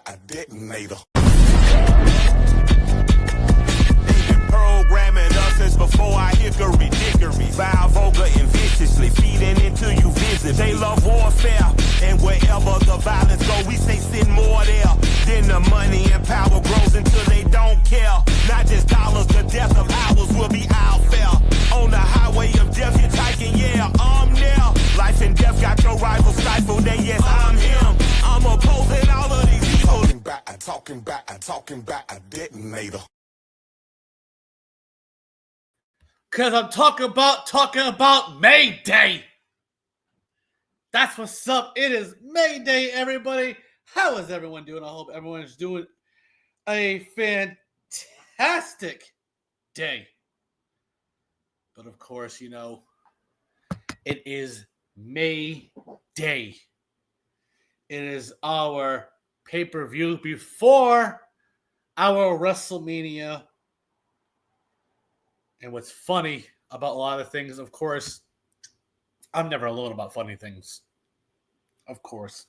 a detonator. Programming us since before I hickory dickory. Vile, vulgar, and viciously feeding into you visibly. They love warfare, and wherever the violence go, we say send more there. Then the money and power grows until they don't care. Not just dollars, the death of ours will be our fare. On the highway of death, hitchhiking, yeah, I'm there. Life and death got your rival stifled, and yes, I'm him. I'm opposing all of these evil. Talking back a detonator. Because I'm talking about Mayday. That's what's up. It is Mayday, everybody. How is everyone doing? I hope everyone is doing a fantastic day. But of course, you know, it is May Day. It is our pay-per-view before our WrestleMania. And what's funny about a lot of things, of course, I'm never alone about funny things. Of course.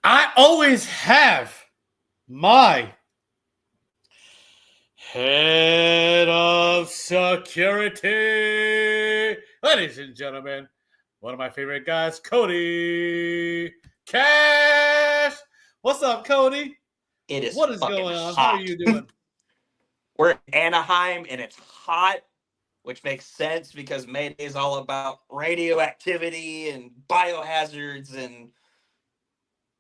I always have my head of security. Ladies and gentlemen, one of my favorite guys, Cody Cash. What's up, Cody? What is going on? Hot. How are you doing? We're in Anaheim and it's hot, which makes sense because Mayday is all about radioactivity and biohazards, and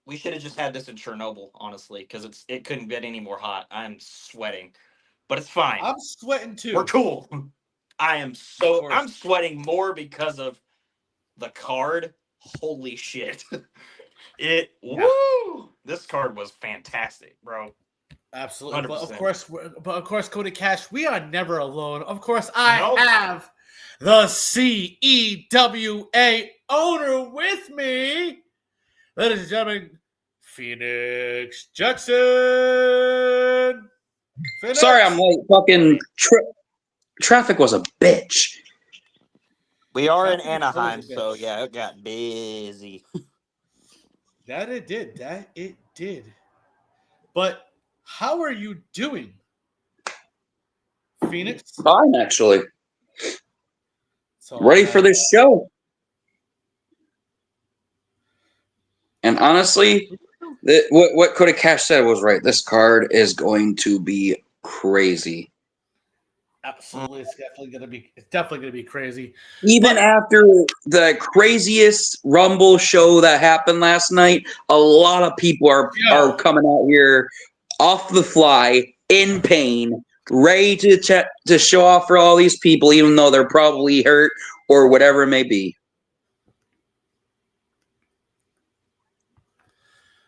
we should have just had this in Chernobyl, honestly, because it couldn't get any more hot. I'm sweating, but it's fine. I'm sweating too. We're cool. I'm sweating more because of the card. Holy shit. Woo! This card was fantastic, bro. Absolutely. 100%. But of course, Cody Cash, we are never alone. Of course, I have the CEWA owner with me. Ladies and gentlemen, Phoenix Jackson. Phoenix. Sorry, I'm late. Fucking traffic was a bitch. We are in Anaheim, so yeah, it got busy. That it did. But how are you doing, Phoenix? Fine, actually. Ready for this show. And honestly, what Cody Cash said was right. This card is going to be crazy. Absolutely, it's definitely gonna be crazy. Even after the craziest Rumble show that happened last night, a lot of people are coming out here off the fly, in pain, ready to show off for all these people, even though they're probably hurt or whatever it may be.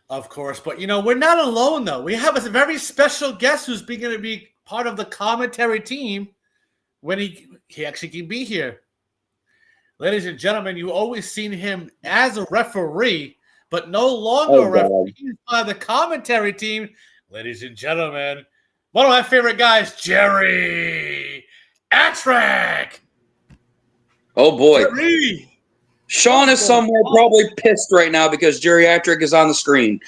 Of course, but you know, we're not alone though. We have a very special guest who's going to be part of the commentary team when he actually can be here. Ladies and gentlemen, you always seen him as a referee, but no longer a referee. He's by the commentary team. Ladies and gentlemen, one of my favorite guys, Jerry Atrick. Oh boy. Jerry. Sean is somewhere probably pissed right now because geriatric is on the screen.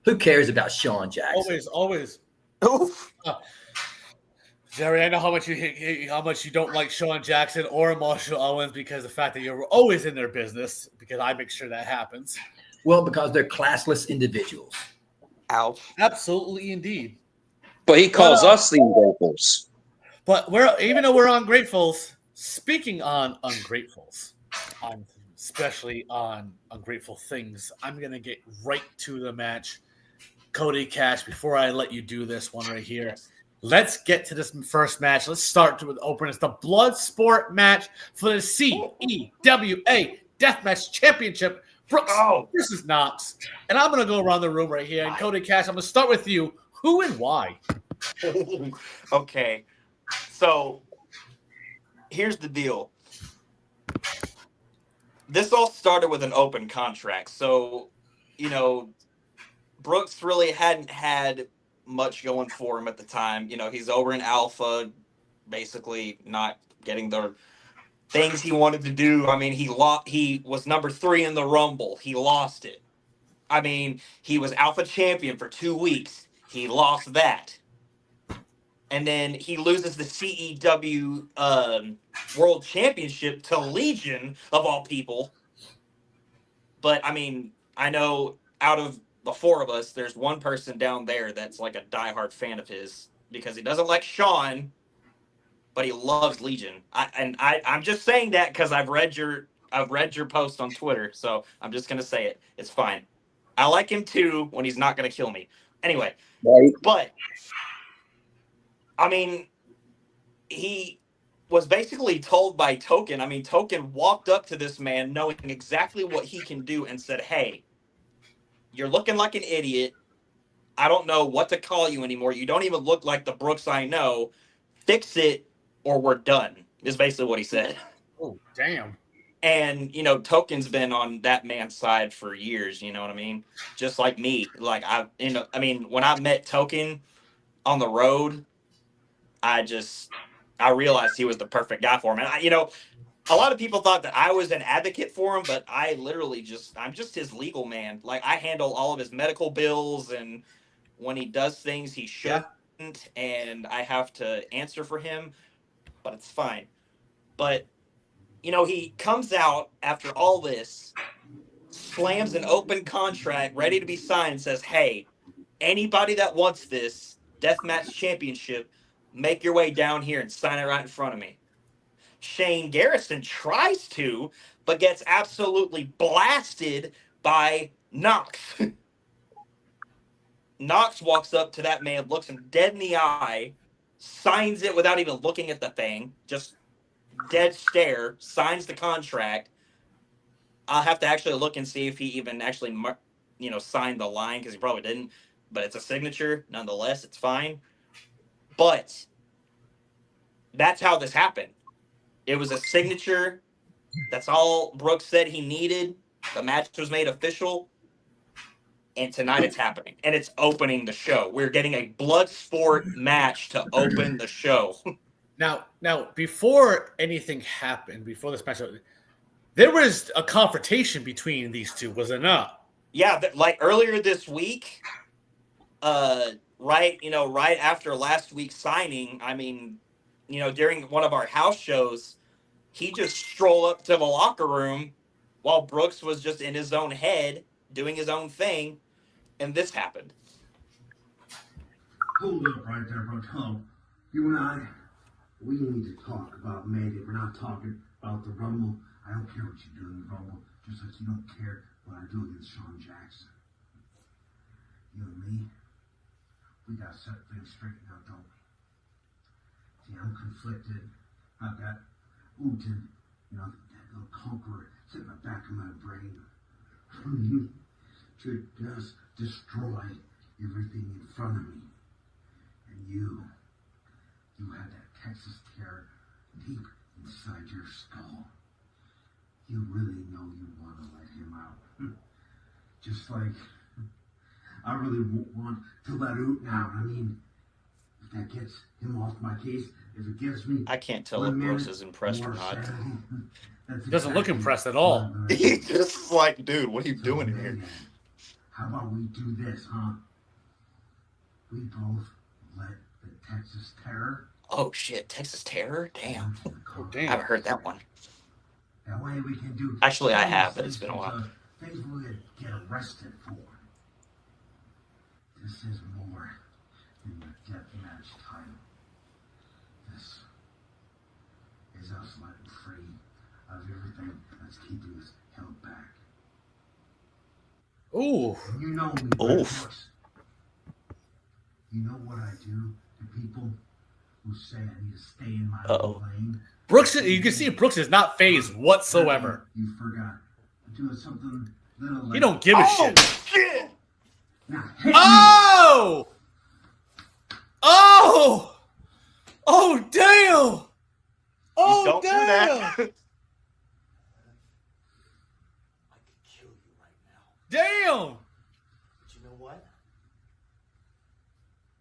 Who cares about Sean Jackson? Always. Jerry, I know how much you don't like Sean Jackson or Marshall Owens because of the fact that you're always in their business, because I make sure that happens. Well, because they're classless individuals. Ouch. Absolutely, indeed. But he calls us the ungratefuls. But even though we're ungratefuls, speaking on ungratefuls, especially on ungrateful things, I'm going to get right to the match. Cody Cash, before I let you do this one right here, let's get to this first match. Let's start with the opener. It's the Bloodsport match for the CEWA Deathmatch Championship. Brooks versus Knox. And I'm going to go around the room right here. And Cody Cash, I'm going to start with you. Who and why? Okay. So here's the deal. This all started with an open contract. So, you know, Brooks really hadn't had much going for him at the time. You know, he's over in Alpha, basically not getting the things he wanted to do. I mean, he was number 3 in the Rumble. He lost it. I mean, he was Alpha Champion for 2 weeks. He lost that. And then he loses the CEW World Championship to Legion, of all people. But, I mean, I know out of the 4 of us, there's one person down there that's like a diehard fan of his because he doesn't like Sean, but he loves Legion. I'm just saying that because I've read your post on Twitter, so I'm just gonna say it. It's fine. I like him too when he's not gonna kill me. Anyway, Right. but I mean, he was basically told by Token. I mean, Token walked up to this man knowing exactly what he can do and said, "Hey, you're looking like an idiot. I don't know what to call you anymore. You don't even look like the Brooks I know. Fix it or we're done," is basically what he said. Oh, damn. And, you know, Token's been on that man's side for years, you know what I mean? Just like me. Like, I mean, when I met Token on the road, I realized he was the perfect guy for him. And, a lot of people thought that I was an advocate for him, but I literally I'm just his legal man. Like, I handle all of his medical bills, and when he does things he shouldn't, and I have to answer for him, but it's fine. But, he comes out after all this, slams an open contract ready to be signed, and says, "Hey, anybody that wants this deathmatch championship, make your way down here and sign it right in front of me." Shane Garrison tries to, but gets absolutely blasted by Knox. Knox walks up to that man, looks him dead in the eye, signs it without even looking at the thing, just dead stare, signs the contract. I'll have to actually look and see if he even actually, signed the line, because he probably didn't. But it's a signature, nonetheless. It's fine. But that's how this happened. It was a signature. That's all Brooks said he needed. The match was made official. And tonight it's happening. And it's opening the show. We're getting a blood sport match to open the show. Now, before anything happened, before this match, there was a confrontation between these two, was it not? Yeah, like earlier this week, right after last week's signing, I mean, during one of our house shows, he just strolled up to the locker room while Brooks was just in his own head doing his own thing, and this happened. Hold up right there, bro. Tom, you and I, we need to talk about Mayday. We're not talking about the Rumble. I don't care what you do in the Rumble, just like you don't care what I do against Sean Jackson. You and me, we gotta set things straight now, don't we? See, I'm conflicted. I've got Uten, that little conqueror sitting in the back of my brain. To just destroy everything in front of me. And you had that Texas terror deep inside your skull. You really know you want to let him out. Just like I really want to let Uten out. I mean, if that gets him off my case, if it gives me... I can't tell if Brooks is impressed or not. He doesn't look impressed at all. He's just like, dude, what are you doing in here? How about we do this, huh? We both let the Texas Terror... Oh, shit, Texas Terror? Damn. Oh, I damn. haven't heard that one. That way we can do... Actually, I have, but it's been a while. Things we would get arrested for. This is more than the deathmatch title. This is us letting free of everything that's keeping us held back. Ooh. And you know me, Brooks. You know what I do to people who say I need to stay in my own lane? Brooks, you can see Brooks is not phased whatsoever. You forgot. I'm doing something little. He don't give a shit. Shit! Now hit me. Oh! Oh! Oh, damn! Oh, Don't damn! do that. I could kill you right now. Damn! But you know what?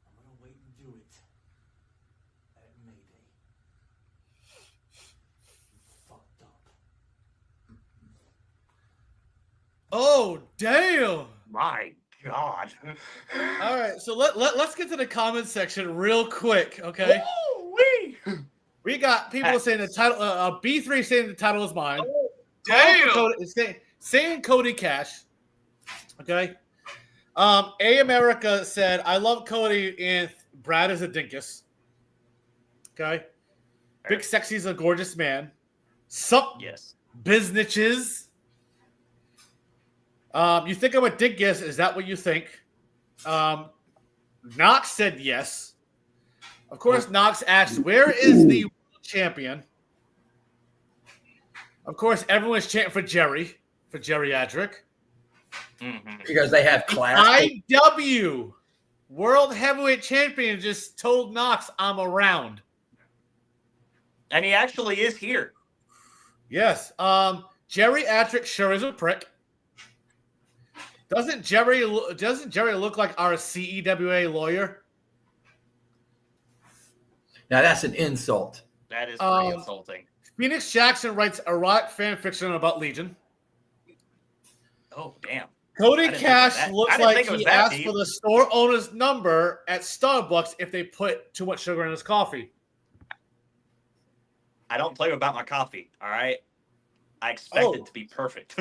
I'm gonna wait and do it at Mayday. You Oh, damn. My God. All right, so let's get to the comments section real quick, okay? Ooh-wee. We got people saying the title, B3 saying the title is mine. Damn. Cody, saying Cody Cash, okay? A America said, I love Cody and Brad is a dinkus. Okay. Big Sexy's a gorgeous man. Sup Yes. businesses. You think I'm a dinkus? Is that what you think? Knox said yes. Of course, Knox asked, where is the world champion? Of course, everyone's chanting for Jerry, for geriatric. Because they have class. IW World Heavyweight Champion just told Knox I'm around. And he actually is here. Yes. Geriatric sure is a prick. Doesn't Jerry look like our CEWA lawyer? Now that's an insult. That is pretty insulting. Phoenix Jackson writes erotic fan fiction about Legion. Oh, damn. Cody Cash looks like he asked deep. for the store owner's number at Starbucks if they put too much sugar in his coffee. I don't play about my coffee, all right? I expect it to be perfect.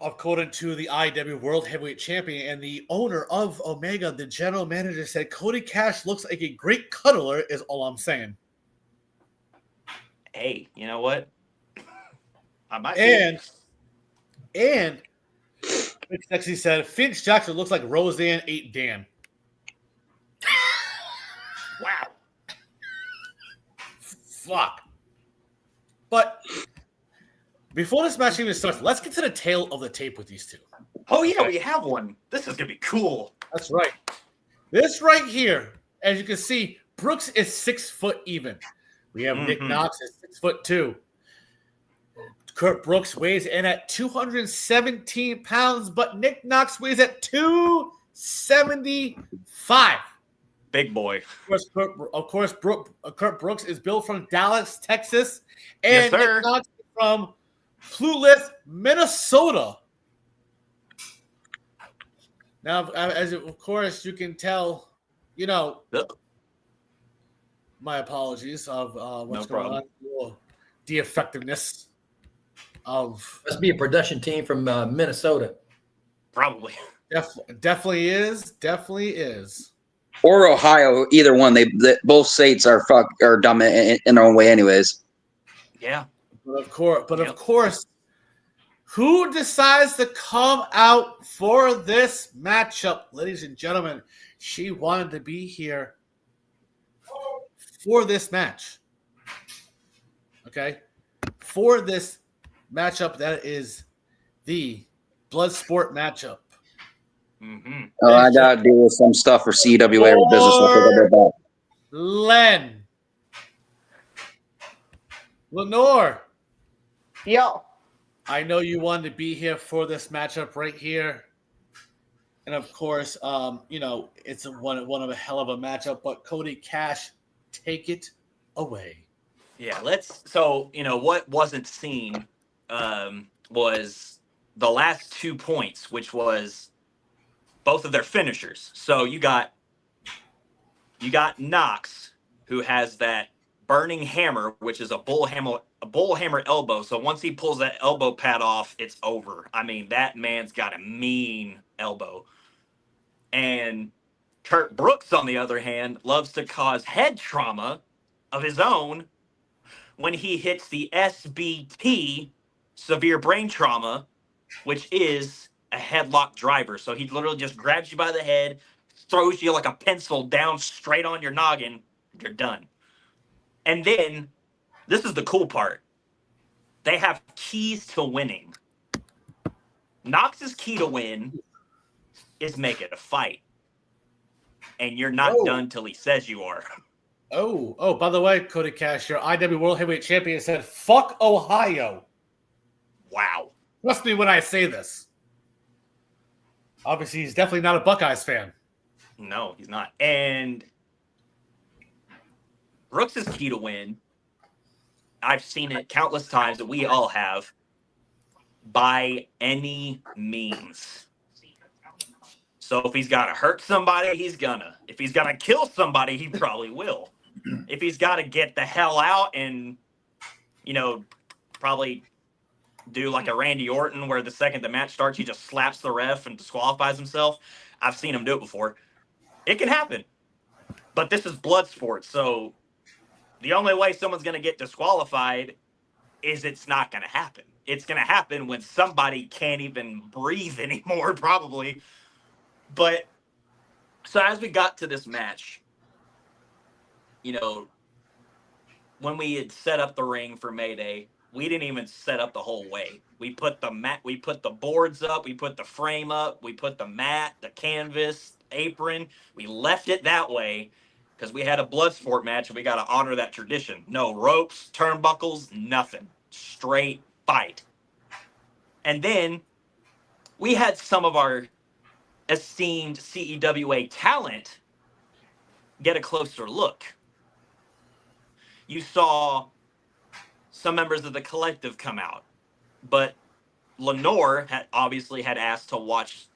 According to the IW World Heavyweight Champion and the owner of Omega, the general manager said Cody Cash looks like a great cuddler is all I'm saying. Hey, you know what? I might And Big Sexy said Phoenix Jackson looks like Roseanne ate Dan. Wow. Fuck. But before this match even starts, let's get to the tail of the tape with these two. Oh, yeah, we have one. This is going to be cool. That's right. This right here, as you can see, Brooks is 6 foot even. We have Nick Knox at 6'2". Kurt Brooks weighs in at 217 pounds, but Nick Knox weighs at 275. Big boy. Kurt Brooks is built from Dallas, Texas, and Yes, sir. Nick Knox is from Plouffe, Minnesota. Now, as of course you can tell, you know, my apologies of what's going on. The effectiveness of Must be a production team from Minnesota. Probably. Definitely is. Or Ohio, either one. They both states are dumb in their own way, anyways. Yeah. But of course, who decides to come out for this matchup, ladies and gentlemen? She wanted to be here for this match. Okay, for this matchup, that is the Bloodsport matchup. Oh, I gotta deal with some stuff for CWA business. Len Lenore. Yo. I know you wanted to be here for this matchup right here. And of course, you know, it's one of a hell of a matchup, but Cody Cash, take it away. Yeah, so, you know, what wasn't seen was the last 2 points, which was both of their finishers. So you got Knox, who has that burning hammer, which is a bull hammer elbow. So once he pulls that elbow pad off, it's over. I mean, that man's got a mean elbow. And Kurt Brooks, on the other hand, loves to cause head trauma of his own when he hits the SBT, severe brain trauma, which is a headlock driver. So he literally just grabs you by the head, throws you like a pencil down straight on your noggin. You're done. And then, this is the cool part. They have keys to winning. Knox's key to win is make it a fight. And you're not done till he says you are. Oh, by the way, Cody Cash, your IW World Heavyweight Champion said, fuck Ohio. Wow. Trust me when I say this. Obviously, he's definitely not a Buckeyes fan. No, he's not. And Brooks' key to win, I've seen it countless times that we all have. by any means. So if he's got to hurt somebody, he's gonna. If he's got to kill somebody, he probably will. If he's got to get the hell out and, probably do like a Randy Orton where the second the match starts, he just slaps the ref and disqualifies himself. I've seen him do it before. It can happen. But this is blood sports, so the only way someone's going to get disqualified is it's not going to happen. It's going to happen when somebody can't even breathe anymore, probably. But so as we got to this match, when we had set up the ring for Mayday, we didn't even set up the whole way. We put the boards up, we put the frame up, we put the mat, the canvas, apron. We left it that way because we had a blood sport match and we got to honor that tradition. No ropes, turnbuckles, nothing. Straight fight. And then we had some of our esteemed CEWA talent get a closer look. You saw some members of the collective come out, but Lenore had asked to watch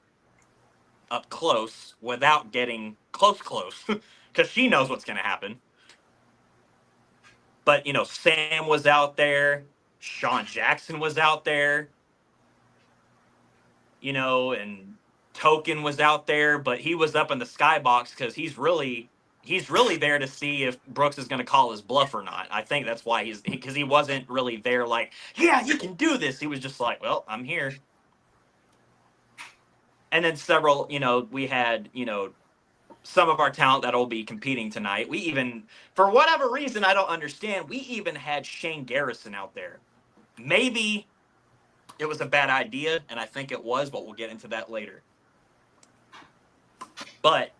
up close without getting close because she knows what's going to happen. But Sam was out there, Sean Jackson was out there, and Token was out there, but he was up in the skybox because he's really there to see if Brooks is going to call his bluff or not. I think that's why because he wasn't really there like, yeah, you can do this. He was just like, well, I'm here. And then several, we had, some of our talent that'll be competing tonight. We even, for whatever reason, I don't understand, we even had Shane Garrison out there. Maybe it was a bad idea, and I think it was, but we'll get into that later. But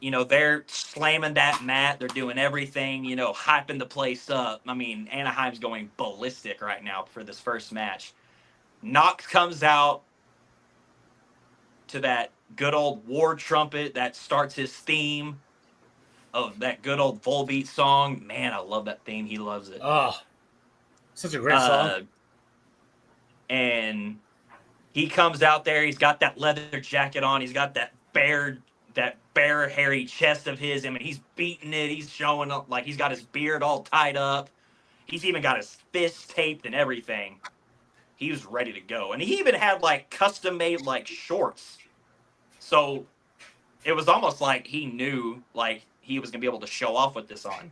they're slamming that mat. They're doing everything, hyping the place up. I mean, Anaheim's going ballistic right now for this first match. Knox comes out to that good old war trumpet that starts his theme of that good old Volbeat song. Man, I love that theme. He loves it. Oh, such a great song. And he comes out there. He's got that leather jacket on. He's got that bare hairy chest of his. I mean, he's beating it. He's showing up like he's got his beard all tied up. He's even got his fists taped and everything. He was ready to go. And he even had like custom made like shorts. So it was almost like he knew like he was gonna be able to show off with this on.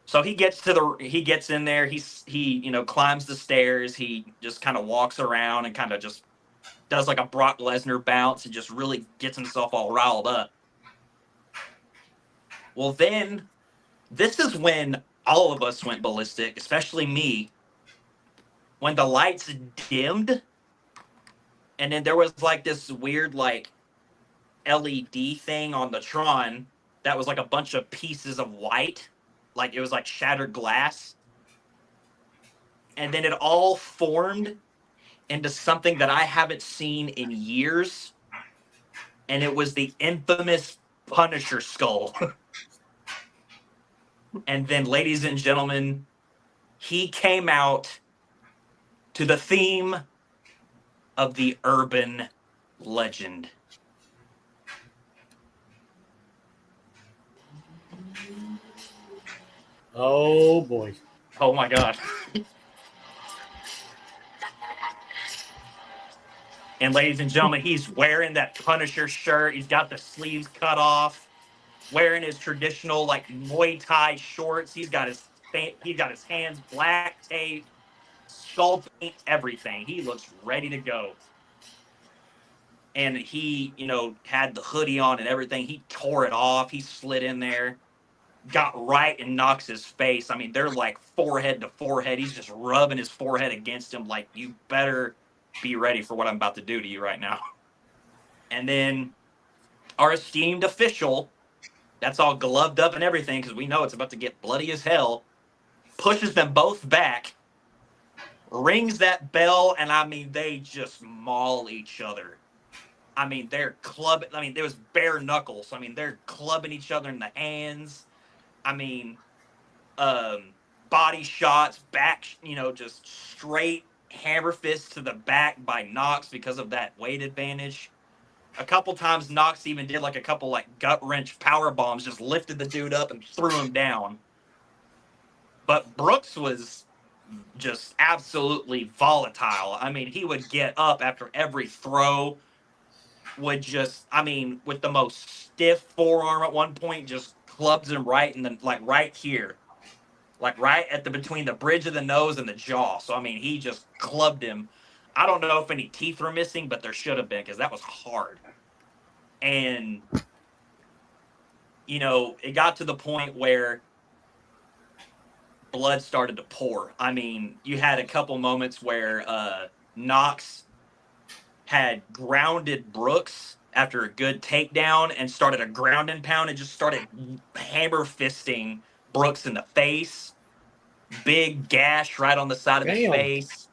So he gets in there, he climbs the stairs, he just kind of walks around and kind of just does like a Brock Lesnar bounce and just really gets himself all riled up. Well, then this is when all of us went ballistic, especially me, when the lights dimmed, and then there was like this weird like LED thing on the Tron that was like a bunch of pieces of white, like it was like shattered glass, and then it all formed into something that I haven't seen in years, and it was the infamous Punisher skull. And then, ladies and gentlemen, he came out to the theme of the urban legend. Oh boy. Oh my God. And ladies and gentlemen, he's wearing that Punisher shirt. He's got the sleeves cut off, wearing his traditional like Muay Thai shorts. He's got his hands black tape, skull paint, everything. He looks ready to go. And he, had the hoodie on and everything. He tore it off. He slid in there, got right in Knox's face. I mean, they're like forehead to forehead. He's just rubbing his forehead against him like, you better be ready for what I'm about to do to you right now. And then our esteemed official, that's all gloved up and everything because we know it's about to get bloody as hell, pushes them both back, rings that bell, and I mean, they just maul each other. I mean, they're clubbing. I mean, there was bare knuckles. I mean, they're clubbing each other in the hands. I mean, body shots, back, just straight hammer fist to the back by Knox because of that weight advantage. A couple times Knox even did like a couple like gut wrench power bombs, just lifted the dude up and threw him down. But Brooks was just absolutely volatile. I mean, he would get up after every throw, would just, I mean, with the most stiff forearm at one point, just clubs him right in the, like right here. Like right at the between the bridge of the nose and the jaw. So I mean, he just clubbed him. I don't know if any teeth were missing, but there should have been because that was hard. And you know, it got to the point where blood started to pour. I mean, you had a couple moments where Knox had grounded Brooks after a good takedown and started a ground and pound and just started hammer fisting Brooks in the face. Big gash right on the side of his face.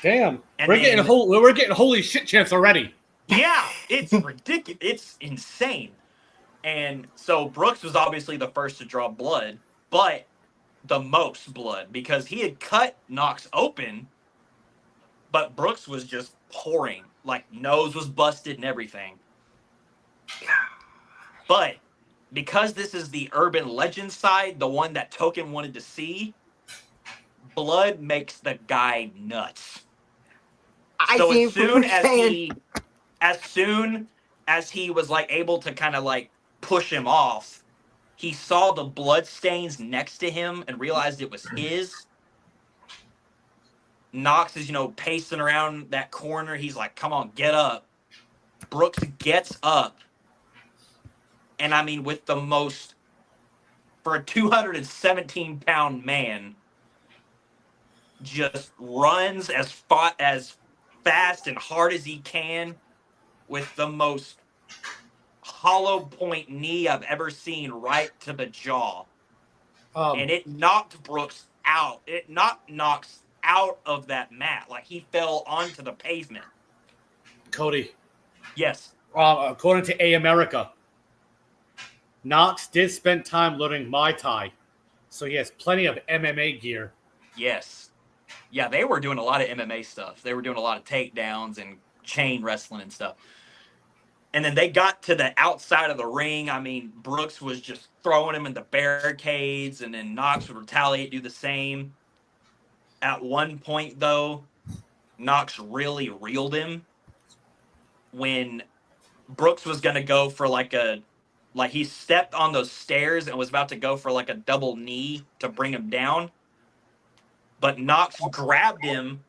Damn. And we're getting holy shit chants already. Yeah, it's ridiculous. It's insane. And so Brooks was obviously the first to draw blood, but the most blood because he had cut Knox open, but Brooks was just pouring. Like nose was busted and everything. But because this is the urban legend side, the one that Token wanted to see, blood makes the guy nuts. So as soon as he was like able to kind of like push him off, he saw the blood stains next to him and realized it was his. Knox is, you know, pacing around that corner. He's like, come on, get up. Brooks gets up. And I mean, with the most, for a 217-pound man, just runs as fast and hard as he can with the most hollow point knee I've ever seen right to the jaw. And it knocked Brooks out. It knocked Knox out of that mat. Like he fell onto the pavement. Cody. Yes. According to A America, Knox did spend time learning Muay Thai. So he has plenty of MMA gear. Yes. Yeah, they were doing a lot of MMA stuff. They were doing a lot of takedowns and chain wrestling and stuff. And then they got to the outside of the ring. I mean, Brooks was just throwing him in the barricades, and then Knox would retaliate, do the same. At one point, though, Knox really reeled him when Brooks was going to go for like he stepped on those stairs and was about to go for like a double knee to bring him down. But Knox grabbed him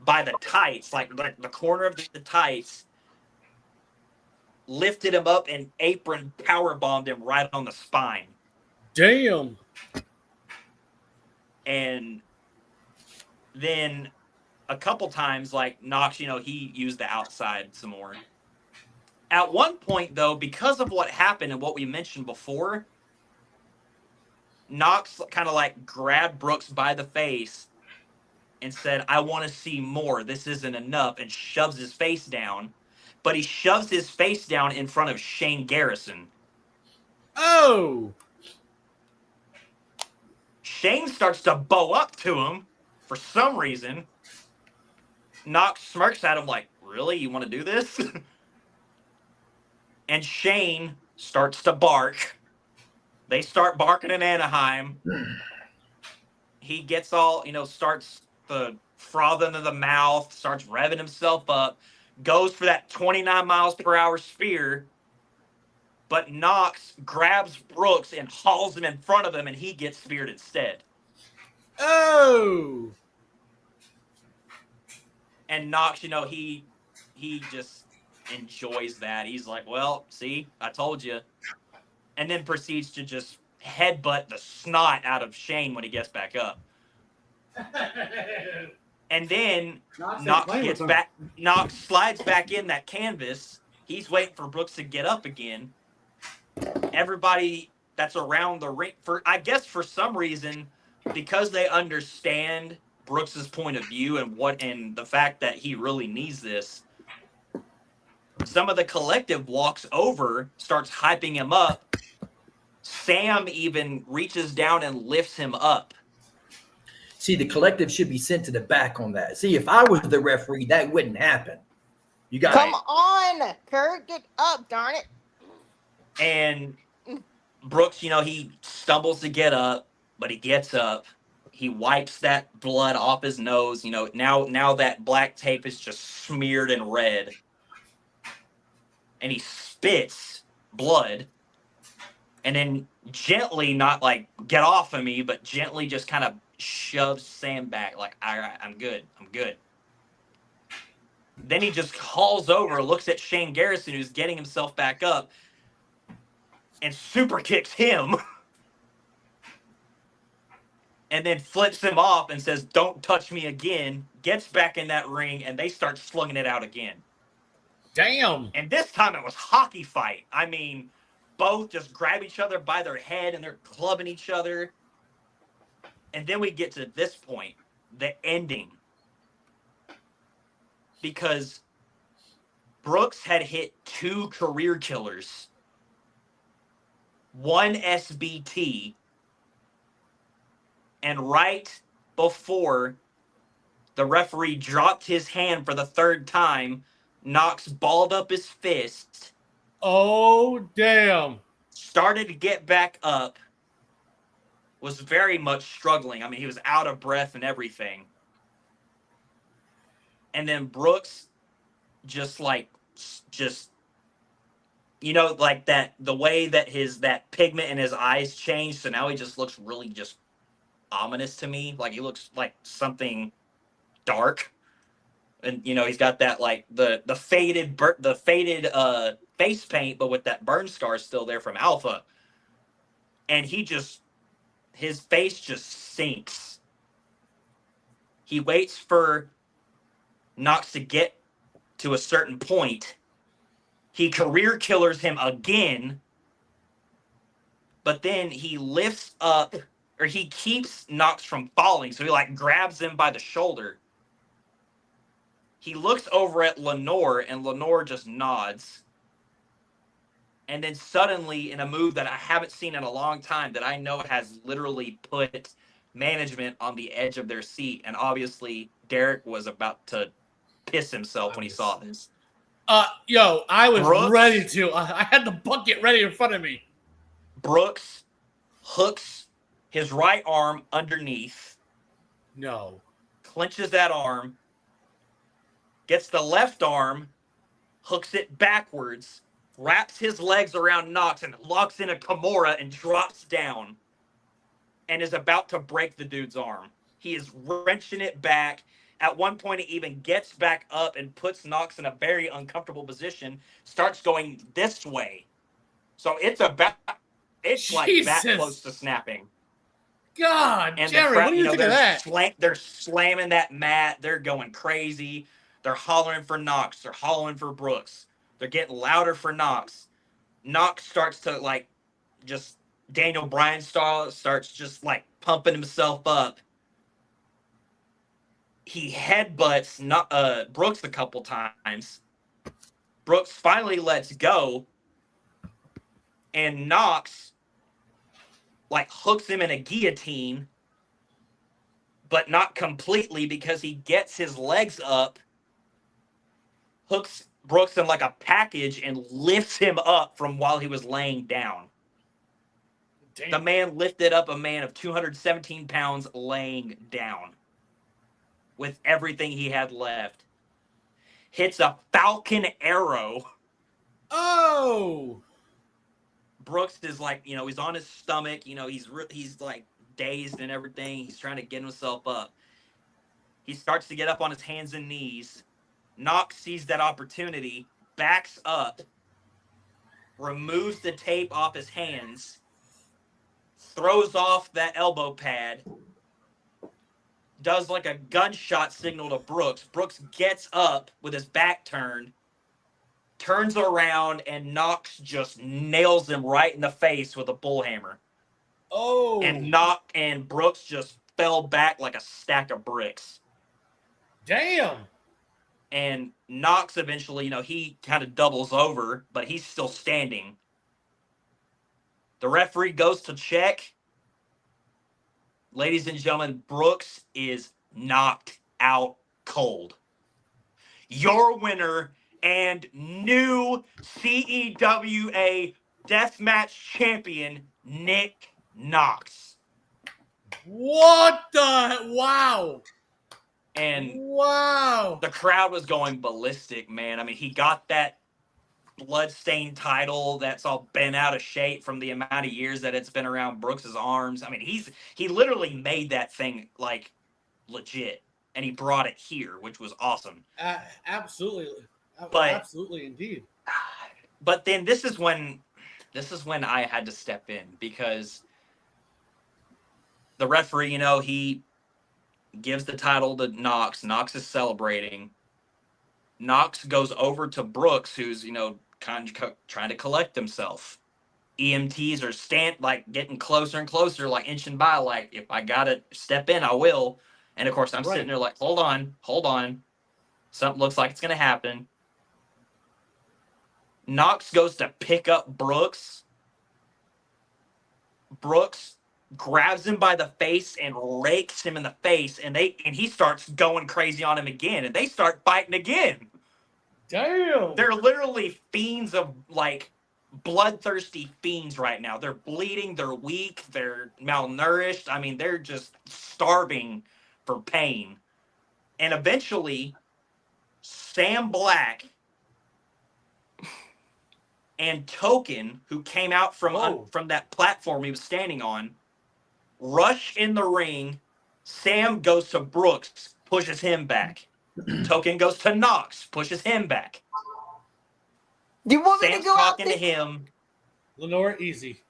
by the tights, like the corner of the tights, lifted him up and apron power bombed him right on the spine. Damn. And then a couple times, like Knox, you know, he used the outside some more. At one point, though, because of what happened and what we mentioned before, Knox kind of like grabbed Brooks by the face and said, I want to see more. This isn't enough, and shoves his face down. But he shoves his face down in front of Shane Garrison. Oh! Shane starts to bow up to him for some reason. Knox smirks at him like, really? You want to do this? And Shane starts to bark. They start barking in Anaheim. He gets all, you know, starts the frothing of the mouth, starts revving himself up, goes for that 29 miles per hour spear, but Knox grabs Brooks and hauls him in front of him, and he gets speared instead. Oh! And Knox, you know, he just enjoys that. He's like, well, see, I told you. And then proceeds to just headbutt the snot out of Shane when he gets back up. And then Knox slides back in that canvas. He's waiting for Brooks to get up again. Everybody that's around the ring, I guess for some reason, because they understand Brooks's point of view and the fact that he really needs this, some of the collective walks over, starts hyping him up. Sam even reaches down and lifts him up. See, the collective should be sent to the back on that. See, if I was the referee, that wouldn't happen. You got Come on, Kurt, get up, darn it. And Brooks, he stumbles to get up, but he gets up. He wipes that blood off his nose. Now that black tape is just smeared in red. And he spits blood. And then gently, not like get off of me, but gently just kind of shoves Sam back. Like, all right, I'm good. Then he just calls over, looks at Shane Garrison, who's getting himself back up, and super kicks him. And then flips him off and says, "Don't touch me again." Gets back in that ring, and they start slugging it out again. Damn. And this time it was hockey fight. I mean, both just grab each other by their head, and they're clubbing each other. And then we get to this point, the ending. Because Brooks had hit 2 career killers, 1 SBT, and right before the referee dropped his hand for the 3rd time, Knox balled up his fist. Oh, damn. Started to get back up. Was very much struggling. I mean, he was out of breath and everything. And then Brooks just like that, the way that that pigment in his eyes changed, so now he just looks really just ominous to me. Like, he looks like something dark. And he's got that like the faded face paint, but with that burn scar still there from Alpha. And his face just sinks. He waits for Knox to get to a certain point. He career killers him again, but then he lifts up, or he keeps Knox from falling, so he like grabs him by the shoulder. He looks over at Lenore, and Lenore just nods. And then suddenly, in a move that I haven't seen in a long time, that I know has literally put management on the edge of their seat, and obviously Derek was about to piss himself when he saw this. I was Brooks, ready to. I had the bucket ready in front of me. Brooks hooks his right arm underneath. No. Clenches that arm. Gets the left arm, hooks it backwards, wraps his legs around Knox and locks in a Kimura and drops down. And is about to break the dude's arm. He is wrenching it back. At one point, he even gets back up and puts Knox in a very uncomfortable position, starts going this way. So it's like that close to snapping. God, And Jerry, what do you think of that? They're slamming that mat. They're going crazy. They're hollering for Knox. They're hollering for Brooks. They're getting louder for Knox. Knox starts to, like, just Daniel Bryan style, starts just, like, pumping himself up. He headbutts Brooks a couple times. Brooks finally lets go. And Knox, like, hooks him in a guillotine, but not completely, because he gets his legs up, hooks Brooks in like a package, and lifts him up from while he was laying down. Damn. The man lifted up a man of 217 pounds laying down with everything he had left. Hits a falcon arrow. Oh! Brooks is like, he's on his stomach. He's like dazed and everything. He's trying to get himself up. He starts to get up on his hands and knees. Knox sees that opportunity, backs up, removes the tape off his hands, throws off that elbow pad, does like a gunshot signal to Brooks. Brooks gets up with his back turned, turns around, and Knox just nails him right in the face with a bullhammer. Oh! And Brooks just fell back like a stack of bricks. Damn! And Knox eventually, he kind of doubles over, but he's still standing. The referee goes to check. ladies and gentlemen, Brooks is knocked out cold. Your winner and new CEWA Deathmatch champion, Nick Knox. What the? Wow. And Wow. the crowd was going ballistic, man. I mean, he got that bloodstained title that's all bent out of shape from the amount of years that it's been around Brooks's arms. I mean, he literally made that thing like legit, and he brought it here, which was awesome. Absolutely. But Absolutely, indeed. But then this is when I had to step in, because the referee, he gives the title to Knox. Knox is celebrating. Knox goes over to Brooks, who's kind of trying to collect himself. EMTs are getting closer and closer, like inching by. Like, if I gotta step in, I will. And of course, I'm sitting there like, hold on. Something looks like it's gonna happen. Knox goes to pick up Brooks. Brooks grabs him by the face and rakes him in the face, and he starts going crazy on him again, and they start fighting again. Damn. They're literally fiends of bloodthirsty fiends right now. They're bleeding, they're weak, they're malnourished. I mean, they're just starving for pain. And eventually, Sam Black and Token, who came out from that platform he was standing on, rush in the ring. Sam goes to Brooks, pushes him back. Token goes to Knox, pushes him back. Do you want me Sam's to go out talking to him. Lenore, easy.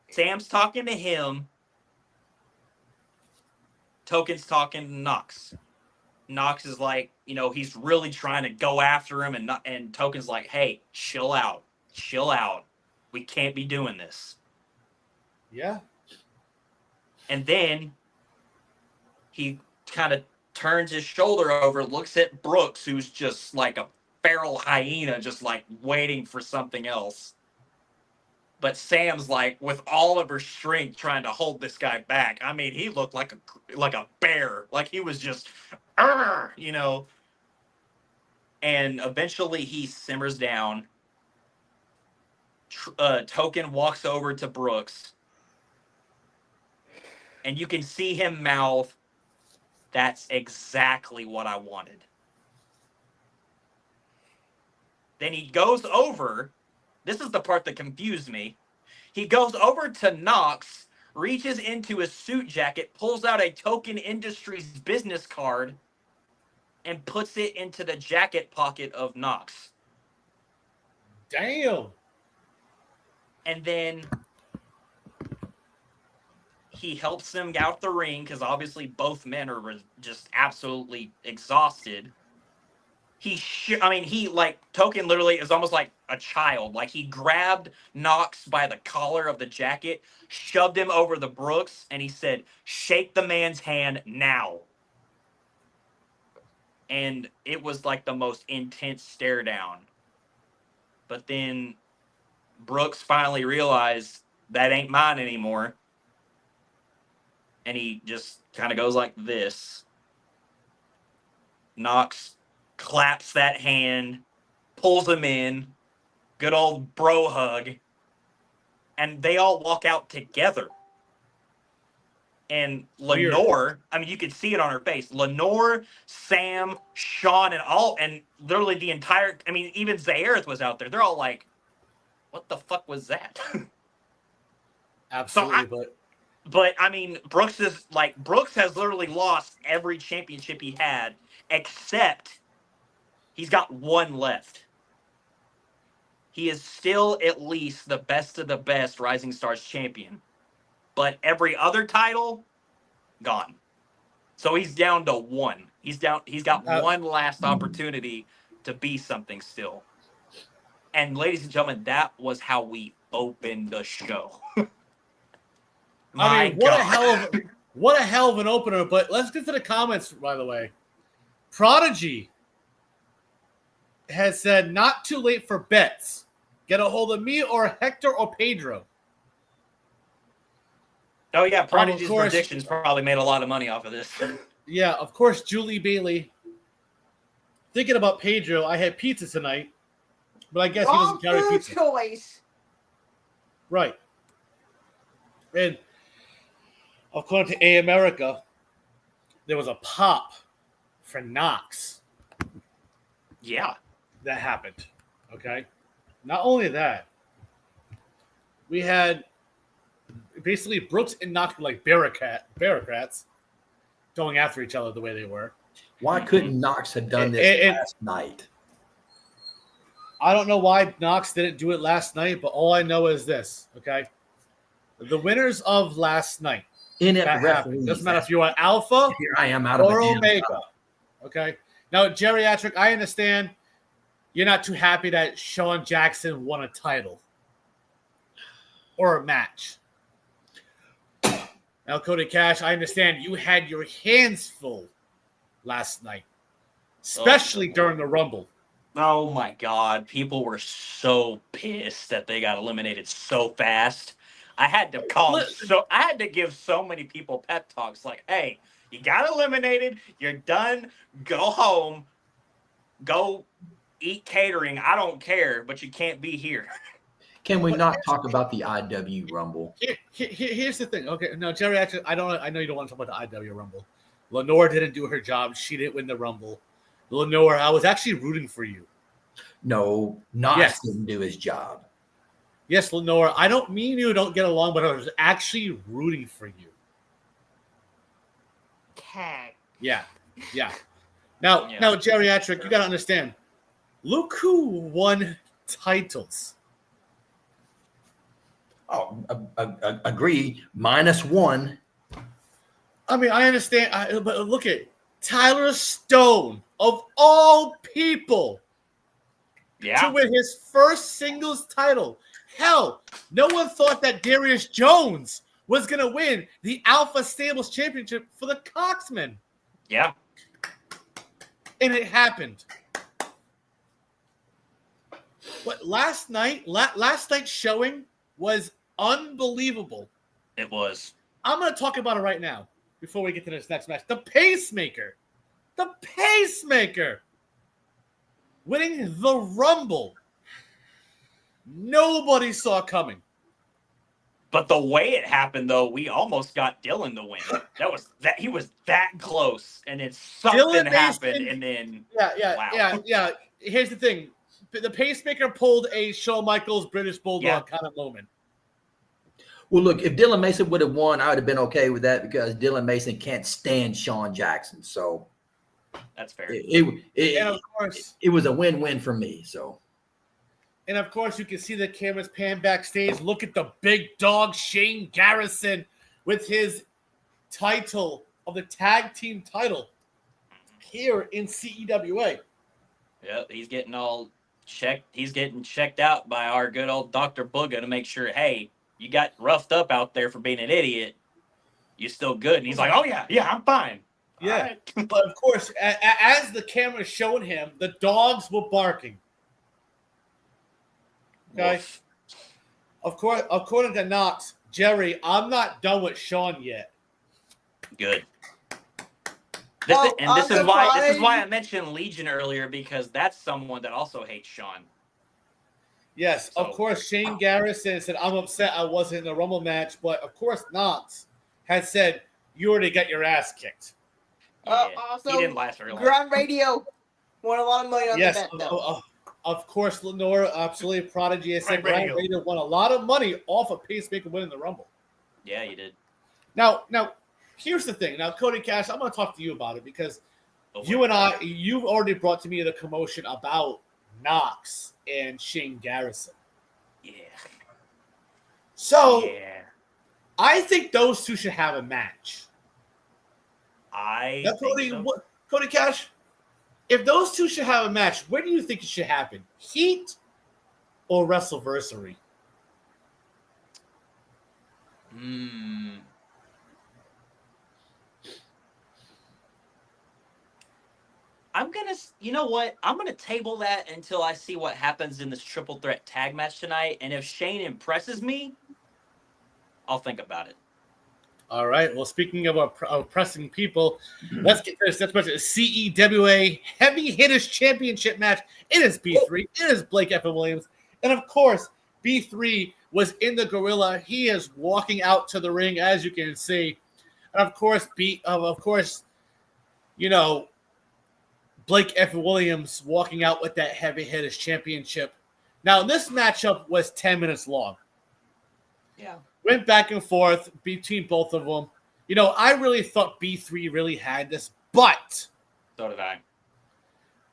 Sam's talking to him. Token's talking to Knox. Knox is like, he's really trying to go after him, and Token's like, hey, chill out. We can't be doing this. Yeah. And then he kind of turns his shoulder over, looks at Brooks, who's just like a feral hyena, just like waiting for something else. But Sam's like, with all of her strength, trying to hold this guy back. I mean, he looked like a bear. Like he was just, And eventually he simmers down. Token walks over to Brooks, and you can see him mouth, "That's exactly what I wanted." Then he goes over. This is the part that confused me. He goes over to Knox, reaches into his suit jacket, pulls out a Token Industries business card, and puts it into the jacket pocket of Knox. Damn. And then he helps them out the ring, because obviously both men are just absolutely exhausted. Token literally is almost like a child. Like, he grabbed Knox by the collar of the jacket, shoved him over the Brooks, and he said, "Shake the man's hand now." And it was like the most intense stare down. But then Brooks finally realized, that ain't mine anymore. And he just kind of goes like this. Knox claps that hand, pulls him in, good old bro hug, and they all walk out together. And Lenore, I mean, you could see it on her face. Lenore, Sam, Sean, and literally the entire, I mean, even Zaereth was out there. They're all like, what the fuck was that? Absolutely, But I mean, Brooks has literally lost every championship he had, except he's got one left. He is still at least the best of the best Rising Stars champion. But every other title, gone. So he's down to one. He's got one last opportunity to be something still. And ladies and gentlemen, that was how we opened the show. I mean, what a hell of an opener. But let's get to the comments, by the way. Prodigy has said, not too late for bets. Get a hold of me or Hector or Pedro. Oh yeah, Prodigy's course. predictions probably made a lot of money off of this. Yeah, of course, Julie Bailey. Thinking about Pedro, I had pizza tonight, but I guess he Wrong doesn't carry food pizza. choice. Right. And according to A America, there was a pop for Knox Yeah. that happened. Okay. Not only that, we had basically Brooks and Knox were like bureaucrats going after each other the way they were. Why couldn't Knox have done this last night? I don't know why Knox didn't do it last night, but all I know is this, okay? The winners of last night. Inept That referees. happened. Doesn't matter if you are Alpha Here I am out of or a damn Omega. job. Okay. Now, Geriatric, I understand you're not too happy that Sean Jackson won a title or a match. Now, Cody Cash, I understand you had your hands full last night, especially during the Rumble. Oh my God. People were so pissed that they got eliminated so fast. I had to I had to give so many people pep talks like, hey, you got eliminated, you're done, go home, go eat catering. I don't care, but you can't be here. Can we not talk about the IW Rumble? Here's the thing. Okay, no, Jerry, actually, I know you don't want to talk about the IW Rumble. Lenore didn't do her job. She didn't win the Rumble. Lenore, I was actually rooting for you. No, Knox Yes. didn't do his job. Yes, Lenore, I don't mean you don't get along, but I was actually rooting for you. Okay. Yeah. Now, Geriatric, you got to understand. Look who won titles. Oh, agree. -1. I mean, I understand, but look at Tyler Stone, of all people, to win his first singles title. Hell, no one thought that Darius Jones was going to win the Alpha Stables Championship for the Coxmen. Yeah. And it happened. But last night's showing was unbelievable. It was. I'm going to talk about it right now before we get to this next match. The Pacemaker winning the Rumble. Nobody saw coming. But the way it happened, though, we almost got Dylan to win. He was that close, and then something happened, and then yeah. Here's the thing: the Pacemaker pulled a Shawn Michaels British Bulldog kind of moment. Well, look, if Dylan Mason would have won, I would have been okay with that because Dylan Mason can't stand Shawn Jackson. So that's fair. And of course, it was a win-win for me. So. And of course, you can see the cameras pan backstage. Look at the big dog, Shane Garrison, with his title of the tag team title here in CEWA. Yeah, he's getting all checked. He's getting checked out by our good old Dr. Booga to make sure, hey, you got roughed up out there for being an idiot. You still good? And he's like, oh, yeah, I'm fine. Yeah. Right. But of course, as the camera showed him, the dogs were barking. Okay. Woof. Of course, according to Knox, Jerry, I'm not done with Sean yet. Good. This is why I mentioned Legion earlier, because that's someone that also hates Sean. Yes, of course, Shane Garrison said, I'm upset I wasn't in the Rumble match, but of course Knox had said, you already got your ass kicked. Also, he didn't last very long. Ground Radio won a lot of money on the bet, though. Of course, Lenore, absolutely Prodigy. I said Ground Radio won a lot of money off of Pacemaker winning the Rumble. Yeah, you did. Now, here's the thing. Now, Cody Cash, I'm going to talk to you about it because you've already brought to me the commotion about Knox and Shane Garrison. Yeah. So, I think those two should have a match. Cody Cash, if those two should have a match, where do you think it should happen? Heat or Wrestleversary? You know what? I'm going to table that until I see what happens in this triple threat tag match tonight. And if Shane impresses me, I'll think about it. All right. Well, speaking of oppressing people, let's get to this next match. CEWA Heavy Hitters Championship match. It is B3. It is Blake Evan Williams. And of course, B3 was in the gorilla. He is walking out to the ring, as you can see. And of course, you know, Blake Evan Williams walking out with that Heavy Hitters Championship. Now, this matchup was 10 minutes long. Yeah. Went back and forth between both of them. You know, I really thought B3 really had this, but So did I.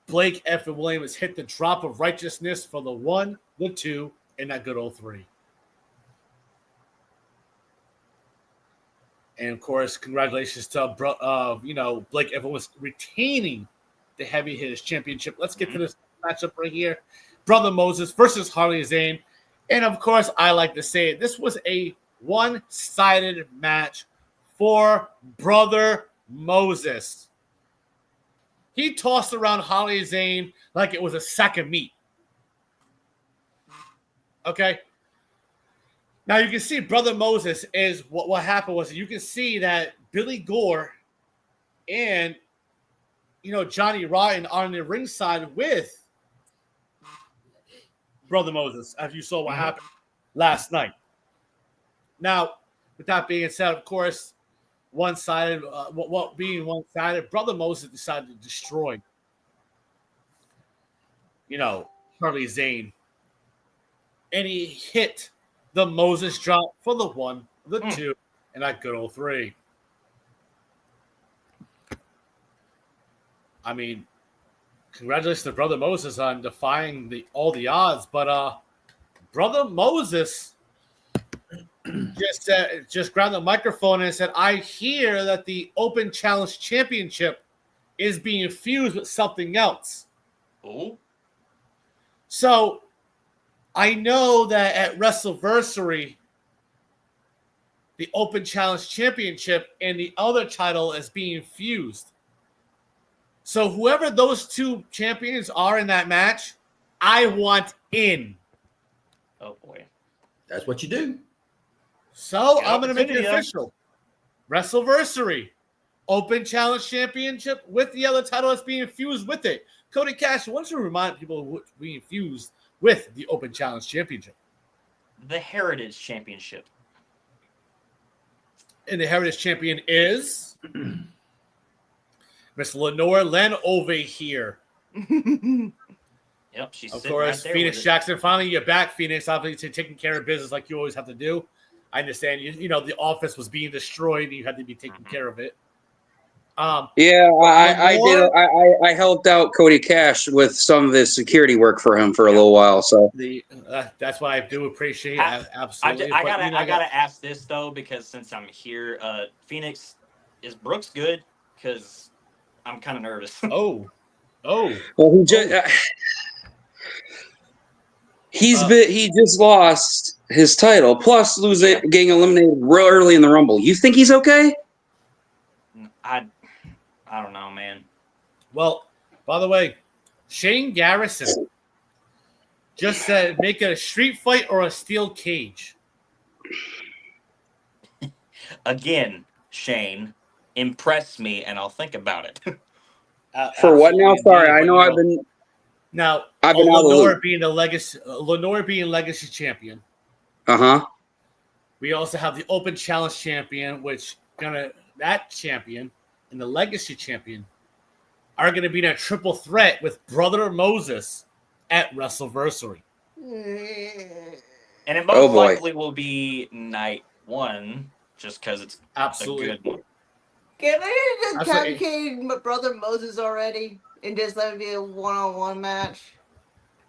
Blake Evan Williams hit the drop of righteousness for the 1, the 2, and that good old 3. And of course, congratulations to Blake Evan was retaining the Heavy Hitters Championship. Let's get to this matchup right here. Brother Moses versus Harley Zane. And of course, I like to say it. This was a one-sided match for Brother Moses. He tossed around Harley Zane like it was a sack of meat. Okay? Now you can see Brother Moses is what happened was you can see that Billy Gore and Johnny Rotten are on the ringside with Brother Moses, as you saw what happened last night. Now, with that being said, of course, one-sided, being one-sided, Brother Moses decided to destroy, Harley Zane. And he hit the Moses drop for the 1, the 2, and that good old 3. I mean, congratulations to Brother Moses on defying all the odds, but Brother Moses just grabbed the microphone and said, "I hear that the Open Challenge Championship is being fused with something else." Oh. So I know that at WrestleVersary, the Open Challenge Championship and the other title is being fused. So whoever those 2 champions are in that match, I want in. Oh, boy. That's what you do. So I'm going to make it official. WrestleVersary, Open Challenge Championship with the other title that's being fused with it. Cody Cash, why don't you remind people what's being fused with the Open Challenge Championship? The Heritage Championship. And the Heritage Champion is Miss Lenore Len over here. Yep, she's of sitting course, right there Phoenix with it. Jackson. Finally, you're back, Phoenix. Obviously, taking care of business like you always have to do. I understand. The office was being destroyed, and you had to be taking care of it. I did. I helped out Cody Cash with some of his security work for him for a little while. So that's what I do appreciate. Absolutely. I gotta ask this though, because since I'm here, Phoenix, is Brooks good? Because I'm kind of nervous. Well, he just lost his title, plus getting eliminated real early in the Rumble. You think he's okay? I don't know, man. Well, by the way, Shane Garrison just said make it a street fight or a steel cage. Again, Shane, impress me and I'll think about it. For what now? Sorry, I know I've been Lenore being legacy champion. We also have the Open Challenge champion, which that champion and the legacy champion are going to be in a triple threat with Brother Moses at WrestleVersary. And it most likely will be night 1, just because it's absolutely a good one. Can I just cavalcade my Brother Moses already and just let it be a one-on-one match?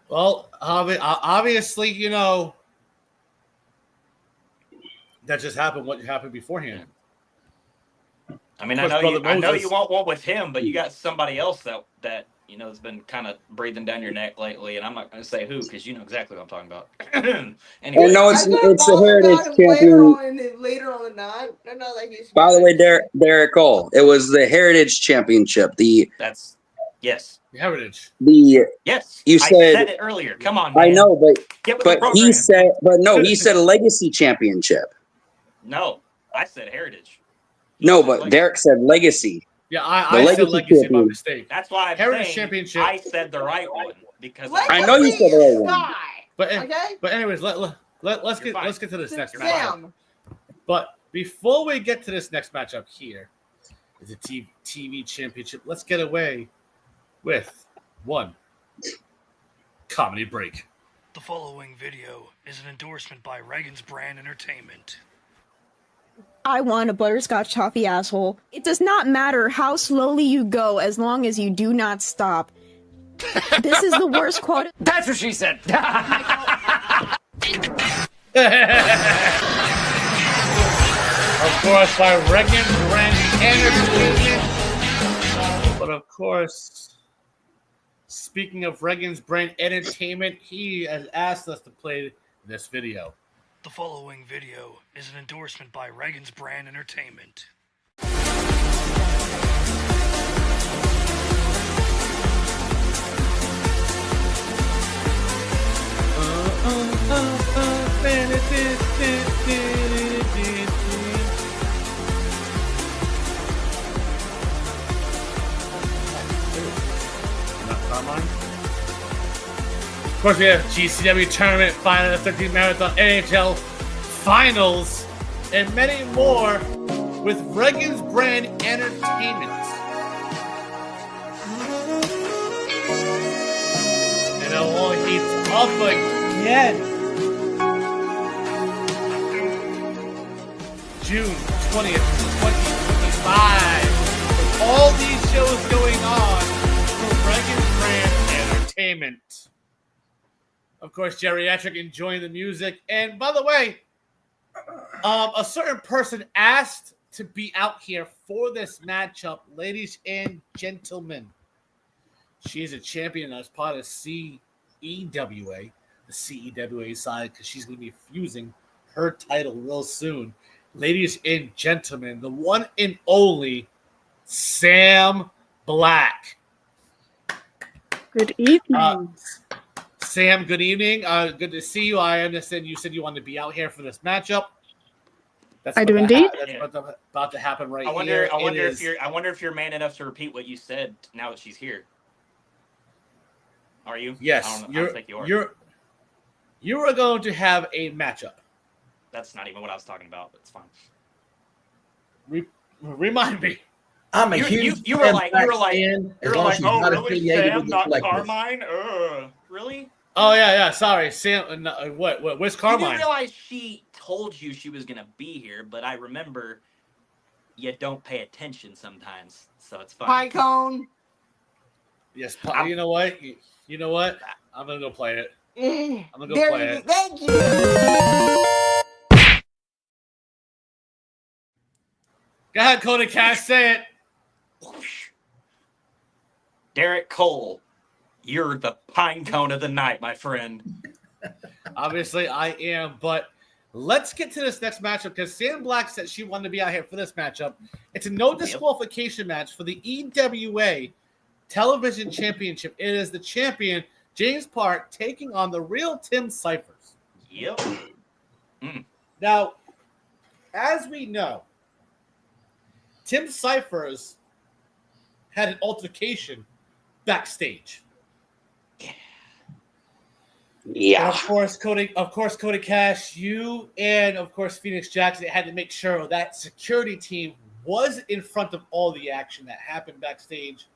Well, obviously, that just happened. What happened beforehand? I mean, I know you want one with him, but you got somebody else that has been kind of breathing down your neck lately, and I'm not going to say who because you know exactly what I'm talking about. Anyway, no, it's the Heritage Champion. Later on the night. By the way, Derek Cole, it was the Heritage Championship. That's yes. The Heritage. Yes. You said, I said it earlier. Come on, man. I know, but he said, he said a Legacy Championship. No. I said heritage. No, but Derek said legacy. Yeah, I said legacy by mistake. That's why I'm Heritage saying Championship. I said the right one because I know you said the right one. But anyways, let's get to this next matchup. But before we get to this next matchup here, is a TV championship. Let's get away with one comedy break. The following video is an endorsement by Reagan's Brand Entertainment. I want a butterscotch toffee, asshole. It does not matter how slowly you go as long as you do not stop. This is the worst quote. That's what she said. Of course, by Reagan Brand Entertainment. But of course, speaking of Reagan's Brand Entertainment, he has asked us to play this video. The following video is an endorsement by Reagan's Brand Entertainment. Of course, we have GCW Tournament Final, the 13th Marathon, NHL Finals, and many more with Reagan's Brand Entertainment. And it all heats up again. June 20th, 2025. With all these shows going on for Reagan's Brand Entertainment. Of course, Geriatric enjoying the music. And by the way, a certain person asked to be out here for this matchup, ladies and gentlemen. She is a champion as part of CEWA, the CEWA side, because she's going to be fusing her title real soon. Ladies and gentlemen, the one and only Sam Black. Good evening. Sam, good evening. Good to see you. I understand you said you wanted to be out here for this matchup. That's I do indeed. That's about to happen right I wonder here. I wonder if you're man enough to repeat what you said now that she's here. Are you? Yes, I don't think you are. You are going to have a matchup. That's not even what I was talking about, but it's fine. Remind me. I'm a huge. You were like, oh, really? Sam, not Carmine? Really? Oh yeah. Sorry, Sam. What? Where's Carmine? You didn't realize she told you she was gonna be here, but I remember you don't pay attention sometimes, so it's fine. Pie cone. Yes. You know what? You know what? I'm gonna go play it. I'm gonna go play it. Thank you. Go ahead, Cody Cash. Say it. Derek Cole, you're the pine cone of the night, my friend. Obviously, I am, but let's get to this next matchup because Sam Black said she wanted to be out here for this matchup. It's a no disqualification match for the EWA Television Championship. It is the champion, James Park, taking on the real Tim Cyphers. Yep. Now, as we know, Tim Cyphers had an altercation backstage. Yeah. And of course, Cody Cash, you and of course Phoenix Jackson had to make sure that security team was in front of all the action that happened backstage.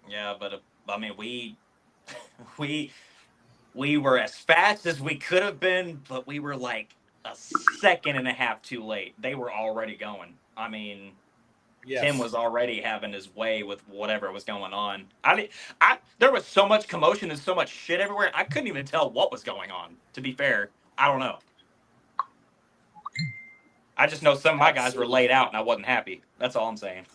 Yeah, but I mean, we were as fast as we could have been, but we were like a second and a half too late. They were already going. I mean, yes. Tim was already having his way with whatever was going on. There was so much commotion and so much shit everywhere. I couldn't even tell what was going on. To be fair, I don't know. I just know some of my guys were laid out and I wasn't happy. That's all I'm saying.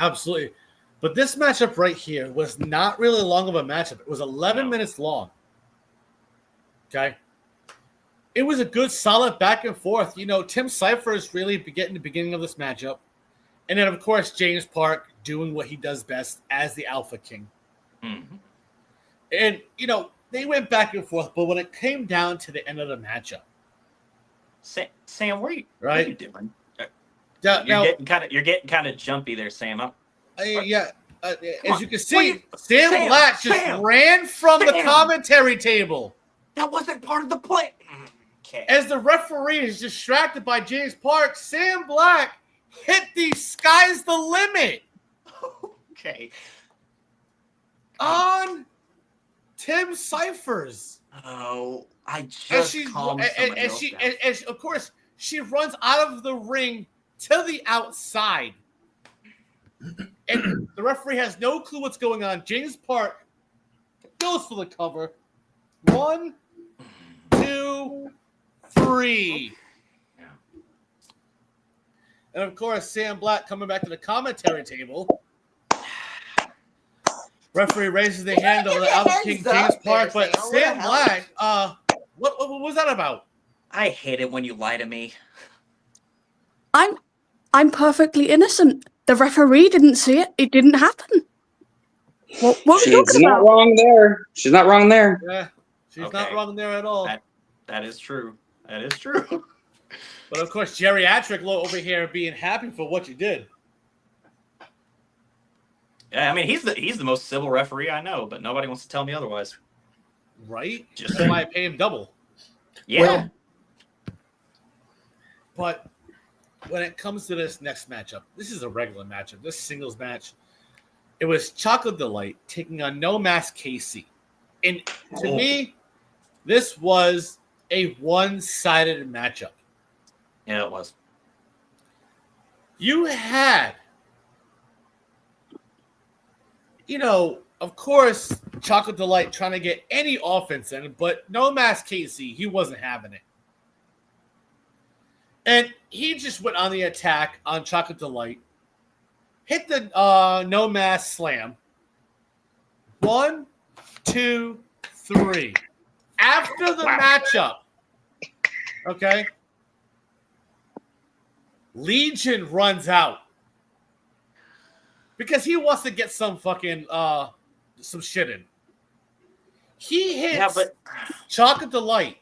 Absolutely. But this matchup right here was not really long of a matchup. It was 11 minutes long. Okay. It was a good, solid back and forth. You know, Tim Cyphers really getting the beginning of this matchup. And then, of course, James Park doing what he does best as the Alpha King. Mm-hmm. And, you know, they went back and forth. But when it came down to the end of the matchup. Sam, what are you doing? You're getting kind of jumpy there, Sam. As you can see, Sam Black just ran from the commentary table. That wasn't part of the play. Okay. As the referee is distracted by James Park, Sam Black hit the sky's the limit. Okay. On Tim Cyphers. Oh, I just calmed somebody else down. And of course, she runs out of the ring to the outside. And the referee has no clue what's going on. James Park goes for the cover. 1, 2, 3. And of course, Sam Black coming back to the commentary table. Referee raises the hand over the Alpha King James Park, but Sam Black, what was that about? I hate it when you lie to me. I'm perfectly innocent. The referee didn't see it. It didn't happen. What are you talking about? She's not wrong there. She's not wrong there. Yeah, she's not wrong there at all. That is true. That is true. But of course, Geriatric over here being happy for what you did. Yeah, I mean he's the most civil referee I know, but nobody wants to tell me otherwise. Right? Just that's why I pay him double. Yeah. Well, but when it comes to this next matchup, this is a regular matchup. This singles match, it was Chocolate Delight taking on No Mask KC. And to me, this was a one-sided matchup. Yeah, it was. You had, of course, Chocolate Delight trying to get any offense in, but No Mask KC, he wasn't having it. And he just went on the attack on Chocolate Delight, hit the No Mask Slam. 1, 2, 3. After the matchup, okay, Legion runs out because he wants to get some fucking some shit in. He hits Chocolate Delight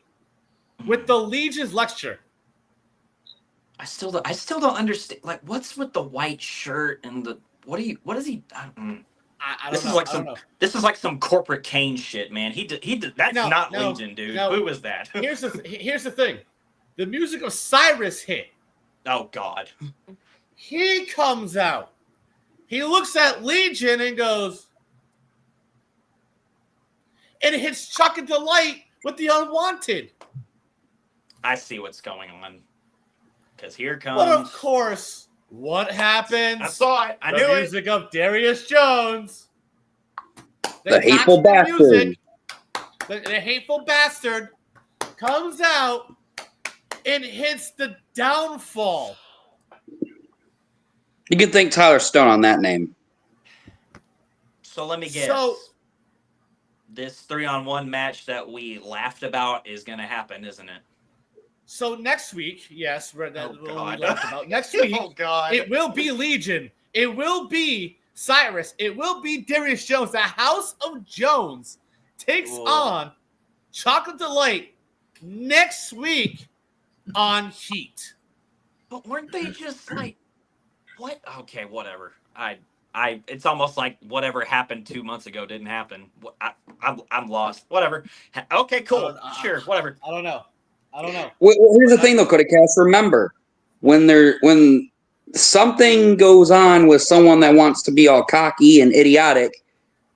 with the Legion's lecture. I still don't understand. Like, what's with the white shirt and the what is he? I don't know. This is like some corporate Kane shit, man. He did. That's not Legion, dude. Who was that? Here's the thing. The music of Cyrus hit. Oh God. He comes out. He looks at Legion and goes, and hits Chuck and Delight with the Unwanted. I see what's going on. Because here comes. But of course, what happens? I saw it. I knew it. The music of Darius Jones. The hateful bastard. The hateful bastard comes out and hits the downfall. You can thank Tyler Stone on that name. So let me guess. This 3-on-1 match that we laughed about is going to happen, isn't it? So next week, yes, we laughed about. Next week, it will be Legion. It will be Cyrus. It will be Darius Jones. The House of Jones takes on Chocolate Delight next week on Heat. But weren't they just like, what? Okay, whatever. It's almost like whatever happened 2 months ago didn't happen. I'm lost. Whatever. Okay, cool. Sure, whatever. I don't know. Well, here's the thing, though, Cody Cass. Remember, when something goes on with someone that wants to be all cocky and idiotic,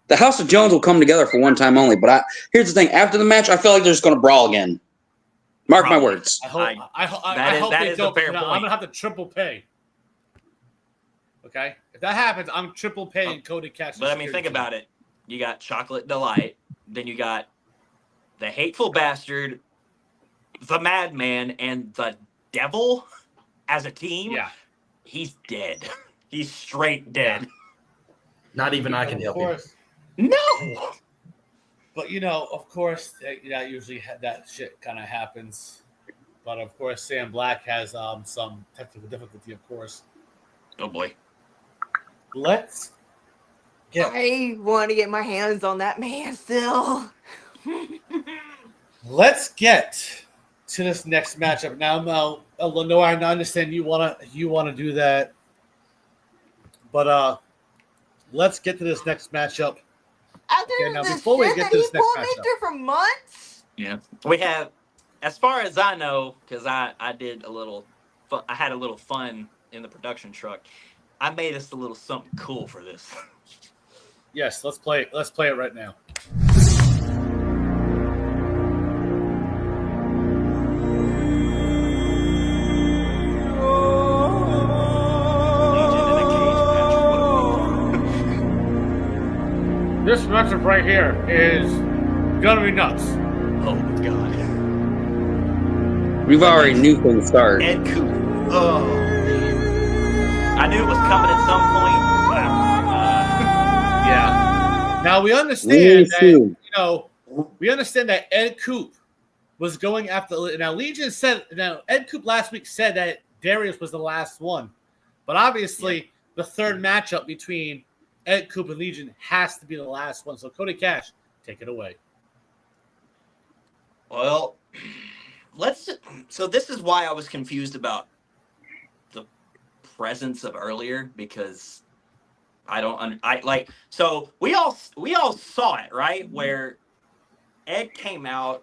the House of Jones will come together for one time only. But here's the thing: after the match, I feel like they're just going to brawl again. Mark my words. I hope they don't. I'm gonna have to triple pay. Okay, if that happens, I'm triple paying Cody Cass. But I mean, think about it. You got Chocolate Delight, then you got the Hateful Bastard, the Madman, and the Devil as a team. Yeah, he's dead. He's straight dead. Not even I can help him. No. But of course, that usually that shit kind of happens. But of course, Sam Black has some technical difficulty. Of course. Oh boy. I want to get my hands on that man still. Let's get to this next matchup. Now, Lenore, I understand you wanna do that, but let's get to this next matchup. After Okay, now the before we shit get that to he this next put me matchup, through for months. Yeah, we have, as far as I know, because I did a little fun, I had a little fun in the production truck. I made us a little something cool for this. yes, let's play it. Let's play it right now. This matchup right here is gonna be nuts. Oh my god. We've already knew from the start. Ed Coop. Oh man. I knew it was coming at some point. Yeah. Now we understand Really that soon. we understand that Ed Coop was going after. Now Legion said. Now Ed Coop last week said that Darius was the last one, but obviously the third matchup between Ed Coop and Legion has to be the last one. So Cody Cash, take it away. Well, so this is why I was confused about the presence of earlier, because so we all saw it, right? Where Ed came out,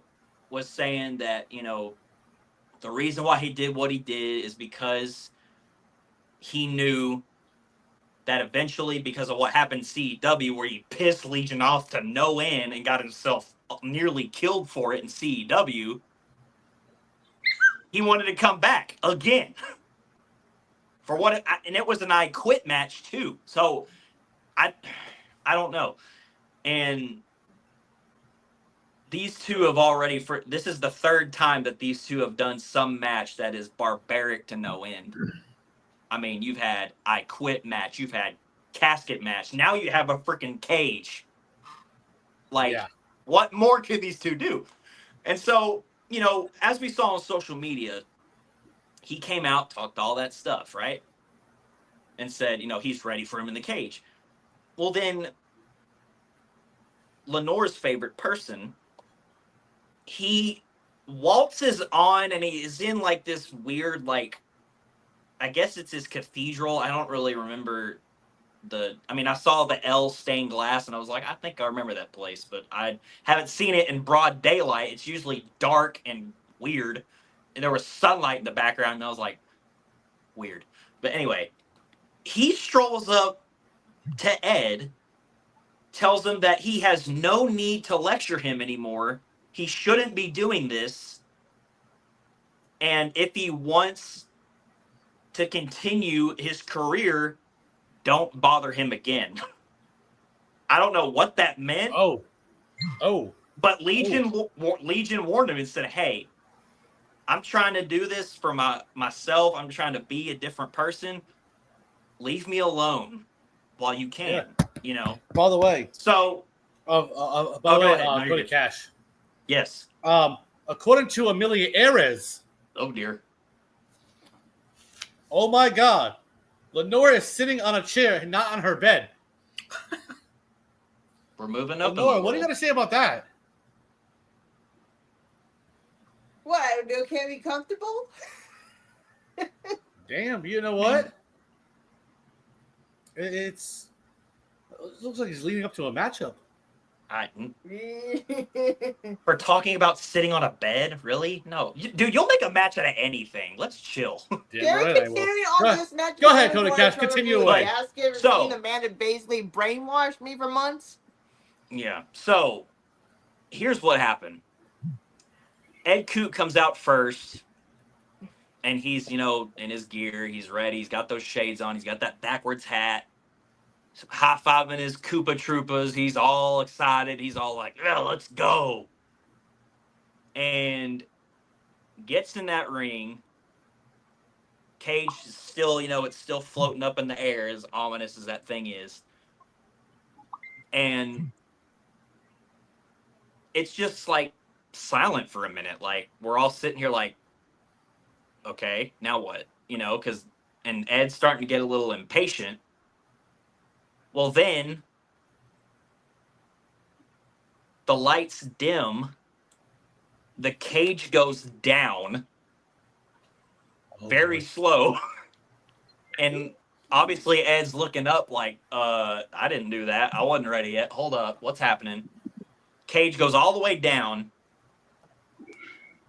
was saying that, the reason why he did what he did is because he knew that eventually, because of what happened in CEW, where he pissed Legion off to no end and got himself nearly killed for it in CEW, he wanted to come back again. And it was an I Quit match too. So I don't know. And these two have already, this is the third time that these two have done some match that is barbaric to no end. I mean, you've had I Quit match, you've had casket match, now you have a freaking cage. What more could these two do? And so, as we saw on social media, he came out, talked all that stuff, right? And said, he's ready for him in the cage. Well, then Lenore's favorite person, he waltzes on and he is in like this weird, I guess it's his cathedral. I don't really remember I saw the L stained glass and I was like, I think I remember that place, but I haven't seen it in broad daylight. It's usually dark and weird. And there was sunlight in the background and I was like, weird. But anyway, he strolls up to Ed, tells him that he has no need to lecture him anymore. He shouldn't be doing this. And if he wants to continue his career, don't bother him again. I don't know what that meant. But Legion warned him and said, hey, I'm trying to do this for myself. I'm trying to be a different person. Leave me alone while you can, By the way. So. By the way, Cody Cash. Yes. According to Amelia Ares. Oh, dear. Oh, my God. Lenore is sitting on a chair and not on her bed. We're moving up. Lenore, what are you going to say about that? What? Can't be comfortable? Damn, you know what? It looks like he's leading up to a matchup. For talking about sitting on a bed, really? No, dude, you'll make a match out of anything. Let's chill. On this match. Go ahead, Cody Cash. Continue away. So, the man that basically brainwashed me for months. Yeah. So, here's what happened. Ed Coop comes out first, and he's, in his gear. He's ready. He's got those shades on. He's got that backwards hat. High-fiving his Koopa Troopas. He's all excited. He's all like, yeah, let's go. And gets in that ring. Cage is still, it's still floating up in the air, as ominous as that thing is. And it's just silent for a minute. We're all sitting here okay, now what? And Ed's starting to get a little impatient. Well, then the lights dim the cage goes down very slow. And obviously Ed's looking up like, I didn't do that. I wasn't ready yet. Hold up. What's happening? Cage goes all the way down.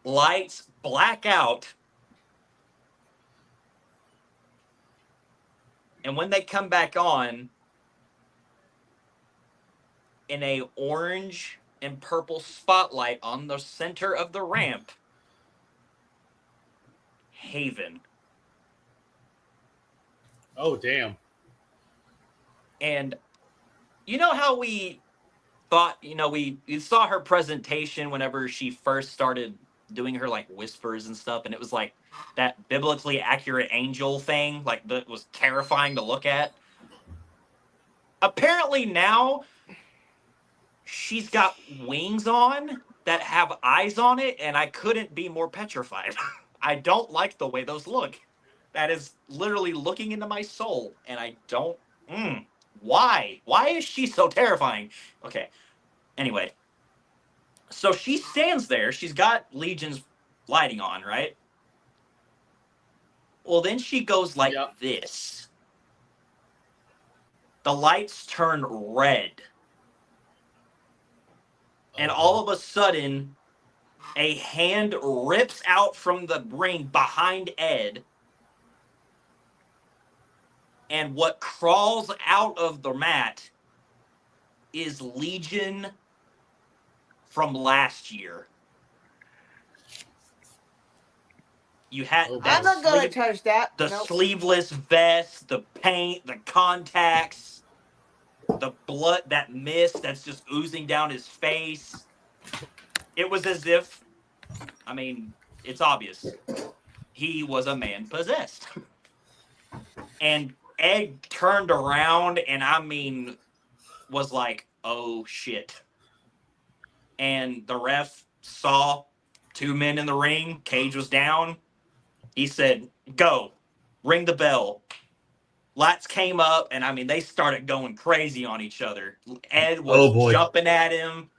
Lights black out. And when they come back on, in a orange and purple spotlight on the center of the ramp, Haven. Oh, damn. And you know how we thought, we saw her presentation whenever she first started doing her like whispers and stuff, and it was like that biblically accurate angel thing, like that was terrifying to look at. Apparently now she's got wings on that have eyes on it, and I couldn't be more petrified. I don't like the way those look. That is literally looking into my soul, and I don't. Why? Why is she so terrifying? Okay. Anyway, so she stands there. She's got Legion's lighting on, right? Well, then she goes like this. The lights turn red. And all of a sudden, a hand rips out from the ring behind Ed. And what crawls out of the mat is Legion from last year. You had I'm not gonna touch that. The sleeveless vest, the paint, the contacts, the blood, that mist that's just oozing down his face. It was as if, I mean, it's obvious. He was a man possessed. And Ed turned around and, I mean, was like, oh shit. And the ref saw two men in the ring. Cage was down. He said, go, ring the bell. Lights came up, and I mean, they started going crazy on each other. Ed was jumping at him,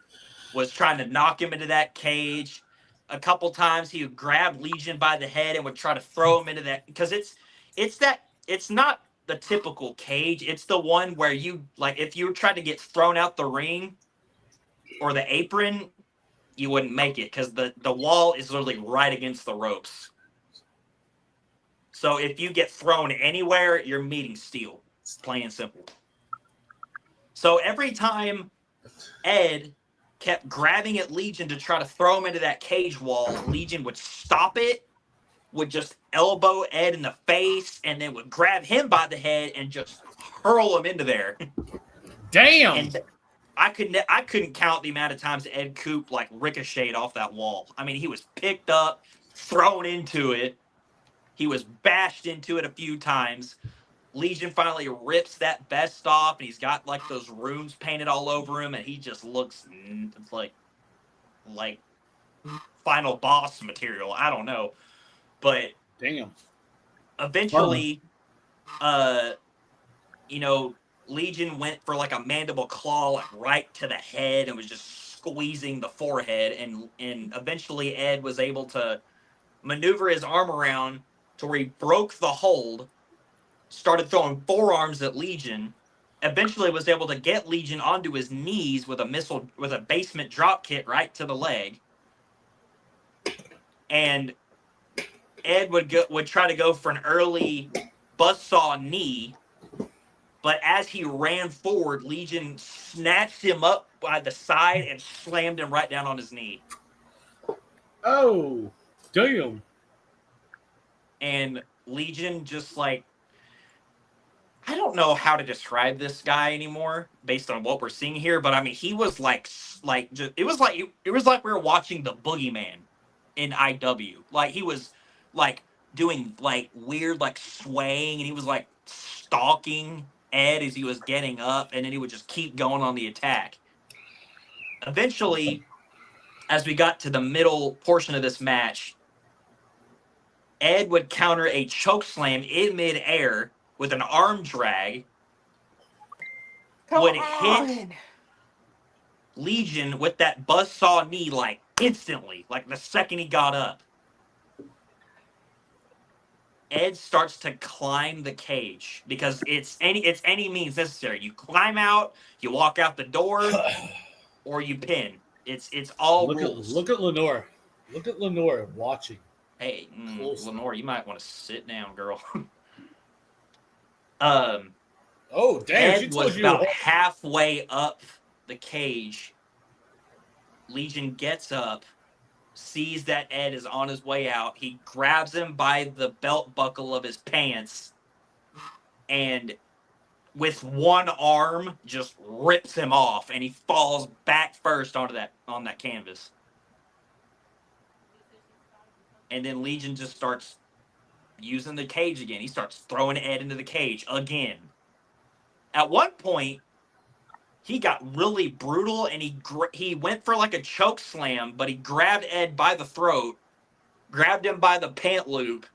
was trying to knock him into that cage. A couple times he would grab Legion by the head and would try to throw him into that, because it's not the typical cage. It's the one where you, like, if you were trying to get thrown out the ring or the apron, you wouldn't make it, because the wall is literally right against the ropes. So if you get thrown anywhere, you're meeting steel. It's plain and simple. So every time Ed kept grabbing at Legion to try to throw him into that cage wall, Legion would stop it, would just elbow Ed in the face, and then would grab him by the head and just hurl him into there. Damn! And I couldn't count the amount of times Ed Coop like ricocheted off that wall. I mean, he was picked up, thrown into it. He was bashed into it a few times. Legion finally rips that vest off, and he's got like those runes painted all over him, and he just looks like final boss material. I don't know, but damn. Eventually, Legion went for like a mandible claw, like right to the head, and was just squeezing the forehead, and eventually Ed was able to maneuver his arm around to where he broke the hold, started throwing forearms at Legion, eventually was able to get Legion onto his knees with a basement drop kick right to the leg. And Ed would try to go for an early buzzsaw knee, but as he ran forward, Legion snatched him up by the side and slammed him right down on his knee. Oh, damn. And Legion just like, I don't know how to describe this guy anymore based on what we're seeing here, but I mean, he was it was like we were watching the Boogeyman in IW. Like he was like doing like weird like swaying, and he was like stalking Ed as he was getting up, and then he would just keep going on the attack. Eventually, as we got to the middle portion of this match, Ed would counter a chokeslam in midair with an arm drag, hit Legion with that buzzsaw knee like instantly, like the second he got up. Ed starts to climb the cage because it's any means necessary. You climb out, you walk out the door, or you pin. It's all rules. Look at Lenore. Look at Lenore watching. Hey, closely. Lenore, you might want to sit down, girl. Oh damn! Ed She told was you about halfway up the cage. Legion gets up, sees that Ed is on his way out. He grabs him by the belt buckle of his pants, and with one arm just rips him off, and he falls back first on that canvas. And then Legion just starts using the cage again. He starts throwing Ed into the cage again. At one point, he got really brutal, and he went for like a choke slam, but he grabbed Ed by the throat, grabbed him by the pant loop,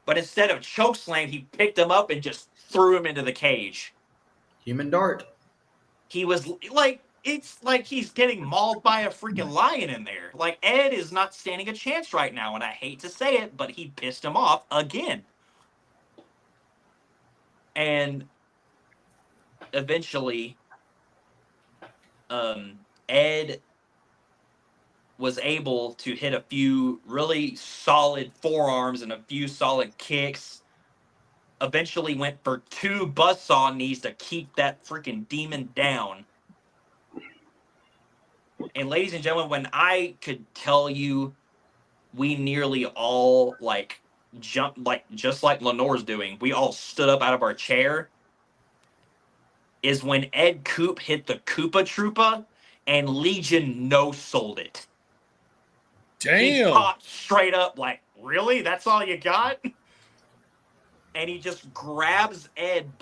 but instead of choke slam, he picked him up and just threw him into the cage. Human dart. He was like, it's like he's getting mauled by a freaking lion in there. Like, Ed is not standing a chance right now, and I hate to say it, but he pissed him off again. And eventually, Ed was able to hit a few really solid forearms and a few solid kicks. Eventually went for 2 buzzsaw knees to keep that freaking demon down. And ladies and gentlemen, when I could tell you we nearly all jumped, just like Lenore's doing, we all stood up out of our chair, is when Ed Coop hit the Koopa Troopa and Legion no-sold it. Damn. He popped straight up like, really? That's all you got? And he just grabs Ed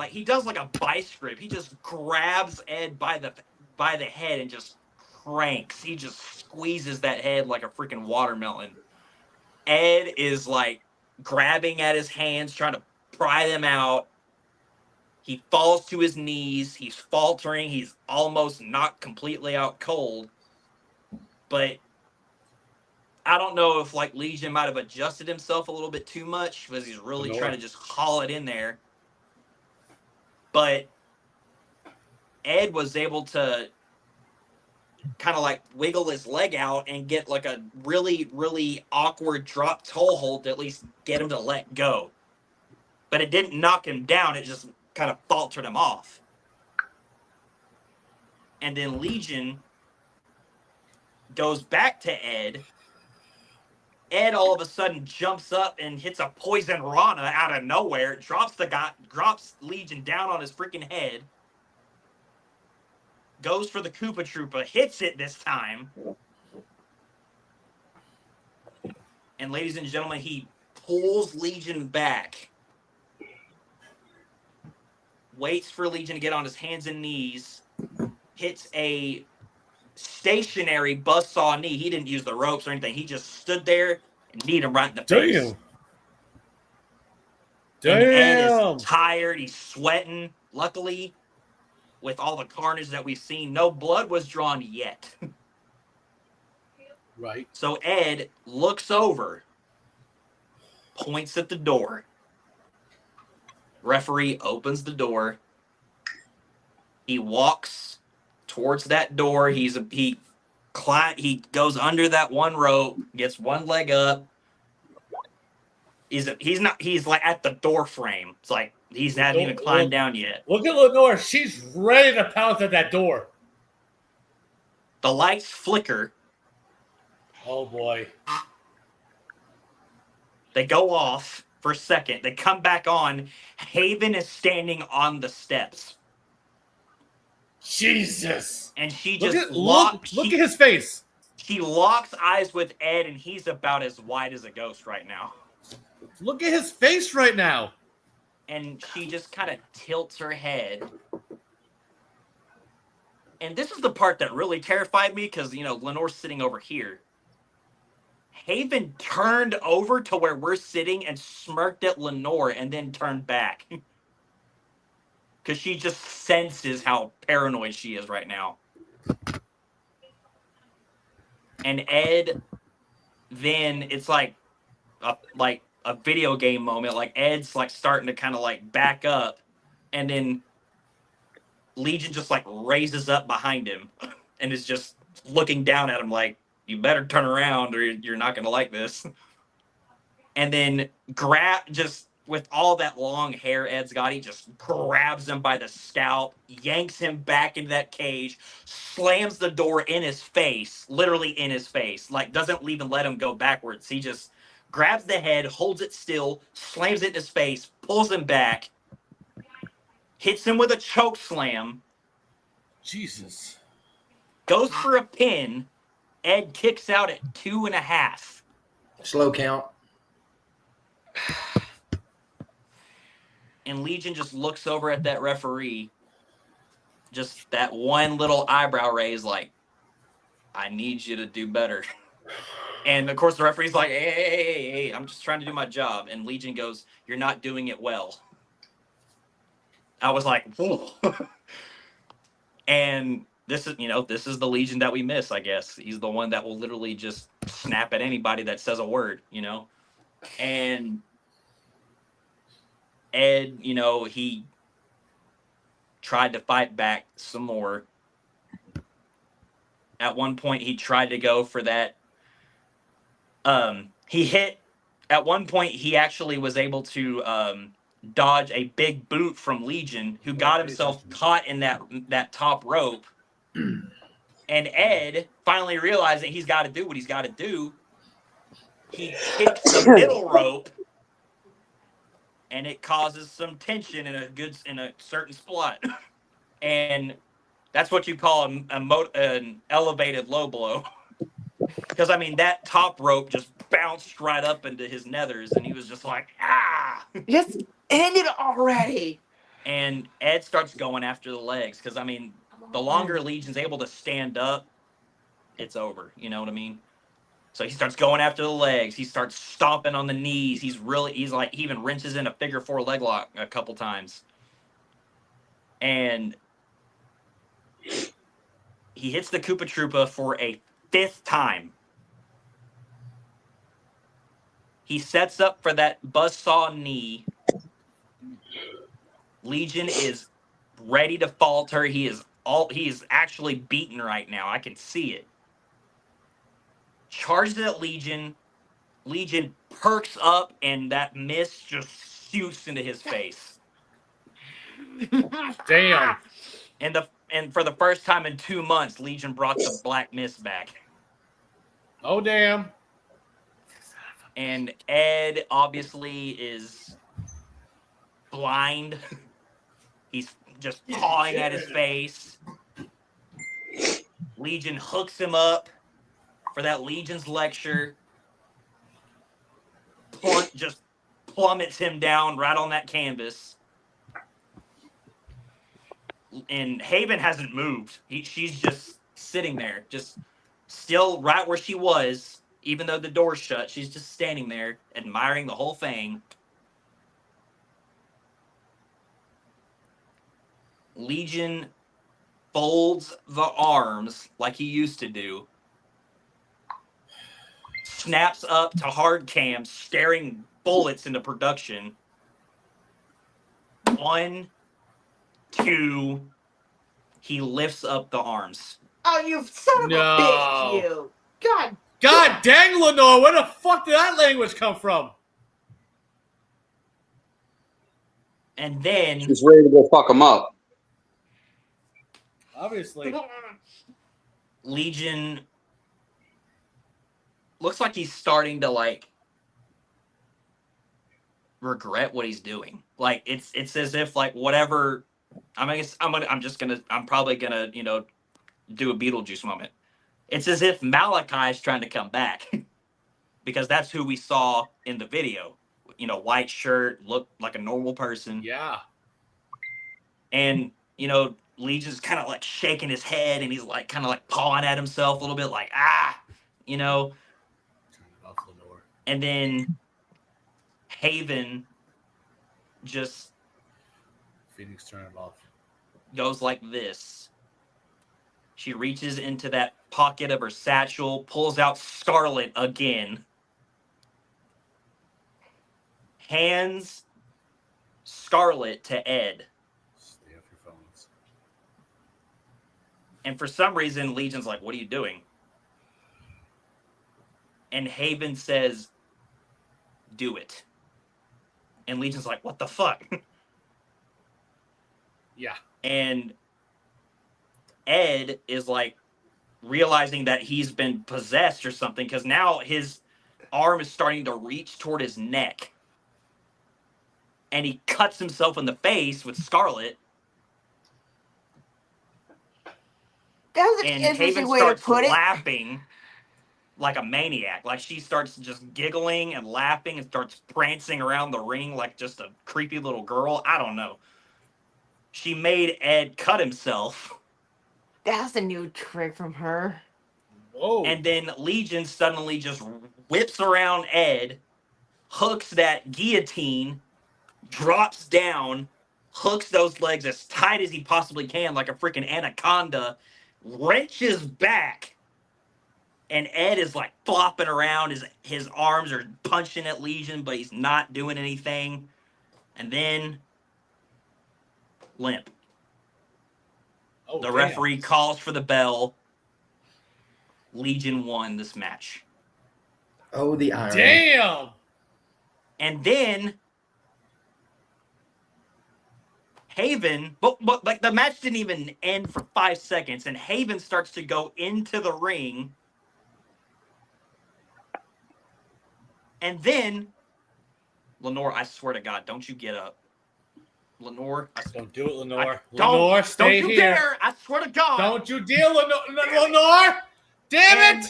he does like a vice grip. He just grabs Ed by the head and just cranks. He just squeezes that head like a freaking watermelon. Ed is like grabbing at his hands, trying to pry them out. He falls to his knees. He's faltering. He's almost knocked completely out cold. But I don't know if Legion might have adjusted himself a little bit too much because he's really trying to just haul it in there. But Ed was able to kind of wiggle his leg out and get a really, really awkward drop toe hold to at least get him to let go. But it didn't knock him down. It just kind of faltered him off. And then Legion goes back to Ed. Ed all of a sudden jumps up and hits a poison Rana out of nowhere, drops Legion down on his freaking head, goes for the Koopa Troopa, hits it this time. And ladies and gentlemen, he pulls Legion back, waits for Legion to get on his hands and knees, hits a stationary buzzsaw knee. He didn't use the ropes or anything. He just stood there and kneed him right in the face. Damn. And Ed is tired. He's sweating. Luckily, with all the carnage that we've seen, no blood was drawn yet. Right. So Ed looks over, points at the door. Referee opens the door. He walks towards that door. He goes under that one rope, gets one leg up. He's at the door frame. It's like he hasn't even climbed down yet. Look at Lenore. She's ready to pounce at that door. The lights flicker. Oh boy. They go off for a second. They come back on. Haven is standing on the steps. Jesus. And she look just look at his face. She locks eyes with Ed, and he's about as white as a ghost right now. Look at his face right now. And she just kind of tilts her head. And this is the part that really terrified me because, Lenore's sitting over here. Haven turned over to where we're sitting and smirked at Lenore and then turned back. Because she just senses how paranoid she is right now. And Ed, then it's like a video game moment. Like Ed's like starting to kind of like back up, and then Legion just like raises up behind him and is just looking down at him like, you better turn around or you're not going to like this. And then just with all that long hair Ed's got, he just grabs him by the scalp, yanks him back into that cage, slams the door in his face, literally in his face, like doesn't even let him go backwards. He just grabs the head, holds it still, slams it in his face, pulls him back, hits him with a choke slam. Jesus. Goes for a pin. Ed kicks out at 2.5. Slow count. And Legion just looks over at that referee. Just that one little eyebrow raise, like, I need you to do better. And of course, the referee's like, hey, I'm just trying to do my job. And Legion goes, you're not doing it well. I was like, whoa. And this is the Legion that we miss, I guess. He's the one that will literally just snap at anybody that says a word, And Ed, he tried to fight back some more. At one point, he tried to go for that. At one point, he actually was able to dodge a big boot from Legion, who got himself caught in that top rope. And Ed, finally realizing he's got to do what he's got to do, he kicks the middle rope, and it causes some tension in a certain spot. And that's what you call an elevated low blow. Because, that top rope just bounced right up into his nethers, and he was just like, ah! Just end it already! And Ed starts going after the legs, because, the longer Legion's able to stand up, it's over. You know what I mean? So he starts going after the legs. He starts stomping on the knees. He even wrenches in a figure 4 leg lock a couple times. And he hits the Koopa Troopa for a 5th time. He sets up for that buzzsaw knee. Legion is ready to falter. He is actually beaten right now. I can see it. Charges at Legion. Legion perks up, and that mist just shoots into his face. Damn. And for the first time in 2 months, Legion brought the black mist back. Oh, damn. And Ed obviously is blind. He's just pawing at his face. Legion hooks him up for that Legion's lecture. Just plummets him down right on that canvas. And Haven hasn't moved. She's just sitting there, just still right where she was, even though the door's shut. She's just standing there, admiring the whole thing. Legion folds the arms like he used to do. Snaps up to hard cam, staring bullets into production. 1, 2, he lifts up the arms. Oh, you son of a bitch, you! God dang, Lenore, where the fuck did that language come from? And then he's ready to go fuck him up. Obviously. Legion looks like he's starting to regret what he's doing. Like it's as if whatever. I'm probably gonna do a Beetlejuice moment. It's as if Malachi is trying to come back because that's who we saw in the video. White shirt, looked like a normal person. Yeah. And Legion's kind of shaking his head, and he's kind of pawing at himself a little bit, And then Haven just Phoenix turn it off. goes like this. She reaches into that pocket of her satchel, pulls out Scarlet again, hands Scarlet to Ed. Stay off your phones. And for some reason, Legion's like, what are you doing? And Haven says, do it. And Legion's like, what the fuck? Yeah. And Ed is like realizing that he's been possessed or something, because now his arm is starting to reach toward his neck. And he cuts himself in the face with Scarlet. That's an And interesting Haven way to starts put it. laughing like a maniac. Like she starts just giggling and laughing and starts prancing around the ring like just a creepy little girl. I don't know. She made Ed cut himself. That's a new trick from her. Whoa. And then Legion suddenly just whips around Ed, hooks that guillotine, drops down, hooks those legs as tight as he possibly can like a freaking anaconda, wrenches back, and Ed is like flopping around. His arms are punching at Legion, but he's not doing anything. And then limp. Oh, The damn. referee calls for the bell. Legion won this match. Oh, the irony. Damn. And then Haven, but like the match didn't even end for 5 seconds, and Haven starts to go into the ring. And then, Lenore, I swear to God, don't you get up. Lenore, don't do it, Lenore. Don't, Lenore, stay don't you here. dare! I swear to God. Don't you deal, Lenore! Damn it!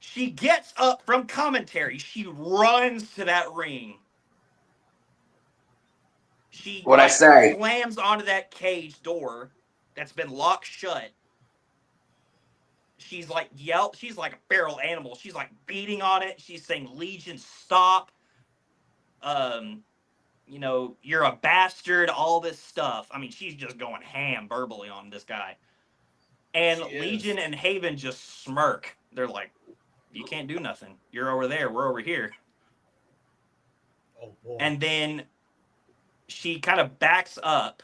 She gets up from commentary. She runs to that ring. She What'd I say? slams onto that cage door that's been locked shut. She's like she's like a feral animal. She's like beating on it. She's saying, Legion, stop. You know, you're a bastard, all this stuff. I mean, she's just going ham verbally on this guy. And Legion and Haven just smirk. They're like, you can't do nothing. You're over there. We're over here. Oh, boy. And then she kind of backs up.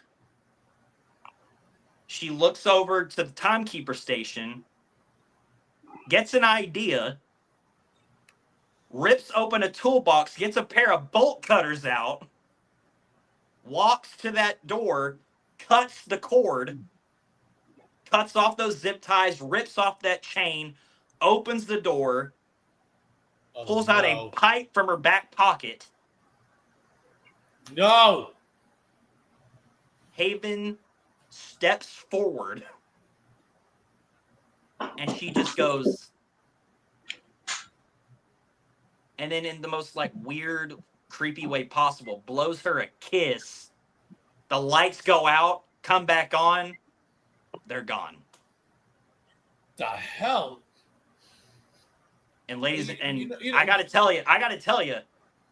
She looks over to the timekeeper station, gets an idea, rips open a toolbox, gets a pair of bolt cutters out, walks to that door, cuts the cord, cuts off those zip ties, rips off that chain, opens the door, pulls out a pipe from her back pocket. No! Haven steps forward, and she just goes, and then in the most like weird, creepy way possible, blows her a kiss. The lights go out, come back on, they're gone. The hell? And ladies, I gotta tell you,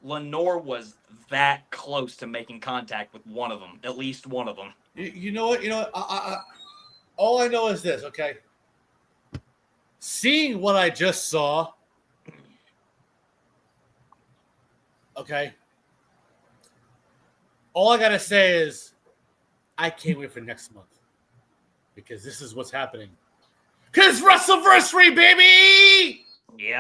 Lenore was that close to making contact with one of them, at least one of them. You know what? I all I know is this, okay? Seeing what I just saw, okay? All I gotta say is, I can't wait for next month. Because this is what's happening. Because WrestleVersary, baby! Yeah.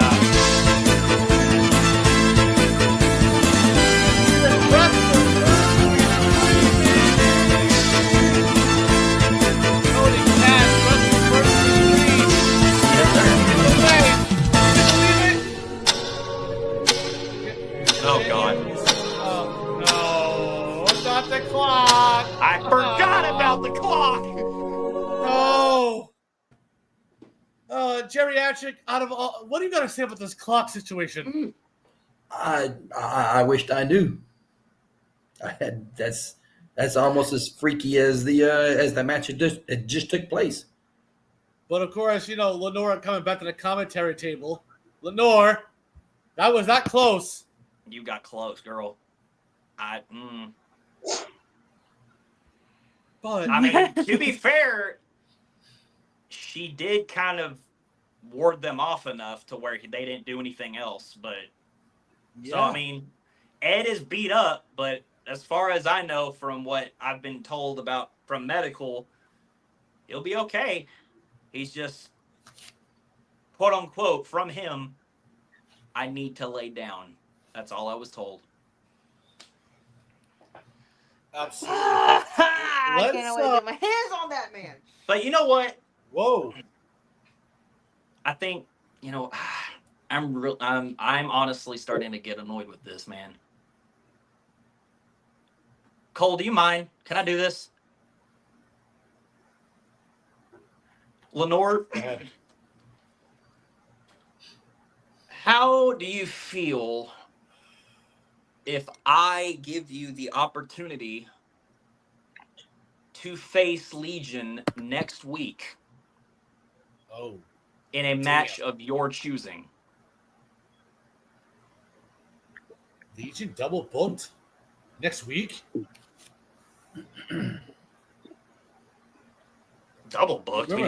Oh, God. Oh, no. Not the clock. I forgot about the clock. No. Geriatric, out of all, what do you got to say about this clock situation? I wished I knew. That's almost as freaky as the match it just took place. But of course, you know, Lenore coming back to the commentary table. Lenore, that was that close. You got close, girl. But I mean, to be fair, she did kind of ward them off enough to where they didn't do anything else. But so I mean, Ed is beat up, but as far as I know from what I've been told about from medical, he'll be okay. He's just, quote unquote, from him, I need to lay down. That's all I was told. Absolutely. I can't wait to get my hands on that man. But you know what? Whoa. I think, I'm honestly starting to get annoyed with this, man. Cole, do you mind? Can I do this? Lenore, how do you feel if I give you the opportunity to face Legion next week? Oh. In a match of your choosing. Legion double booked next week? Double booked? We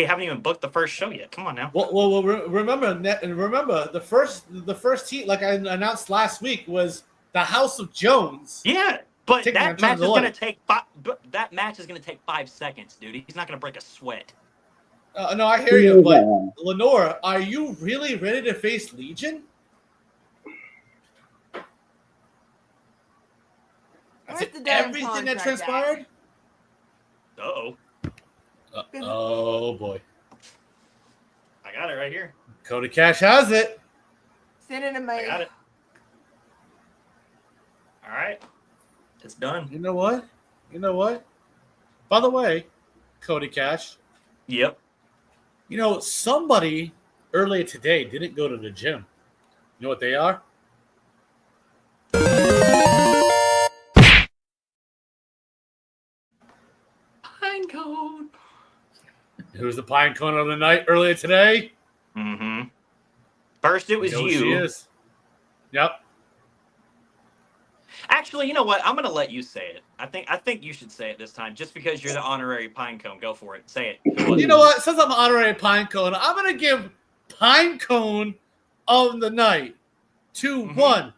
haven't even booked the first show yet. Come on now. Well, remember the first heat, like I announced last week, was the House of Jones. Yeah, but that match is gonna take that match is gonna take 5 seconds, dude. He's not gonna break a sweat. No, I hear you, but Lenore, are you really ready to face Legion? Everything that transpired? Uh-oh. Oh, boy. I got it right here. Cody Cash has it. Send it to me. I got it. All right. It's done. You know what? By the way, Cody Cash. Yep. Somebody earlier today didn't go to the gym. You know what they are? Pine cone. Who's the pine cone of the night earlier today? Mm-hmm. First it was you. She is. Yep. Actually, you know what? I'm gonna let you say it. I think you should say it this time, just because you're the honorary pine cone. Go for it. Say it. You know what? Since I'm an honorary pine cone, I'm gonna give pine cone of the night to one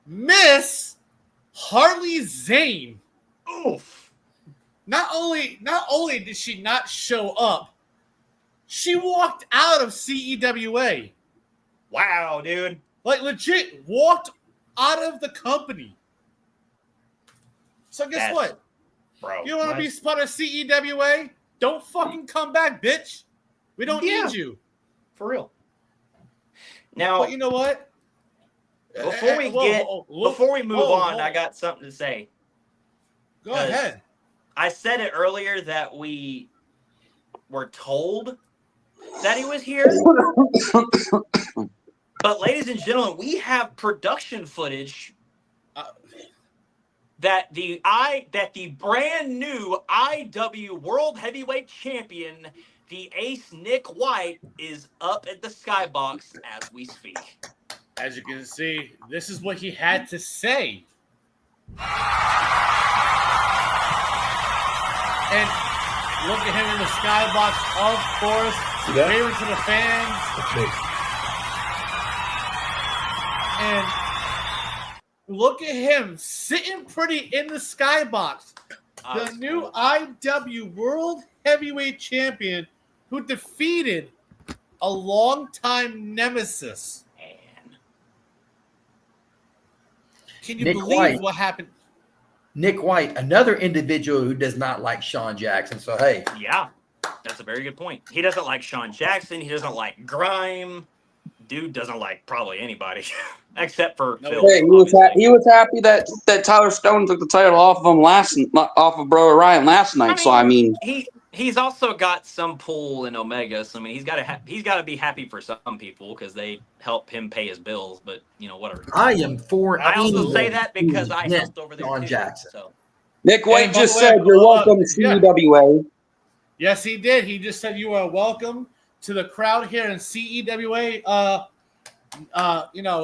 Miss Harley Zane. Oof. Not only did she not show up, she walked out of CEWA. Wow, dude. Like legit walked out of the company. So guess what? Bro. You want to be part of CEWA? Don't fucking come back, bitch. We don't need you. For real. Now, but you know what? Before we move on, I got something to say. Go ahead. I said it earlier that we were told that he was here. But ladies and gentlemen, we have production footage that the brand new IW World Heavyweight Champion, the Ace Nick White, is up at the skybox as we speak. As you can see, this is what he had to say. And look at him in the skybox, of course, waving to the fans. And look at him sitting pretty in the skybox. The new IW World Heavyweight Champion who defeated a longtime nemesis. Man. Can you believe what happened? Nick White, another individual who does not like Sean Jackson. So, hey. Yeah, that's a very good point. He doesn't like Sean Jackson. He doesn't like Grime. Dude doesn't like probably anybody except for Phil. Hey, he was happy that Tyler Stone took the title off of him off of Bro Ryan last night. He's also got some pull in Omega. So I mean, he's got to be happy for some people because they help him pay his bills. But whatever. I am for. I also say that because I helped over there Sean too. Jackson. So Nick White just said you're welcome to CEWA. Yes, he did. He just said you are welcome to the crowd here in CEWA.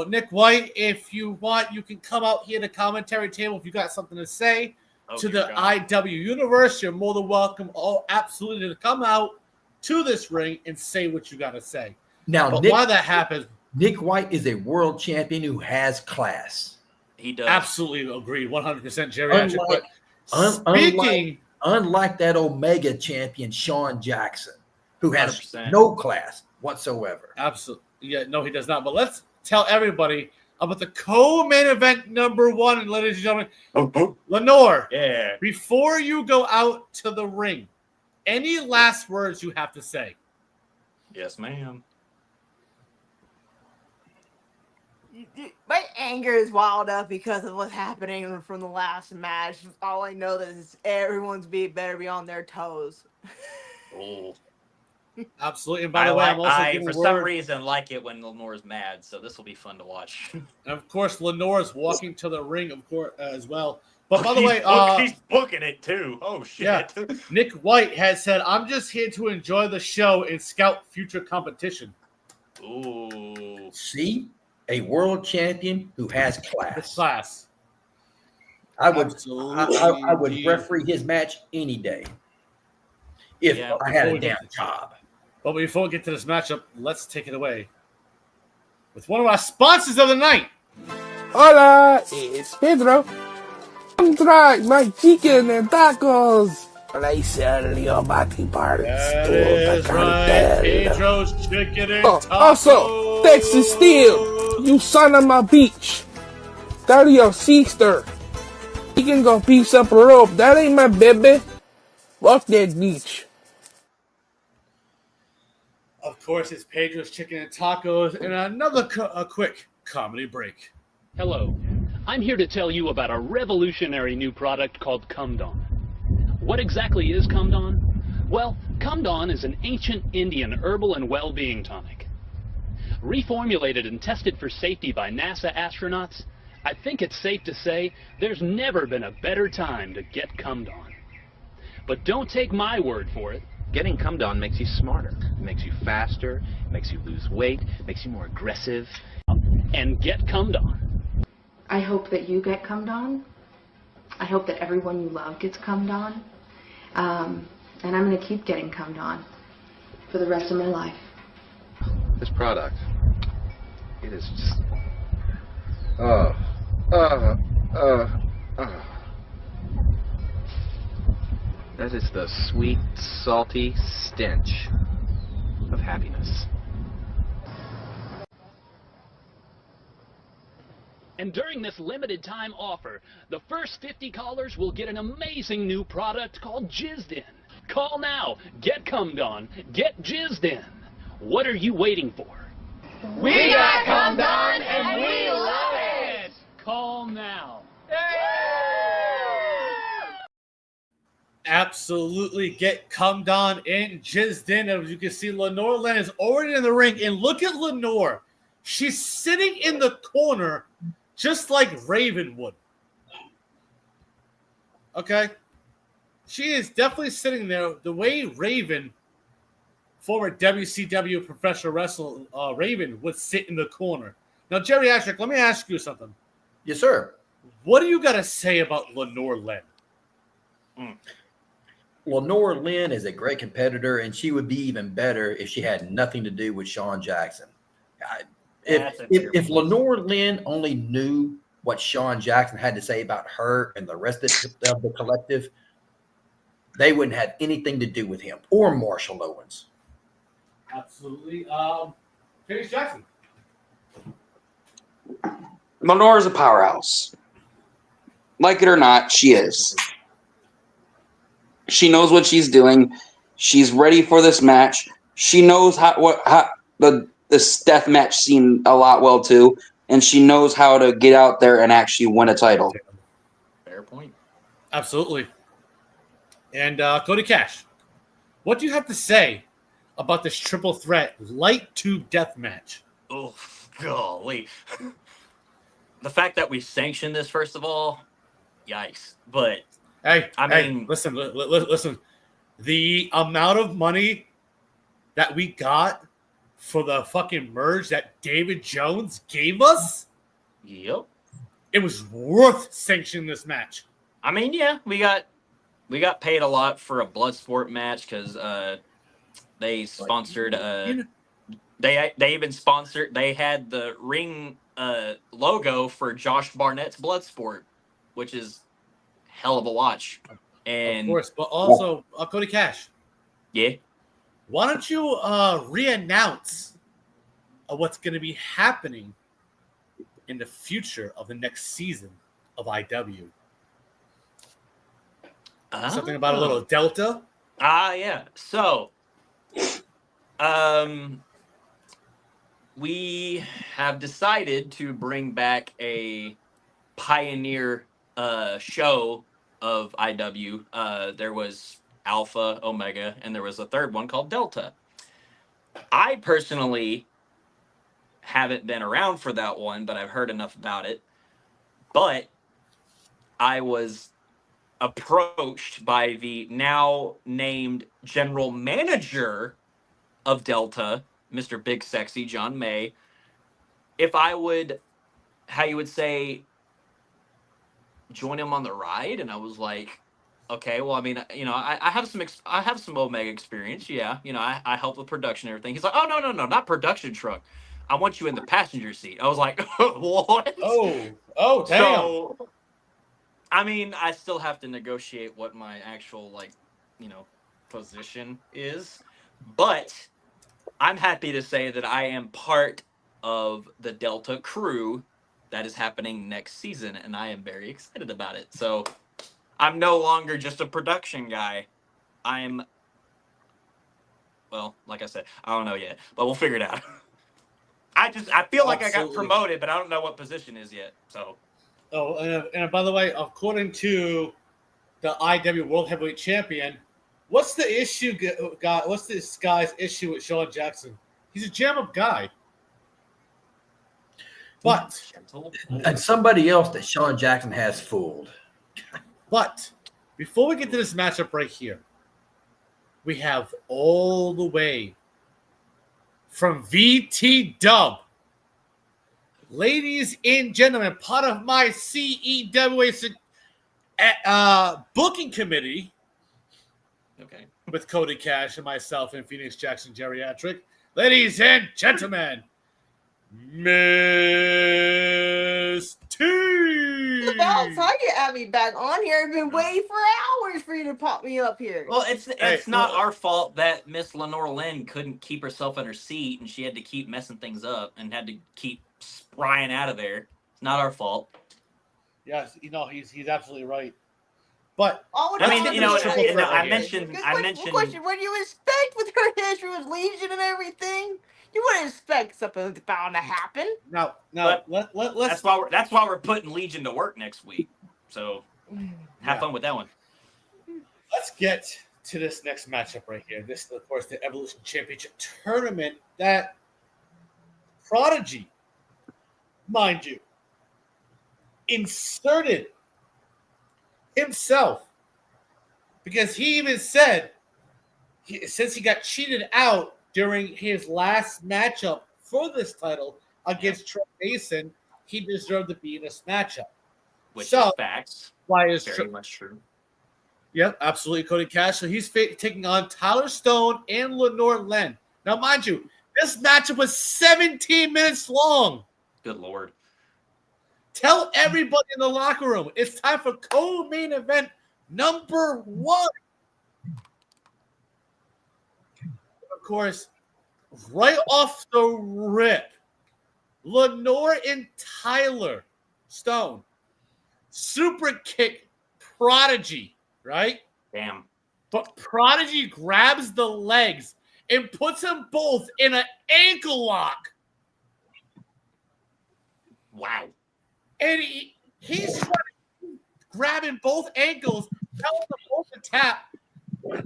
Nick White, if you want, you can come out here to the commentary table if you got something to say to the IW universe. You're more than welcome, absolutely, to come out to this ring and say what you got to say. Now, but why that happens? Nick White is a world champion who has class. He does. Absolutely agree, 100% geriatric. Unlike that Omega champion, Shawn Jackson, who has 100%. no class whatsoever. Absolutely. Yeah, no, he does not. But let's tell everybody about the co-main event number 1, ladies and gentlemen. Lenore, before you go out to the ring, any last words you have to say? Yes, ma'am. My anger is wild up because of what's happening from the last match. All I know is everyone's better be on their toes. Oh. Absolutely. And by the way, I'm also I getting for some reason like it when Lenore's mad, so this will be fun to watch. And of course, Lenore's walking to the ring, of course, as well. But by the he's way, he's booking it too. Oh shit! Yeah, Nick White has said, "I'm just here to enjoy the show and scout future competition." Ooh, see, a world champion who has class. Class. I would referee his match any day if I had a damn job. But before we get to this matchup, let's take it away with one of our sponsors of the night. Hola, it's Pedro. Come try my chicken and tacos. Laser body parts. That is right, Pedro's Chicken and Tacos. Also, Texas Steel, you son of a bitch. Tell your sister. You can go piece up a rope. That ain't my baby. Fuck that bitch. Of course, it's Pedro's Chicken and Tacos, and another quick comedy break. Hello, I'm here to tell you about a revolutionary new product called Cumdon. What exactly is Cumdon? Well, Cumdon is an ancient Indian herbal and well-being tonic. Reformulated and tested for safety by NASA astronauts, I think it's safe to say there's never been a better time to get Cumdon. But don't take my word for it. Getting Cumdon makes you smarter. It makes you faster, it makes you lose weight, it makes you more aggressive. And get Cumdon. I hope that you get Cumdon. I hope that everyone you love gets Cumdon. And I'm going to keep getting Cumdon for the rest of my life. This product, it is just... That is the sweet, salty stench of happiness. And during this limited time offer, the first 50 callers will get an amazing new product called Jizzed In. Call now, get Cumdon, get Jizzed In. What are you waiting for? We got Cumdon and we love it! Call now. Absolutely get Cumdon and Jizzed In. As you can see, Lenore Lynn is already in the ring. And look at Lenore. She's sitting in the corner just like Raven would. Okay? She is definitely sitting there the way Raven, former WCW professional wrestler Raven, would sit in the corner. Now, Jerry Ashrick, let me ask you something. Yes, sir. What do you got to say about Lenore Lynn? Lenore Lynn is a great competitor, and she would be even better if she had nothing to do with Shawn Jackson. If Lenore Lynn only knew what Shawn Jackson had to say about her and the rest of the collective, they wouldn't have anything to do with him or Marshall Owens. Absolutely. Paige Jackson. Lenore's a powerhouse. Like it or not, she is. She knows what she's doing. She's ready for this match. She knows how this death match scene a lot well too, and she knows how to get out there and actually win a title. Fair point. Absolutely. And Cody Cash, what do you have to say about this triple threat light tube death match? Oh, golly. The fact that we sanctioned this, first of all, yikes. But I mean, listen. The amount of money that we got for the fucking merge that David Jones gave us, yep, it was worth sanctioning this match. I mean, yeah, we got paid a lot for a blood sport match because They sponsored they even sponsored. They had the ring logo for Josh Barnett's Bloodsport, which is hell of a watch. And of course, but also Cody Cash. Yeah. Why don't you re-announce what's going to be happening in the future of the next season of IW? Something about a little Delta? Yeah. So, we have decided to bring back a pioneer show of IW. There was Alpha, Omega, and there was a third one called Delta. I personally haven't been around for that one, but I've heard enough about it. But I was approached by the now named general manager of Delta, Mr. Big Sexy John May, if I would, how you would say, join him on the ride. And I was like, okay, well, I mean, I have some Omega experience. Yeah. I help with production and everything. He's like, oh, no, not production truck. I want you in the passenger seat. I was like, what? Oh, damn. So, I mean, I still have to negotiate what my actual, position is. But I'm happy to say that I am part of the Delta crew that is happening next season, and I am very excited about it. So I'm no longer just a production guy. Well, like I said, I don't know yet, but we'll figure it out. I feel like I got promoted, but I don't know what position is yet. So. Oh, and by the way, according to the IW World Heavyweight Champion, what's the issue, guy? What's this guy's issue with Sean Jackson? He's a jam-up guy. But and somebody else that Sean Jackson has fooled. But before we get to this matchup right here, we have all the way from VT Dub. Ladies and gentlemen, part of my CEWA booking committee, okay, with Cody Cash and myself and Phoenix Jackson Geriatric. Ladies and gentlemen, Miss T. About time you have me back on here. I've been waiting for hours for you to pop me up here. Well, it's not our fault that Miss Lenore Lynn couldn't keep herself in her seat and she had to keep messing things up and had to keep sprying out of there. It's not our fault. Yes, he's absolutely right. But I mentioned. Question: what do you expect with her history with Legion and everything? You wouldn't expect something bound to happen. No. Let's. That's why we're putting Legion to work next week. So have fun with that one. Let's get to this next matchup right here. This is, of course, the Evolution Championship tournament that Prodigy, mind you, inserted himself, because he even said, since he got cheated out during his last matchup for this title against Troy Mason, he deserved to be in this matchup. Which is facts. Why is very much true? Yep, absolutely, Cody Cash. So he's taking on Tyler Stone and Lenore Len. Now, mind you, this matchup was 17 minutes long. Good Lord. Tell everybody in the locker room, it's time for co-main event number 1. Of course, right off the rip, Lenore and Tyler Stone super kick Prodigy, right? Damn. But Prodigy grabs the legs and puts them both in an ankle lock. Wow. And he's grabbing both ankles, telling them both to tap.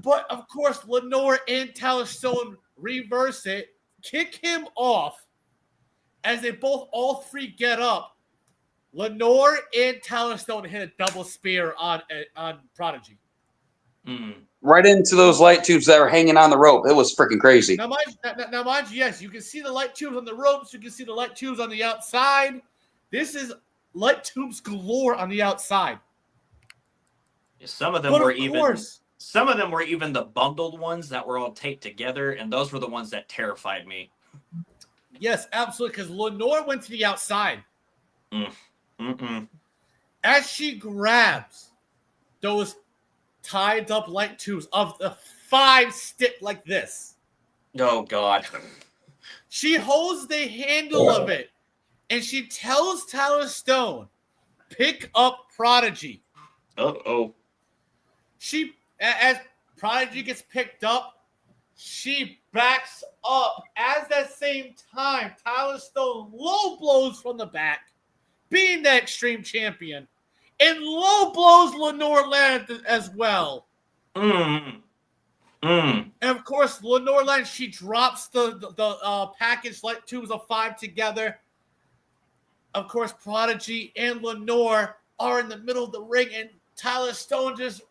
But, of course, Lenore and Tyler Stone reverse it, kick him off. As they all three get up, Lenore and Tyler Stone hit a double spear on Prodigy. Mm. Right into those light tubes that were hanging on the rope. It was freaking crazy. Now, mind you, yes, you can see the light tubes on the ropes. You can see the light tubes on the outside. This is light tubes galore on the outside. Some of them were Some of them were even the bundled ones that were all taped together, and those were the ones that terrified me. Yes, absolutely, because Lenore went to the outside. Mm-mm. As she grabs those tied up light tubes of the 5 stick like this. Oh, God. She holds the handle of it, and she tells Tyler Stone, pick up Prodigy. Uh-oh. As Prodigy gets picked up, she backs up. At that same time, Tyler Stone low blows from the back, being the Extreme Champion, and low blows Lenore Land as well. And of course, Lenore Land, she drops the package light tubes of 5 together. Of course, Prodigy and Lenore are in the middle of the ring, and Tyler Stone just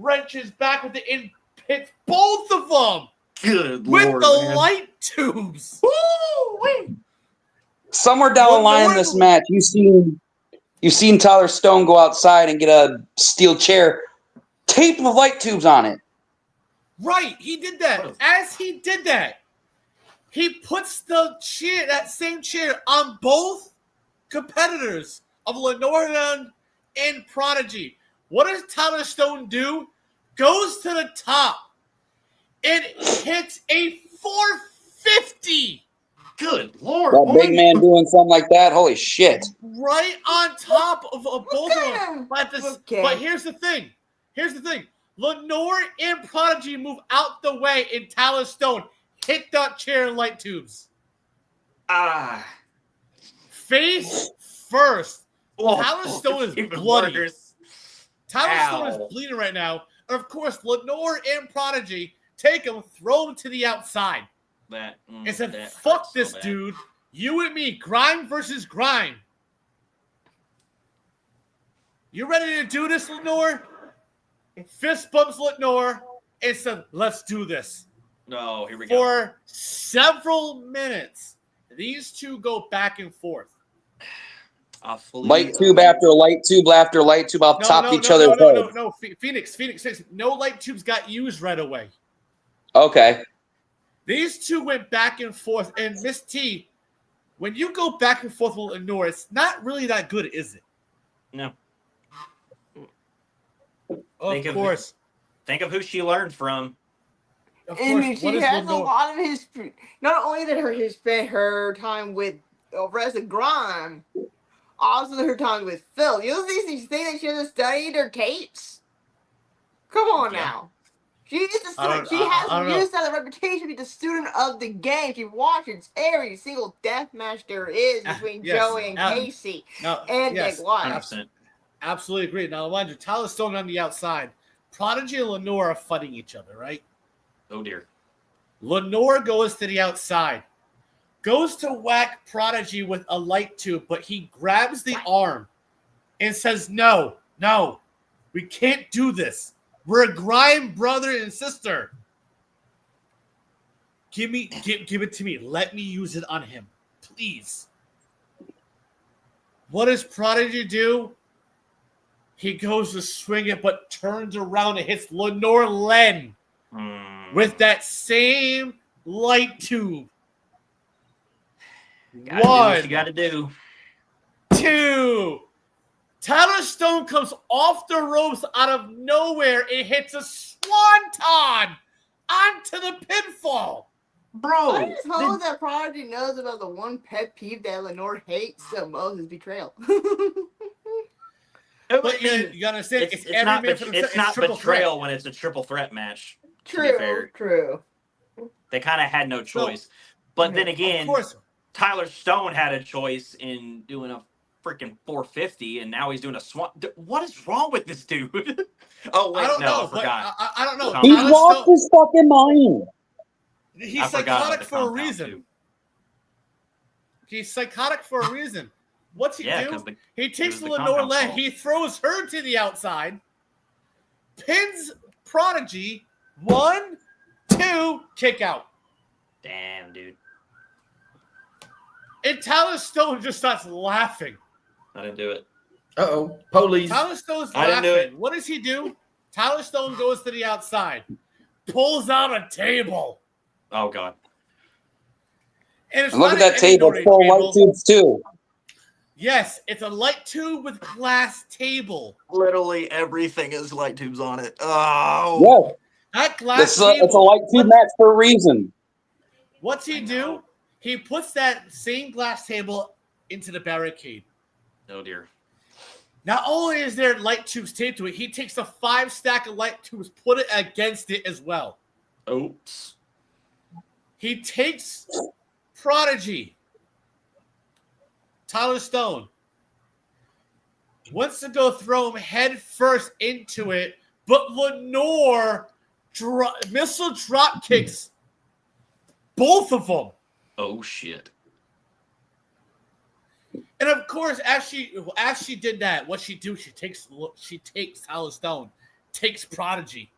wrenches back with it and hits both of them. Good with Lord, the man. light tubes. Woo-wee. Somewhere down the line in this match, you've seen Tyler Stone go outside and get a steel chair, taped with light tubes on it. Right, he did that. As he did that, he puts the chair, that same chair, on both competitors of Lenore and Prodigy. What does Tyler Stone do? Goes to the top and hits a 450. Good Lord. That big man doing something like that? Holy shit. Right on top of both of them. But here's the thing. Lenore and Prodigy move out the way, and Tyler Stone hit that chair in light tubes. Face first. Tyler Stone is bloody. Tyler Stone is bleeding right now. And of course, Lenore and Prodigy take him, throw him to the outside. And said, fuck this dude. You and me, grime versus grime. You ready to do this, Lenore? Fist bumps Lenore and said, let's do this. No, here we go. For several minutes, these two go back and forth. Light tube after light tube after light tube off top of each other's heads. No. Phoenix. No light tubes got used right away. Okay. These two went back and forth. And Miss T, when you go back and forth with Lenore, it's not really that good, is it? No. Of course. Think of who she learned from. And she has a lot of history. Not only that her time with Reza Grime, also her time with Phil. You know these things that she has studied her tapes? Come on now. She is a student. She has used that reputation to be the student of the game. She watches every single death match there is between Joey and Casey and Nick Watts. Absolutely agree. Now, mind you, Tyler Stone on the outside. Prodigy and Lenore are fighting each other, right? Oh, dear. Lenore goes to the outside. Goes to whack Prodigy with a light tube, but he grabs the arm and says, no, we can't do this. We're a grime brother and sister. Give it to me. Let me use it on him, please. What does Prodigy do? He goes to swing it, but turns around and hits Lenore Len with that same light tube. Gotta do what you gotta do. 2. Tyler Stone comes off the ropes out of nowhere and hits a swanton onto the pinfall. Bro, I just hope that Prodigy knows about the one pet peeve that Lenore hates so most is betrayal. But you gotta understand, it's not betrayal when it's a triple threat match. True. They kind of had no choice. But then again, Tyler Stone had a choice in doing a freaking 450, and now he's doing a swan. What is wrong with this dude? Oh wait, I forgot. I don't know. He's lost his fucking mind. He's psychotic for a reason. He's psychotic for a reason. What's he do? He takes Lenore Len, he throws her to the outside, pins Prodigy, 1, 2, kick out. Damn, dude. And Tyler Stone just starts laughing. I didn't do it. Uh-oh. Police. Tyler Stone's I didn't do laughing. it. What does he do? Tyler Stone goes to the outside, pulls out a table. Oh, God. And look at that table, full light tubes too. Yes, it's a light tube with glass table. Literally everything is light tubes on it. Oh. Yeah. That glass It's table. a light tube match for a reason. What's he do? He puts that same glass table into the barricade. Oh, dear. Not only is there light tubes taped to it, he takes a 5 stack of light tubes, put it against it as well. Oops. He takes Prodigy, Tyler Stone, wants to go throw him head first into it, but Lenore missile drop kicks both of them. Oh, shit. And of course, as she did that, what she do? She takes Tyler Stone, takes Prodigy,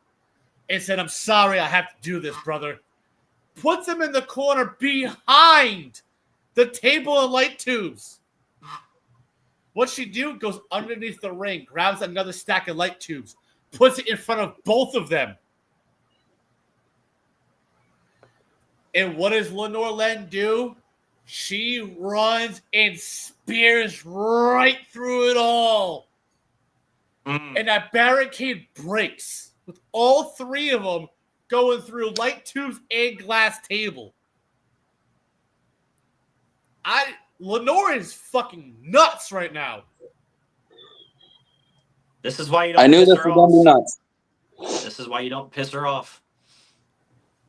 and said, "I'm sorry, I have to do this, brother." Puts him in the corner behind the table of light tubes. What she do? Goes underneath the ring, grabs another stack of light tubes, puts it in front of both of them. And what does Lenore Len do? She runs and spears right through it all. And that barricade breaks with all 3 of them going through light tubes and glass table. Lenore is fucking nuts right now. This is why you don't I knew piss this her was going to be off. nuts. This is why you don't piss her off.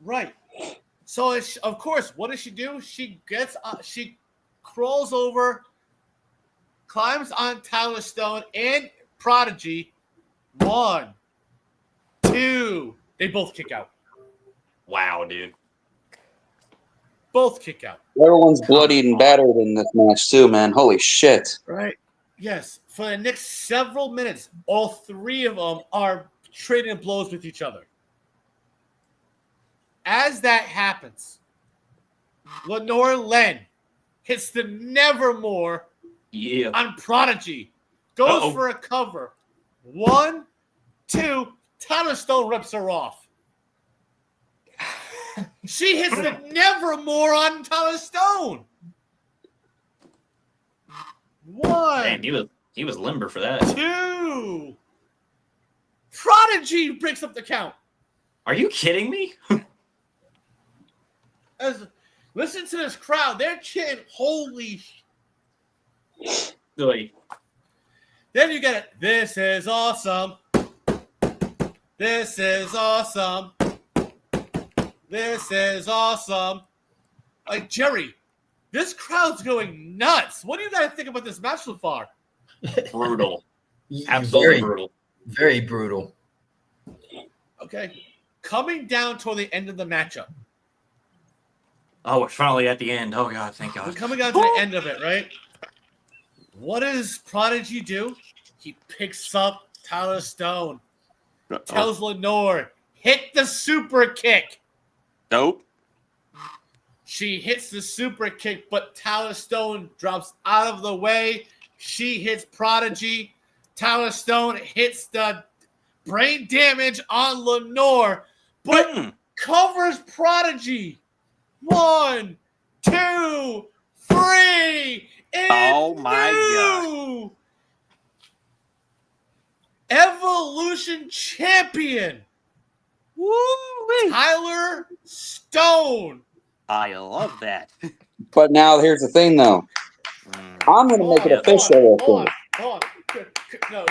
Right. So, of course, what does she do? She crawls over, climbs on Tyler Stone and Prodigy. 1, 2. They both kick out. Wow, dude. Both kick out. Everyone's bloodied and battered in this match too, man. Holy shit. Right. Yes. For the next several minutes, all 3 of them are trading blows with each other. As that happens, Lenore Len hits the Nevermore on Prodigy. Goes for a cover. 1, 2. Tyler Stone rips her off. She hits the Nevermore on Tyler Stone. 1. Man, he was limber for that. 2. Prodigy breaks up the count. Are you kidding me? Listen to this crowd. They're chanting, "Holy!" Really? Then you get it. This is awesome. This is awesome. This is awesome. Like, Jerry, this crowd's going nuts. What do you guys think about this match so far? Brutal. Absolutely brutal. Very brutal. Okay. Coming down toward the end of the matchup. Oh, we're finally at the end. Oh, God, thank God. We're coming down to the end of it, right? What does Prodigy do? He picks up Tyler Stone. Tells Lenore, hit the super kick. Nope. She hits the super kick, but Tyler Stone drops out of the way. She hits Prodigy. Tyler Stone hits the brain damage on Lenore, but covers Prodigy. 1, 2, 3. Oh my God. Evolution champion. Woo-wee. Tyler Stone. I love that. But now here's the thing, though. I'm going to make it official. Hold on. No,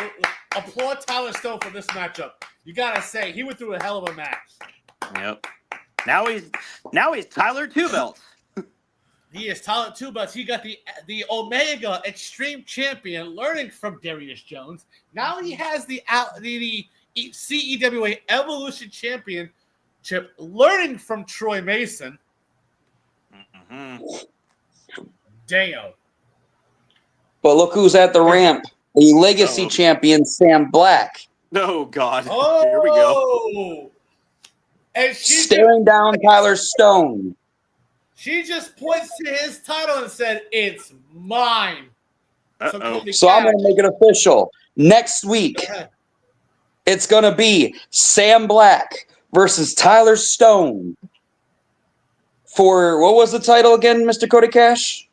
applaud Tyler Stone for this matchup. You got to say, he went through a hell of a match. Yep. Now he's Tyler Two Belts. He is Tyler Two Belts. He got the Omega Extreme Champion, learning from Darius Jones. Now he has the CEWA Evolution Championship, learning from Troy Mason. Damn. But look who's at the ramp. The Legacy Champion, Sam Black. Oh, God. Oh! Here we go. And staring down Tyler Stone. She just points to his title and said, "It's mine." So I'm going to make it official. Next week, It's going to be Sam Black versus Tyler Stone for, what was the title again, Mr. Cody Cash?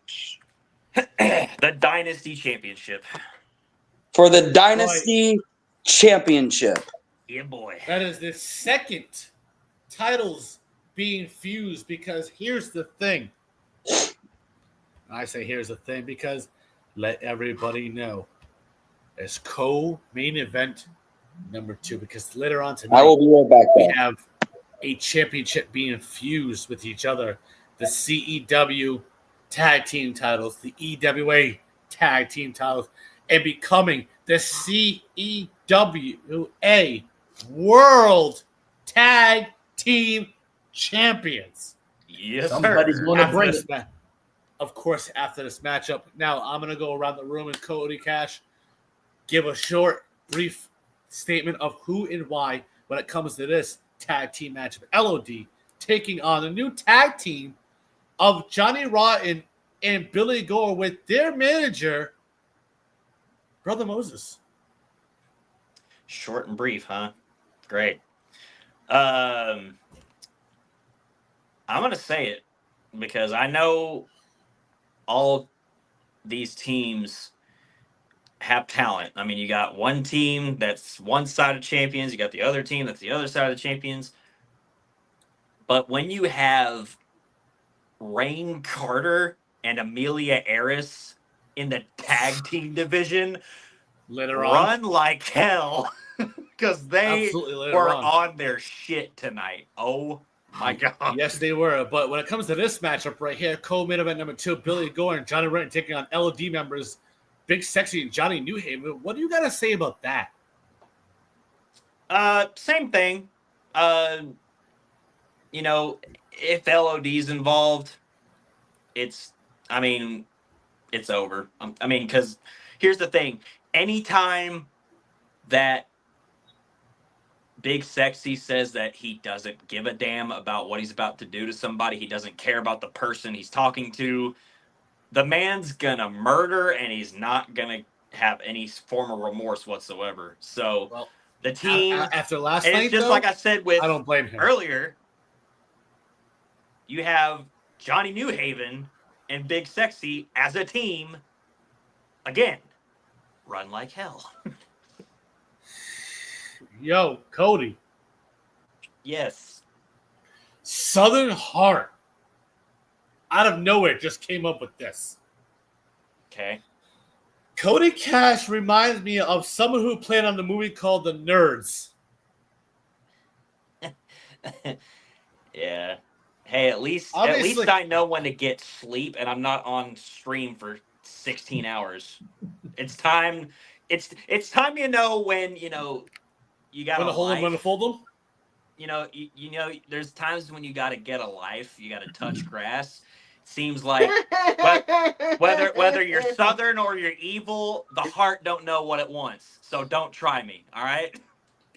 The Dynasty Championship. For the Dynasty Championship. Yeah, boy. That is the second titles being fused, because here's the thing. I say here's the thing because let everybody know it's co-main event number 2, because later on tonight I will be right back. We have a championship being fused with each other. The CEW tag team titles, the EWA tag team titles, and becoming the CEWA World Tag Team Champions. Yes, Somebody's going to bring it. Of course, after this matchup. Now, I'm going to go around the room and Cody Cash give a short, brief statement of who and why when it comes to this tag team matchup. LOD taking on the new tag team of Johnny Rotten and Billy Gore with their manager, Brother Moses. Short and brief, huh? Great. I'm going to say it because I know all these teams have talent. I mean, you got one team that's one side of champions. You got the other team that's the other side of the champions. But when you have Rain Carter and Amelia Eris in the tag team division, run like hell because they were on their shit tonight. Oh my God. Yes, they were. But when it comes to this matchup right here, co-main event number 2, Billy Gore and Johnny Rotten taking on LOD members Big Sexy and Johnny Newhaven. What do you got to say about that? Same thing. You know, if LOD's involved, it's over. I mean, because here's the thing. Anytime that Big Sexy says that he doesn't give a damn about what he's about to do to somebody, he doesn't care about the person he's talking to, the man's gonna murder and he's not gonna have any form of remorse whatsoever. So the team after last night, it's just though, like I said with I don't blame him earlier. You have Johnny Newhaven and Big Sexy as a team. Again, run like hell. Yo, Cody. Yes. Southern Heart out of nowhere just came up with this. Okay. Cody Cash reminds me of someone who played on the movie called The Nerds. Yeah. Hey, at least I know when to get sleep and I'm not on stream for 16 hours. It's time. It's time, when, you got to hold them, when to fold them. You know, there's times when you got to get a life. You got to touch grass. Seems like whether you're Southern or you're evil, the heart don't know what it wants. So don't try me. All right.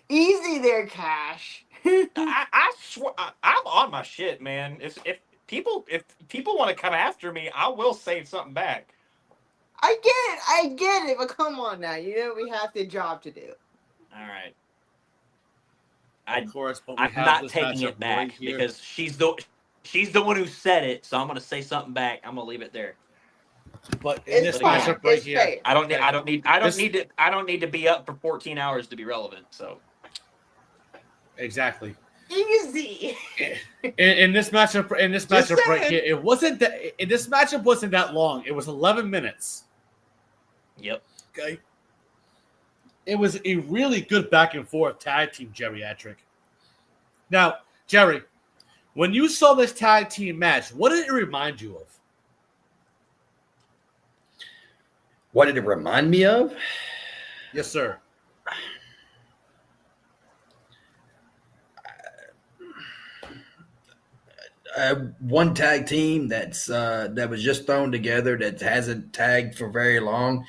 Easy there, Cash. I swear I'm on my shit, man. If people want to come after me, I will say something back. I get it, but come on now. We have the job to do. All right. Of course, but I'm not taking it back because she's the one who said it, so I'm gonna say something back. I'm gonna leave it there. But in this matchup right here, I don't need to be up for 14 hours to be relevant. So exactly. Easy. In this matchup right here, it wasn't that. This matchup wasn't that long. It was 11 minutes. Yep. Okay. It was a really good back and forth tag team geriatric. Now, Jerry, when you saw this tag team match, what did it remind you of? What did it remind me of? Yes, sir. One tag team that was just thrown together that hasn't tagged for very long,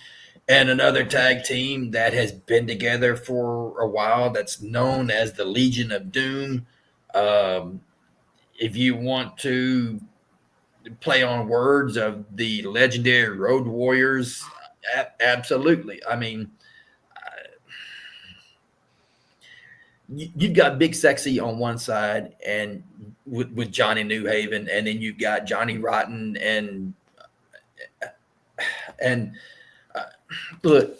and another tag team that has been together for a while that's known as the Legion of Doom. If you want to play on words of the legendary Road Warriors, absolutely. I mean, you've got Big Sexy on one side, and with Johnny Newhaven, and then you've got Johnny Rotten, and look,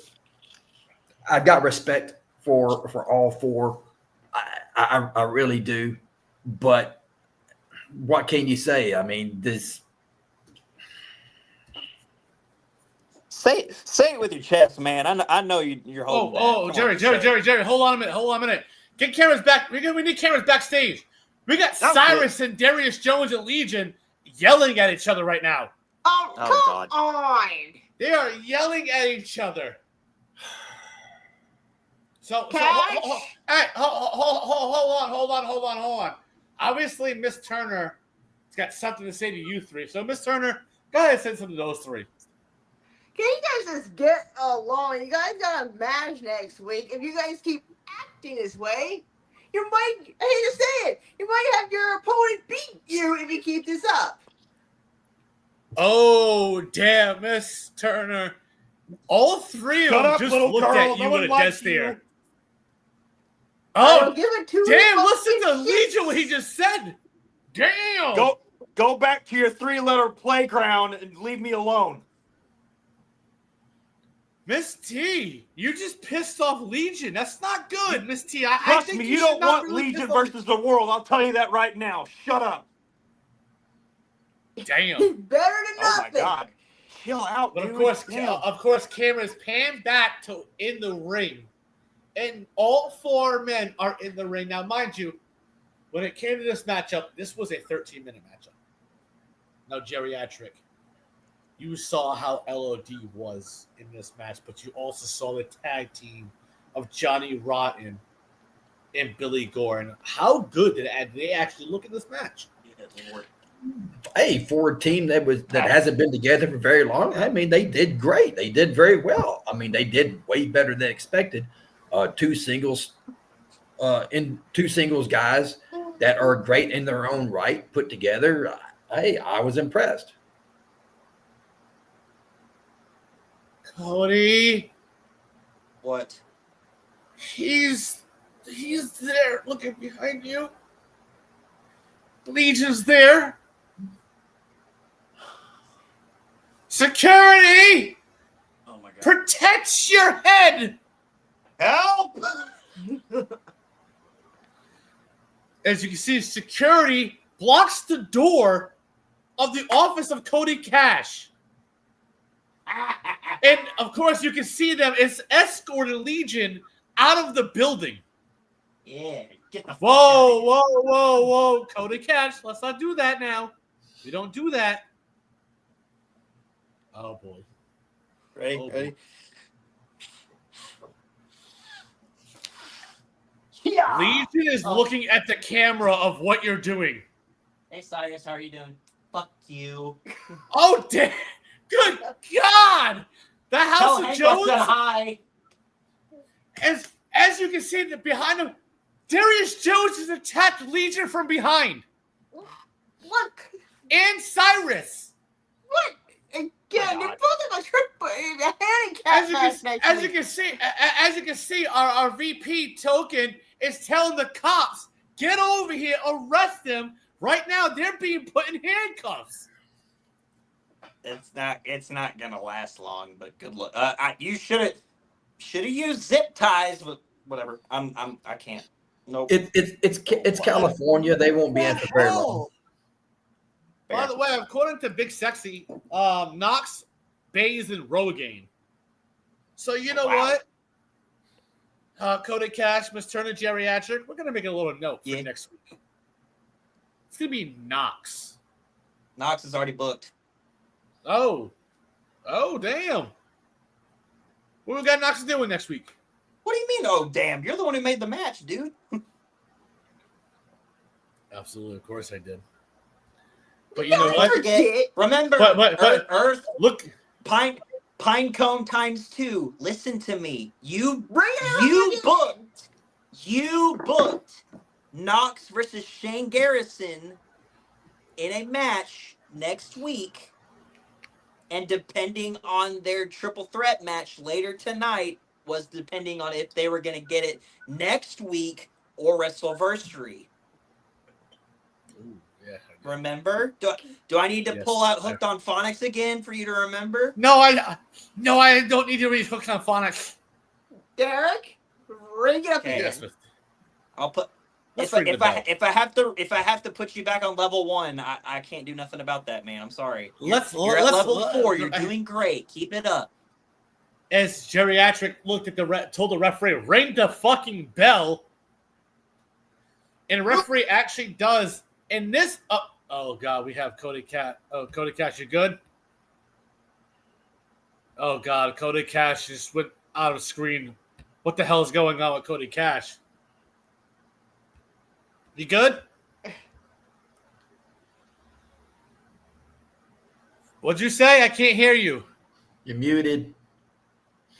I've got respect for all four. I really do, but what can you say? I mean, this. Say it with your chest, man. I know you're holding back. Oh, Come Jerry, hold on a minute. Get cameras back. We need cameras backstage. We got Cyrus and Darius Jones and Legion yelling at each other right now. Oh, come on. They are yelling at each other. Hold on. Obviously, Miss Turner has got something to say to you three. So, Miss Turner, go ahead and say something to those three. Can you guys just get along? You guys got a match next week. If you guys keep acting this way, you might, I hate to say it, you might have your opponent beat you if you keep this up. Oh, damn, Miss Turner. All three of them just looked at you with a death stare. Oh, damn, listen to Legion, what he just said. Damn. Go back to your 3-letter playground and leave me alone. Miss T, you just pissed off Legion. That's not good, Miss T. Trust think me, you don't want Legion versus the world. I'll tell you that right now. Shut up. Damn. Better than nothing. Oh, my God. Chill out, But dude. of course, cameras pan back to in the ring. And all four men are in the ring. Now, mind you, when it came to this matchup, this was a 13-minute matchup. Now, geriatric. You saw how LOD was in this match, but you also saw the tag team of Johnny Rotten and Billy Gore. And how good did they actually look in this match? Hey, for a team that hasn't been together for very long, I mean, they did great. They did very well. I mean, they did way better than expected. Two singles guys that are great in their own right, put together. Hey, I was impressed. Cody. What? He's there. Looking behind you. Legion's there. Security! Oh my God. Protect your head! Help! As you can see, security blocks the door of the office of Cody Cash. And, of course, you can see them. It's escorting Legion out of the building. Yeah, get the fuck Whoa. Cody Cash, let's not do that now. We don't do that. Oh, boy. Ready? Yeah. Legion is looking at the camera of what you're doing. Hey, Cyrus, how are you doing? Fuck you. Oh, damn. Good God! The House of Jones. Hi. As you can see behind him, Darius Jones has attacked Legion from behind. What? And Cyrus. What? Again, they're both in a handicap. As you can see, our VP Token is telling the cops, get over here, arrest them. Right now, they're being put in handcuffs. It's not gonna last long, but good luck. You should have used zip ties, but whatever. I can't. Nope. It's California. They won't be in for very long. By the way, according to Big Sexy, Knox, Bays, and Rogaine. So you know what? Cody Cash, Miss Turner, Geriatric. We're gonna make a little note for next week. It's gonna be Knox. Knox is already booked. Oh, damn. What we got Knox doing next week? What do you mean, oh, damn? You're the one who made the match, dude. Absolutely. Of course I did. But you know what? Remember, but Earth, look. Pinecone times 2. Listen to me. You booked Knox versus Shane Garrison in a match next week. And depending on their triple threat match later tonight was depending on if they were going to get it next week or WrestleVersary. Yeah. Remember? Do I need to pull out Hooked on Phonics again for you to remember? No, I don't need to read Hooked on Phonics. Derek, ring it up again. Yes, I'll put. Let's If I have to put you back on level 1, I can't do nothing about that, man. I'm sorry. You're at level 4. You're doing great. Keep it up. As Geriatric looked at told the referee, ring the fucking bell. And the referee actually does. In this, oh god, we have Cody Cash. Oh, Cody Cash, you good? Oh god, Cody Cash just went out of screen. What the hell is going on with Cody Cash? You good? What'd you say? I can't hear you. You're muted.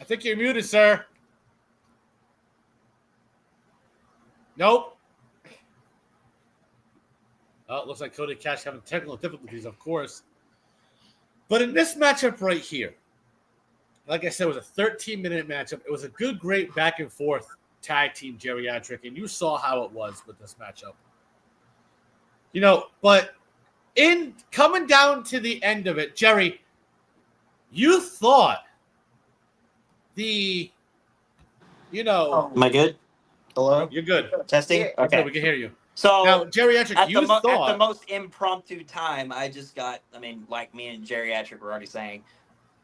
I think you're muted, sir. Nope. Oh, it looks like Cody Cash having technical difficulties, of course. But in this matchup right here, like I said, it was a 13-minute matchup. It was a good, great back and forth tag team geriatric, and you saw how it was with this matchup. You know, but in coming down to the end of it, Jerry, you thought am I good? Hello? You're good. Testing? Yeah. Okay. We can hear you. So now, geriatric, at the most impromptu time, like me and geriatric were already saying,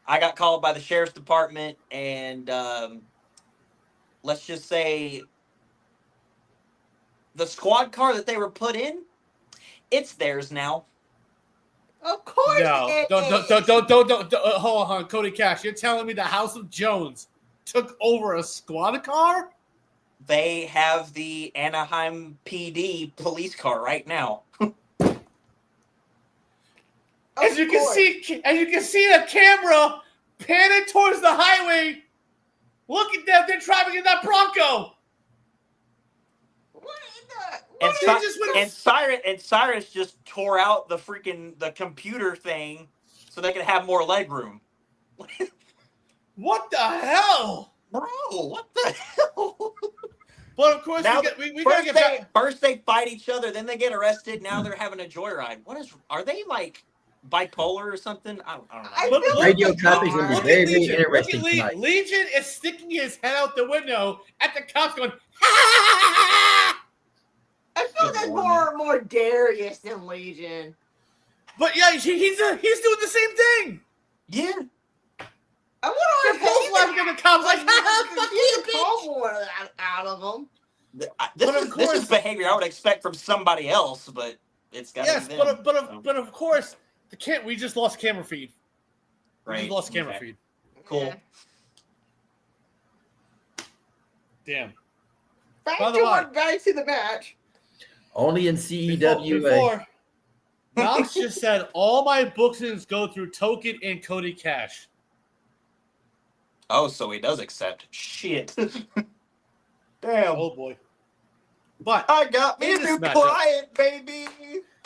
I got called by the sheriff's department, and let's just say the squad car that they were put in, it's theirs now. Of course. No, don't. Hold on, Cody Cash. You're telling me the House of Jones took over a squad car? They have the Anaheim PD police car right now. As you can see the camera panning towards the highway. Look at them, they're driving in that Bronco. And Cyrus just tore out the computer thing so they could have more leg room. What the hell? Bro, what the hell? But of course, now, we gotta get back. First they fight each other, then they get arrested. Now they're having a joyride. Are they like bipolar or something? I don't know. Radio traffic will be very, very interesting Look at tonight. Legion is sticking his head out the window at the cops going, I feel that's more Darius than Legion. But yeah, he's doing the same thing. Yeah. I wonder if both laughing at the cops like, fuck you, bitch. More out of them. This is behavior I would expect from somebody else, but it's got to be them. But of course, we just lost camera feed. Right. We just lost camera feed. Cool. Yeah. Damn. Back to the match. Only in CEWA. Before, Knox just said all my bookings go through Token and Cody Cash. Oh, so he does accept. Shit. Damn. Oh boy. But I got me a new client, baby.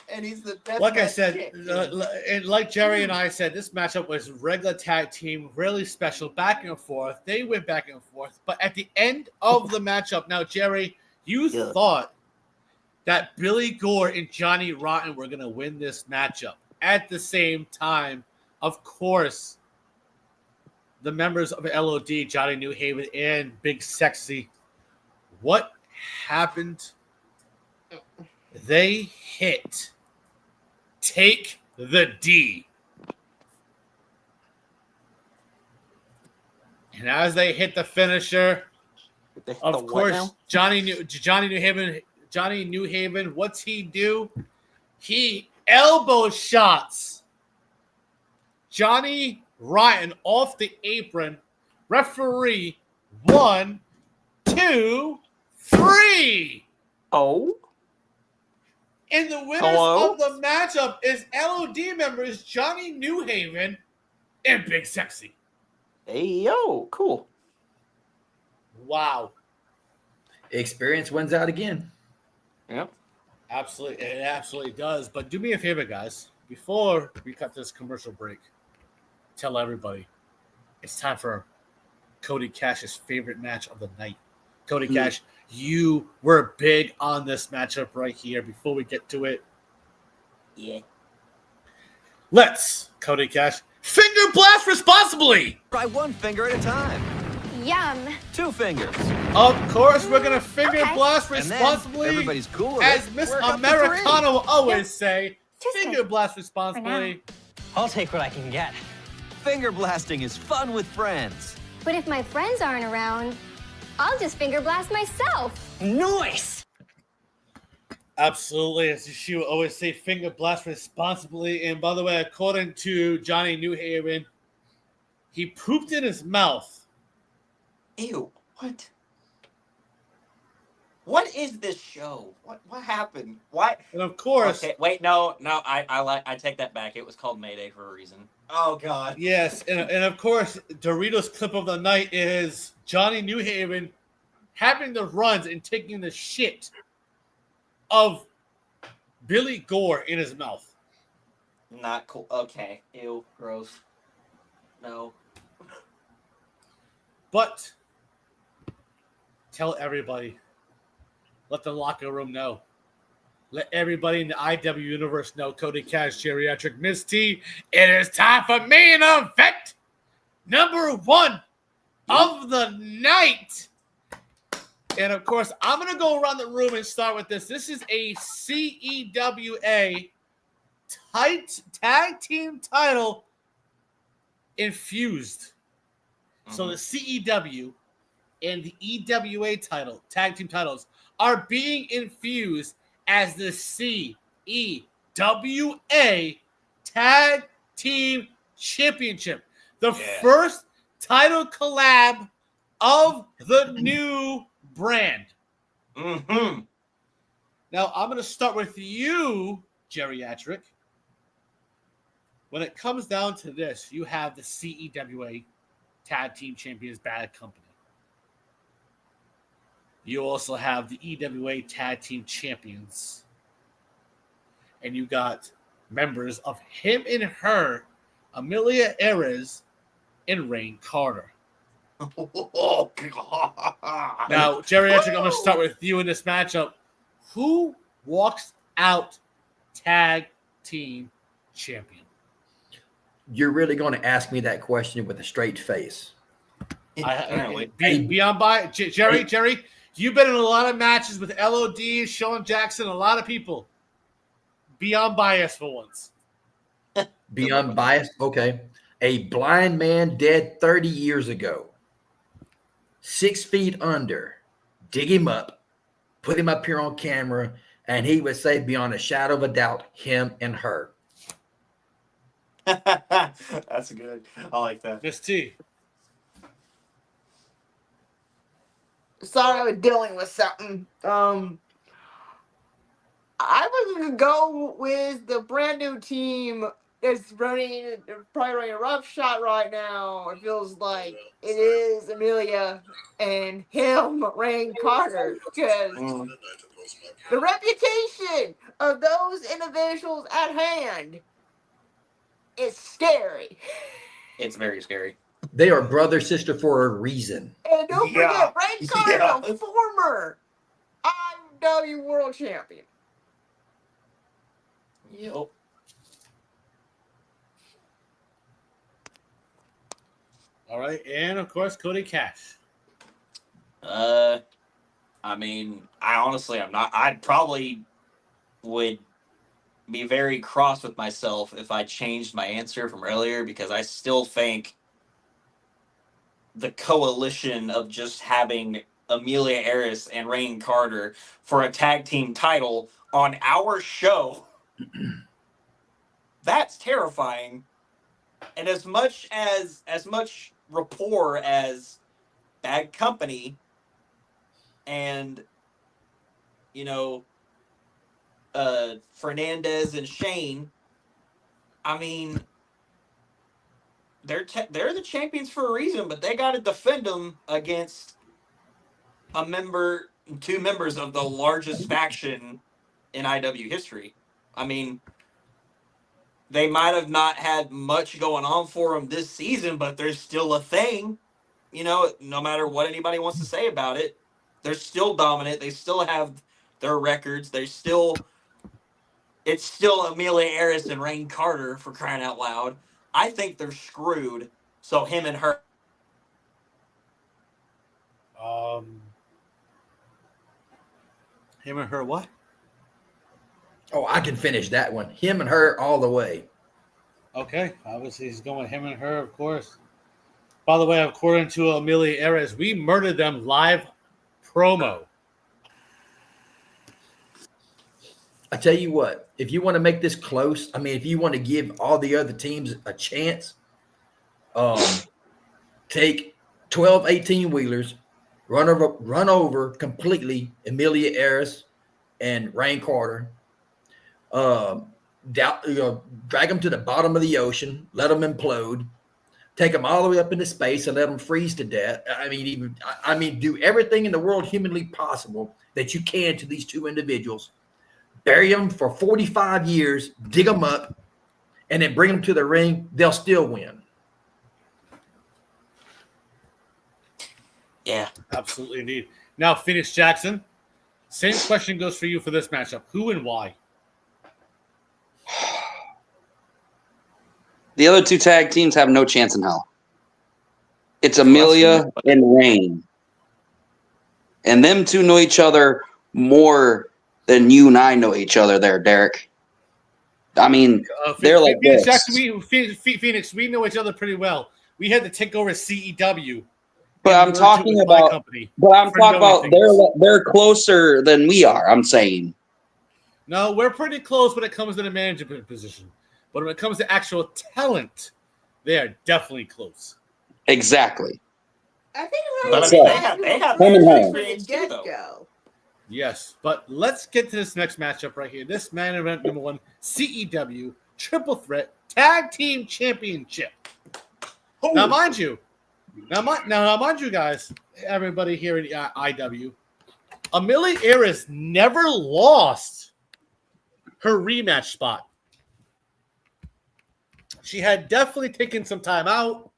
And he's the best. Like I said, and like Jerry and I said, this matchup was regular tag team, really special, back and forth. They went back and forth. But at the end of the matchup, now, Jerry, you thought that Billy Gore and Johnny Rotten were going to win this matchup. At the same time, of course, the members of LOD, Johnny New Haven and Big Sexy, what happened? They hit Take the D. And as they hit the finisher, of course, Johnny New Haven, what's he do? He elbow shots Johnny Ryan off the apron. Referee 1, 2, 3. Oh. And the winners of the matchup is LOD members Johnny New Haven and Big Sexy. Hey, yo, cool. Wow. Experience wins out again. Yep. Absolutely. It absolutely does. But do me a favor, guys. Before we cut this commercial break, tell everybody it's time for Cody Cash's favorite match of the night. Cody Cash, you were big on this matchup right here. Before we get to it, let's, Cody Cash, finger blast responsibly. Try one finger at a time. Yum. 2 fingers. Of course, we're gonna finger blast And then responsibly. everybody's cool with as it. Miss Work up to Americana 3. will always say. Finger blast responsibly. I'll take what I can get. Finger blasting is fun with friends. But if my friends aren't around, I'll just finger blast myself. Nice! Absolutely, as she will always say, finger blast responsibly. And by the way, according to Johnny Newhaven, he pooped in his mouth. Ew! What? What is this show? What happened? What? And of course, okay, wait, no, I take that back. It was called Mayday for a reason. Oh God. Yes, and of course, Doritos clip of the night is Johnny Newhaven having the runs and taking the shit of Billy Gore in his mouth. Not cool. Okay. Ew. Gross. No. But tell everybody. Let the locker room know. Let everybody in the IW universe know. Cody Cash, Geriatric, Miss T. It is time for main event number 1 of the night. And of course, I'm going to go around the room and start with this. This is a CEWA tag team title infused. So the CEW and the EWA title, tag team titles, are being infused as the CEWA Tag Team Championship. The first title collab of the new brand. Mm-hmm. Now, I'm going to start with you, Geriatric. When it comes down to this, you have the CEWA Tag Team Champions Bad Company. You also have the EWA Tag Team Champions. And you got members of Him and Her, Amelia Erez, and Rain Carter. Oh, God. Now, Geriatric, I'm going to start with you in this matchup. Who walks out Tag Team Champion? You're really going to ask me that question with a straight face. Beyond by Jerry, you've been in a lot of matches with LOD, Sean Jackson, a lot of people. Beyond bias for once. Beyond bias? Okay. A blind man dead 30 years ago. 6 feet under. Dig him up. Put him up here on camera. And he would say beyond a shadow of a doubt, him and her. That's good. I like that. Miss T. Sorry, I was dealing with something. I was gonna go with the brand new team that's probably running a rough shot right now. It feels like it is Amelia and him, Rain Carter, because the reputation of those individuals at hand is scary. It's very scary. They are brother sister for a reason. And don't forget, Rain Carter, a former IW World Champion. Yep. All right, and of course, Cody Cash. I mean, I'm not. I probably would be very cross with myself if I changed my answer from earlier, because I still think the coalition of just having Amelia Eris and Rain Carter for a tag team title on our show, that's terrifying. And as much rapport as Bad Company and, Fernandez and Shane, I mean, they're the champions for a reason, but they got to defend them against two members of the largest faction in IW history. I mean, they might have not had much going on for them this season, but there's still a thing, no matter what anybody wants to say about it. They're still dominant. They still have their records. It's still Amelia Eris and Rain Carter, for crying out loud. I think they're screwed. So him and her. Him and her what? Oh, I can finish that one. Him and her all the way. Okay, obviously he's going him and her, of course. By the way, according to Amelia Eris, we murdered them live promo. I tell you what, if you want to make this close, I mean, if you want to give all the other teams a chance, take 12 18-wheelers, run over completely Amelia Eris and Rain Carter, drag them to the bottom of the ocean, let them implode, take them all the way up into space and let them freeze to death. I mean, do everything in the world humanly possible that you can to these two individuals. Bury them for 45 years, dig them up, and then bring them to the ring. They'll still win. Yeah. Absolutely indeed. Now, Phoenix Jackson, same question goes for you for this matchup. Who and why? The other two tag teams have no chance in hell. It's Amelia and Rain. And them two know each other more than you and I know each other there, Derek. I mean, they're like Phoenix this. Jackson, Phoenix, we know each other pretty well. We had to take over CEW. But I'm talking about they're closer than we are, I'm saying. No, we're pretty close when it comes to the management position. But when it comes to actual talent, they are definitely close. Exactly. I think they have experience too, though. Yes, but let's get to this next matchup right here. This main event number 1, CEW Triple Threat Tag Team Championship. Now, mind you, guys, everybody here in IW, Amelia Eris never lost her rematch spot. She had definitely taken some time out.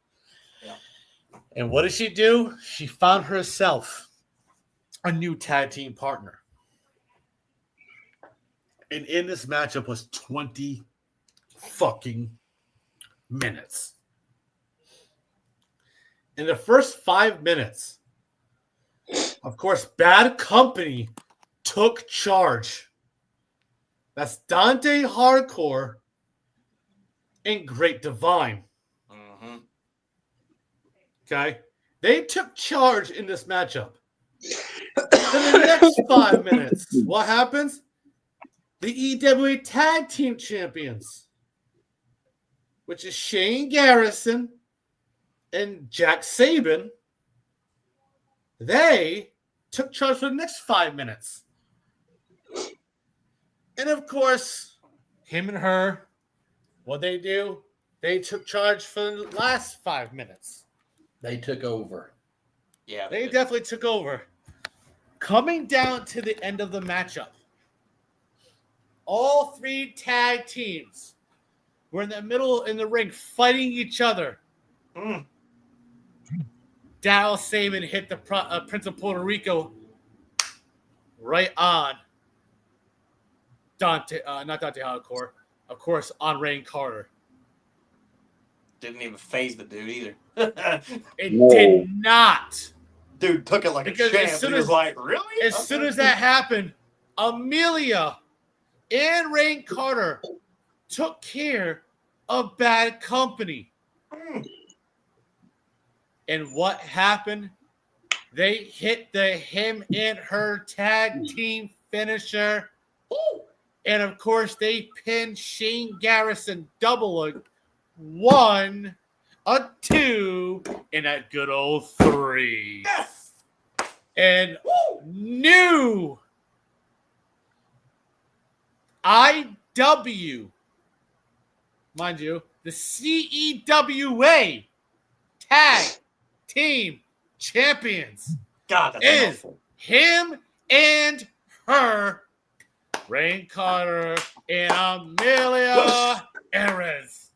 Yeah. And what did she do? She found herself a new tag team partner. And in this matchup was 20 fucking minutes. In the first 5 minutes, of course, Bad Company took charge. That's Dante Hardcore and Great Divine. Mm-hmm. Okay? They took charge in this matchup. Then the next 5 minutes, what happens? The EWA Tag Team Champions, which is Shane Garrison and Jack Saban, they took charge for the next 5 minutes. And of course, him and her, what they do, they took charge for the last 5 minutes. They took over. Yeah, they definitely took over. Coming down to the end of the matchup, all 3 tag teams were in the middle in the ring fighting each other. Darryl Saban hit the Prince of Puerto Rico right on not Dante Hardcore, of course, on Rain Carter. Didn't even phase the dude either. It did not. Dude took it like because a champ. He was like, really? As soon as that happened, Amelia and Rain Carter took care of Bad Company. And what happened? They hit the him and her tag team finisher. And of course, they pinned Shane Garrison double a 1, a 2, and that good old 3. Yes! And new IW, mind you, the CEWA Tag Team Champions. God, that's is awful. Him and her, Rain Carter and Amelia Eris.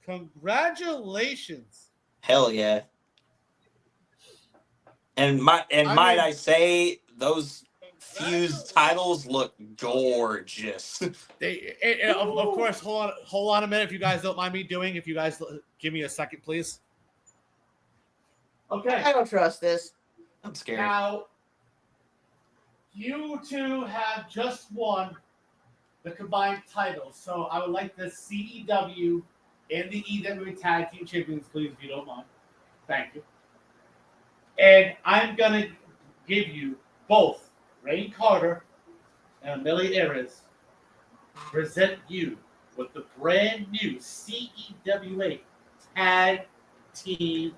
Congratulations. Hell yeah. And might I say those fused titles look gorgeous. Of course, hold on a minute if you guys don't mind me doing. If you guys give me a second, please. Okay. I don't trust this. I'm scared. Now, you two have just won the combined titles, so I would like the CEW and the EWA Tag Team Champions, please, if you don't mind. Thank you. And I'm going to give you both Ray Carter and Amelia Ayres present you with the brand new CEWA Tag Team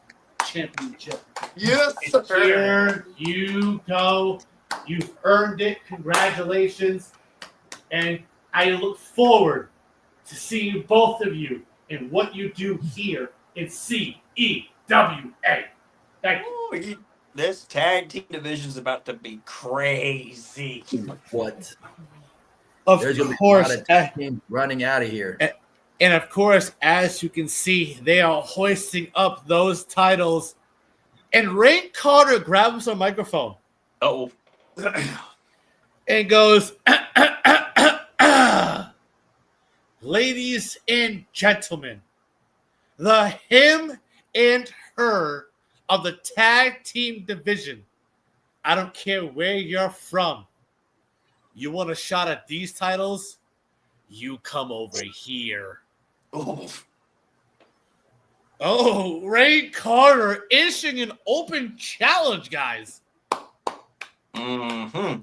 Championship. Yes, and here you go. You've earned it. Congratulations. And I look forward to seeing both of you in what you do here in CEWA. Thank you. This tag team division is about to be crazy. What? There's gonna be a lot of tag teams running out of here. And of course, as you can see, they are hoisting up those titles. And Ray Carter grabs a microphone. Oh. And goes, ladies and gentlemen, the him and her of the tag team division. I don't care where you're from. You want a shot at these titles? You come over here. Oh, Ray Carter issuing an open challenge, guys. Mm-hmm.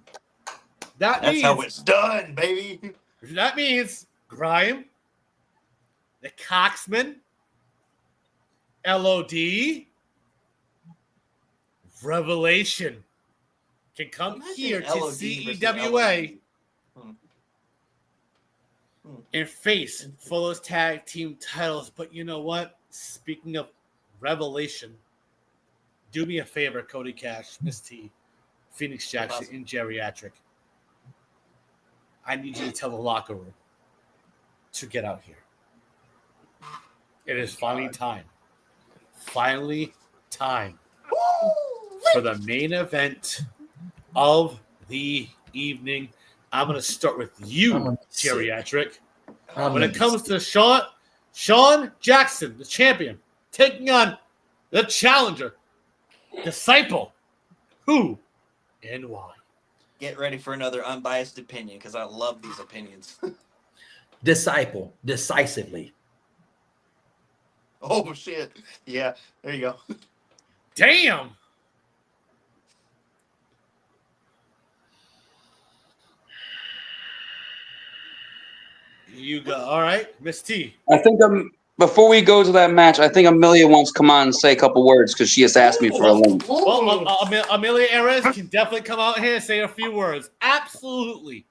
That's how it's done, baby. That means Grime, the Coxman, LOD, Revelation can come here to CEWA and face for those tag team titles. But you know what? Speaking of Revelation, do me a favor, Cody Cash, Miss T, Phoenix Jackson, and Geriatric. I need you to tell the locker room to get out here. It is finally time. Finally time for the main event of the evening. I'm going to start with you, Geriatric. When it comes to Sean Jackson, the champion, taking on the challenger, Disciple, who and why? Get ready for another unbiased opinion because I love these opinions. Disciple, decisively. Oh, shit. Yeah, there you go. Damn. You go. All right, Miss T. I think before we go to that match, I think Amelia wants to come on and say a couple words because she has asked me for a link. Well, Amelia Ayres can definitely come out here and say a few words. Absolutely.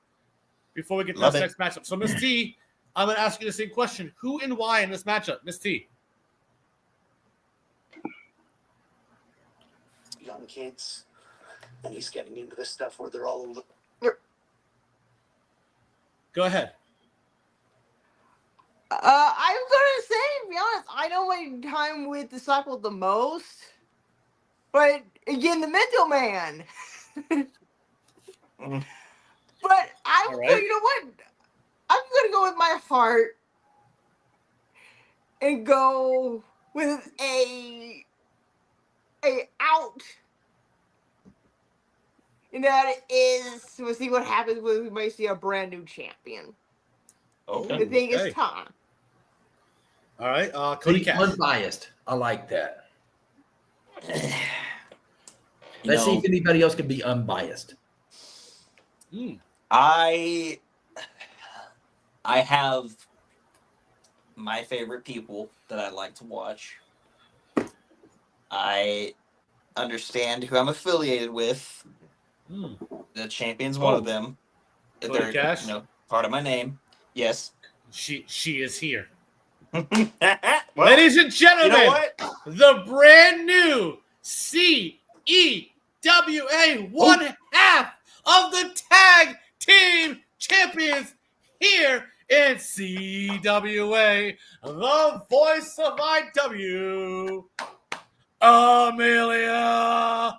Before we get to this next matchup. So, Miss T, I'm going to ask you the same question. Who and why in this matchup? Miss T. Young kids, and he's getting into this stuff where they're all over. Go ahead. I'm gonna say, to be honest, I know my time with Disciple the most, but again, the Mental Man. But I'm right. you know what? I'm gonna go with my heart and go with a out. And that is, we'll see what happens when we might see a brand new champion. Okay. I think it's time. All right, Cody Cash. Unbiased. I like that. Let's see if anybody else can be unbiased. I have my favorite people that I like to watch. I understand who I'm affiliated with. The champion's one of them. Cody Cash? Part of my name. Yes. She is here. Well, ladies and gentlemen, you know what? the brand new CEWA one half of the tag team champions here in CEWA, the voice of IW, Amelia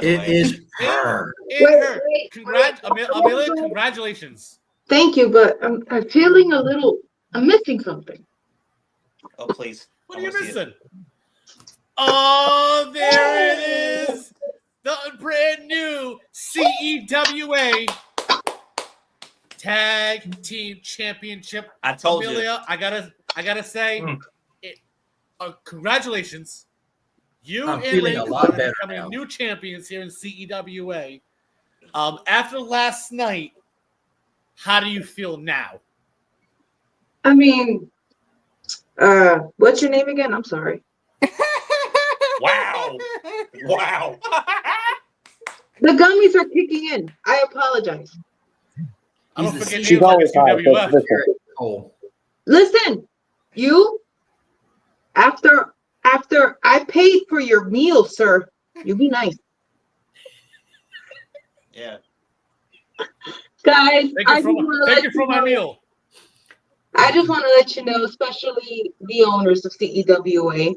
by the way. It is her. It hurt. Amelia, congratulations. Thank you, but I'm feeling a little. I'm missing something. Oh, please. What are you missing? Oh, there it is. The brand new CEWA Tag Team Championship. I told Amelia, I gotta say, congratulations. You I'm and feeling Ray a lot Carter better becoming now. new champions here in CEWA. After last night, how do you feel now? I mean, what's your name again? I'm sorry. Wow. Wow. The gummies are kicking in. I apologize. I don't forget She's names like always a CWF. Oh. Listen, you. After I paid for your meal, sir, you be nice. Yeah. Guys, Thank you for my meal. I just want to let you know, especially the owners of CEWA,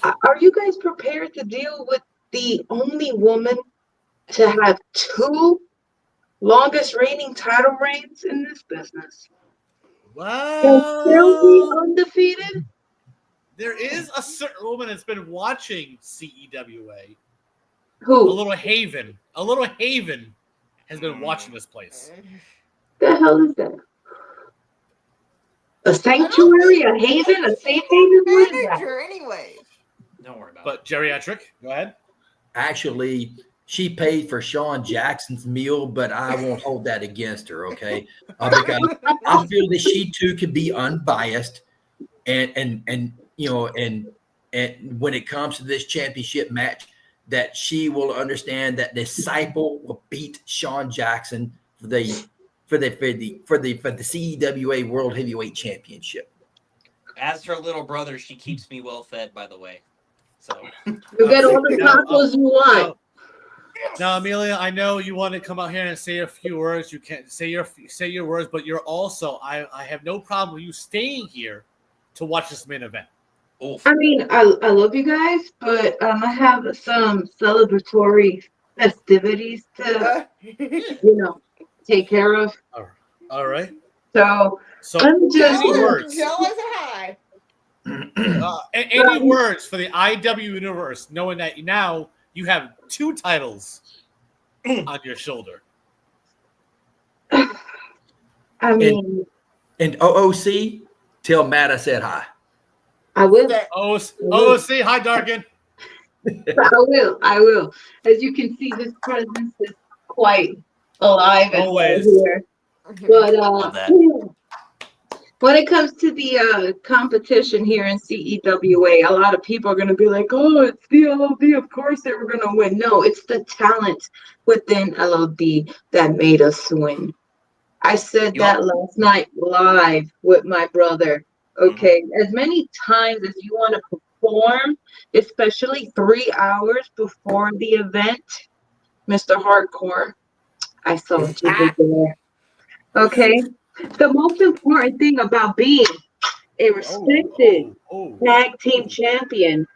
are you guys prepared to deal with the only woman to have 2 longest reigning title reigns in this business? Wow. And still be undefeated? There is a certain woman that's been watching CEWA. Who? A little Haven has been watching this place. The hell is that? A sanctuary, a haven, a safe haven? What is that? Anyway. Don't worry about But geriatric, go ahead. Actually, she paid for Sean Jackson's meal, but I won't hold that against her, okay? Because I feel that she too can be unbiased, and you know, and when it comes to this championship match, that she will understand that Disciple will beat Sean Jackson for the CEWA World Heavyweight Championship. As her little brother, she keeps me well fed, by the way. So you get all the tacos you want. Now, Amelia, I know you want to come out here and say a few words. You can't say your words, but you're also I have no problem with you staying here to watch this main event. Oof. I mean, I love you guys, but I have some celebratory festivities to, take care of. All right. So let me just any words? Joe is hi. Any words for the IW universe, knowing that now you have 2 titles on your shoulder? I mean, and OOC, tell Matt I said hi. I will. OOC, hi, Darkin. I will. As you can see, this presence is quite alive and Always here. But Love that. when it comes to the competition here in CEWA, a lot of people are going to be like, oh, it's the LOD. Of course they were going to win. No, it's the talent within LOD that made us win. I said that last night live with my brother. Okay, as many times as you want to perform, especially 3 hours before the event, Mr. Hardcore, I saw what you did there. Okay, the most important thing about being a respected tag team champion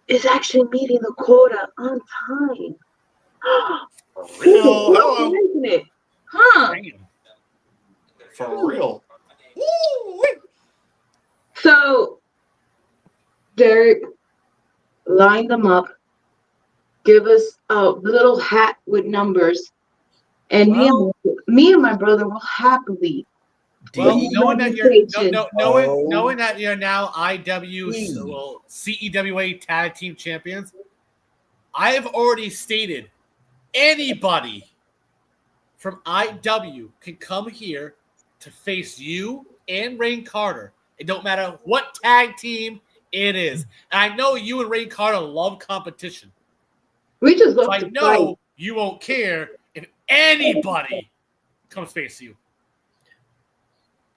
is actually meeting the quota on time. Hello. Isn't it? Huh? For real. So, Derek, line them up. Give us a little hat with numbers, and me and my brother will happily. Well, knowing that you're now CEWA Tag Team Champions, I have already stated anybody from IW can come here to face you and Rain Carter. It don't matter what tag team it is. And I know you and Rain Carter love competition. We just love so I know you won't care if anybody comes face you.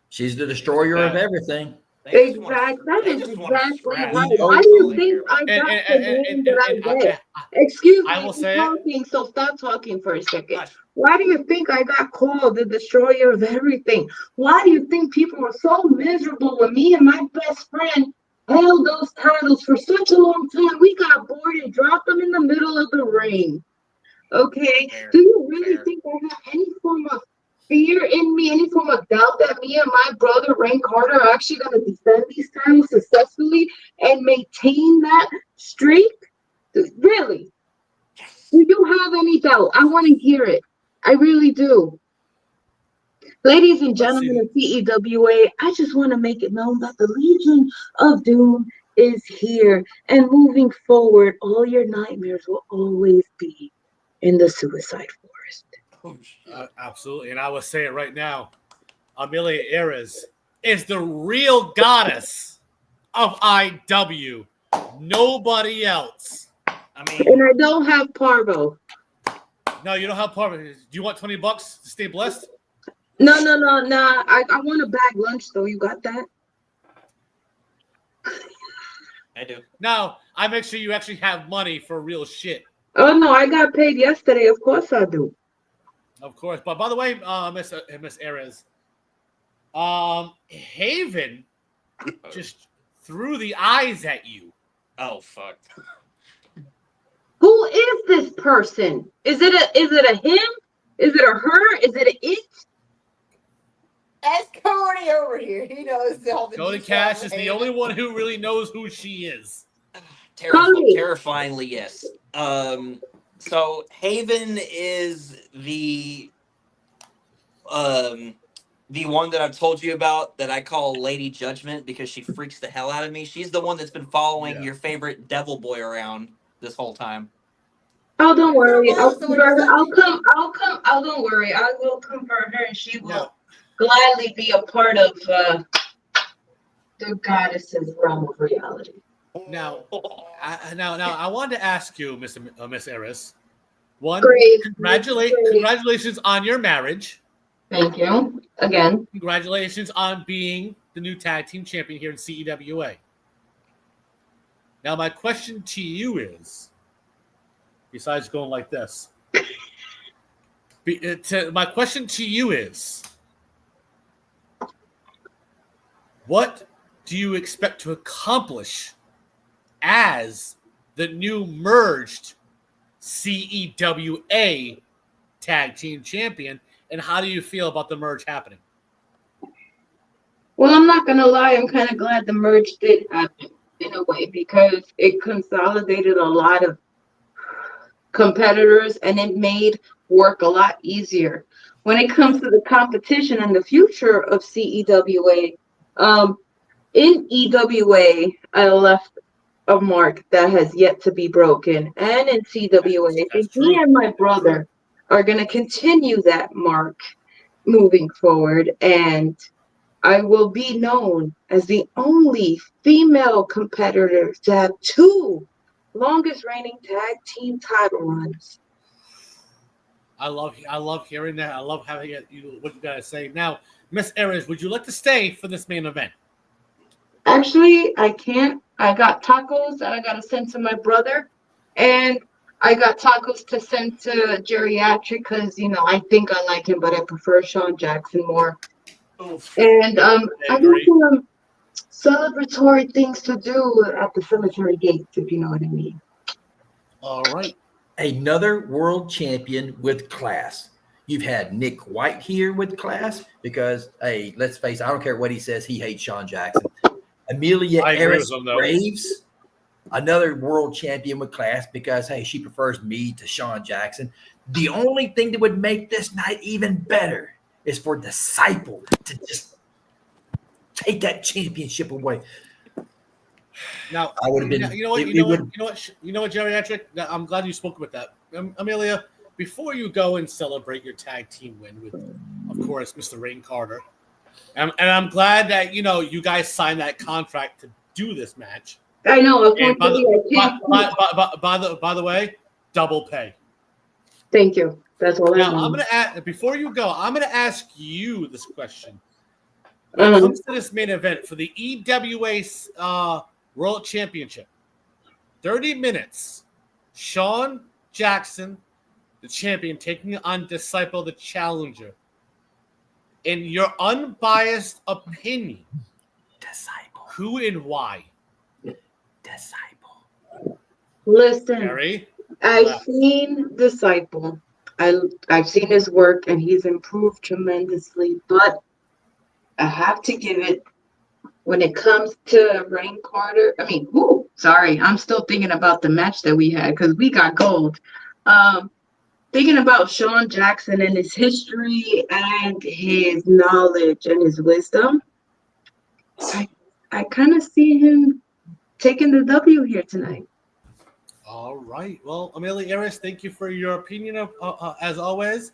She's the destroyer of everything. Exactly. That is exactly right. Why do you think I got the name that I get? Excuse me, I will say talking, so stop talking for a second. Why do you think I got called the destroyer of everything? Why do you think people were so miserable when me and my best friend held those titles for such a long time. We got bored and dropped them in the middle of the ring. Okay? Do you really think I have any form of fear in me, any form of doubt that me and my brother Rain Carter are actually going to defend these titles successfully and maintain that streak? Really? Do you have any doubt? I want to hear it. I really do. Ladies and gentlemen of CEWA, I just want to make it known that the Legion of Doom is here. And moving forward, all your nightmares will always be in the Suicide Forest. Absolutely. And I will say it right now. Amelia Ares is the real goddess of IW. Nobody else. And I don't have Parvo. No, you don't have Parvo. Do you want $20 to stay blessed? No. I want a bag lunch though. You got that? I do. No, I make sure you actually have money for real shit. Oh no, I got paid yesterday. Of course I do. Of course. But by the way, Miss Ares, Haven just threw the eyes at you. Oh fuck. Who is this person? Is it a him? Is it a her? Is it a it? Ask Cody over here. He knows all the Cody details Cash of is the Haven. only one who really knows who she is. Terrifyingly, yes. So Haven is the one that I've told you about that I call Lady Judgment because she freaks the hell out of me. She's the one that's been following your favorite devil boy around this whole time. Oh, don't worry. I'll come. Oh, don't worry. I will come for her, and she will gladly be a part of the goddess's realm of reality. Now, I wanted to ask you, Miss Aris. One, congratulations on your marriage. Thank you again. Congratulations on being the new tag team champion here in CEWA. Now, my question to you is, besides going like this, my question to you is, what do you expect to accomplish as the new merged CEWA tag team champion, and how do you feel about the merge happening? Well, I'm not gonna lie, I'm kind of glad the merge did happen in a way because it consolidated a lot of competitors and it made work a lot easier. When it comes to the competition and the future of CEWA, in EWA, I left a mark that has yet to be broken. And in CWA, me and my brother are going to continue that mark moving forward. And I will be known as the only female competitor to have 2 longest reigning tag team title runs. I love hearing that. I love having what you guys say. Now, Miss Aries, would you like to stay for this main event? Actually, I can't. I got tacos that I got to send to my brother, and I got tacos to send to Geriatric because, I think I like him, but I prefer Sean Jackson more. And I got some celebratory things to do at the cemetery gates, if you know what I mean. All right. Another world champion with class. You've had Nick White here with class because, hey, let's face it, I don't care what he says, he hates Sean Jackson. Amelia Eris Graves, another world champion with class because, hey, she prefers me to Sean Jackson. The only thing that would make this night even better is for Disciple to just take that championship away. Now, I would have been. You know what, Geriatric? I'm glad you spoke with that, Amelia. Before you go and celebrate your tag team win with, of course, Mr. Rain Carter, and I'm glad that you guys signed that contract to do this match. I know. And by the way, double pay. Thank you. That's all. Now I'm gonna ask before you go. I'm gonna ask you this question. When it comes to this main event for the EWA World Championship, 30 minutes. Sean Jackson, the champion, taking on Disciple, the challenger. In your unbiased opinion, Disciple, who and why? Disciple. Listen, Gary? I've seen Disciple. I've seen his work, and he's improved tremendously. But I have to give it when it comes to Rain Carter. I mean, sorry, I'm still thinking about the match that we had because we got gold. Thinking about Sean Jackson and his history and his knowledge and his wisdom, I kind of see him taking the W here tonight. All right. Well, Amelia Eris, thank you for your opinion as always.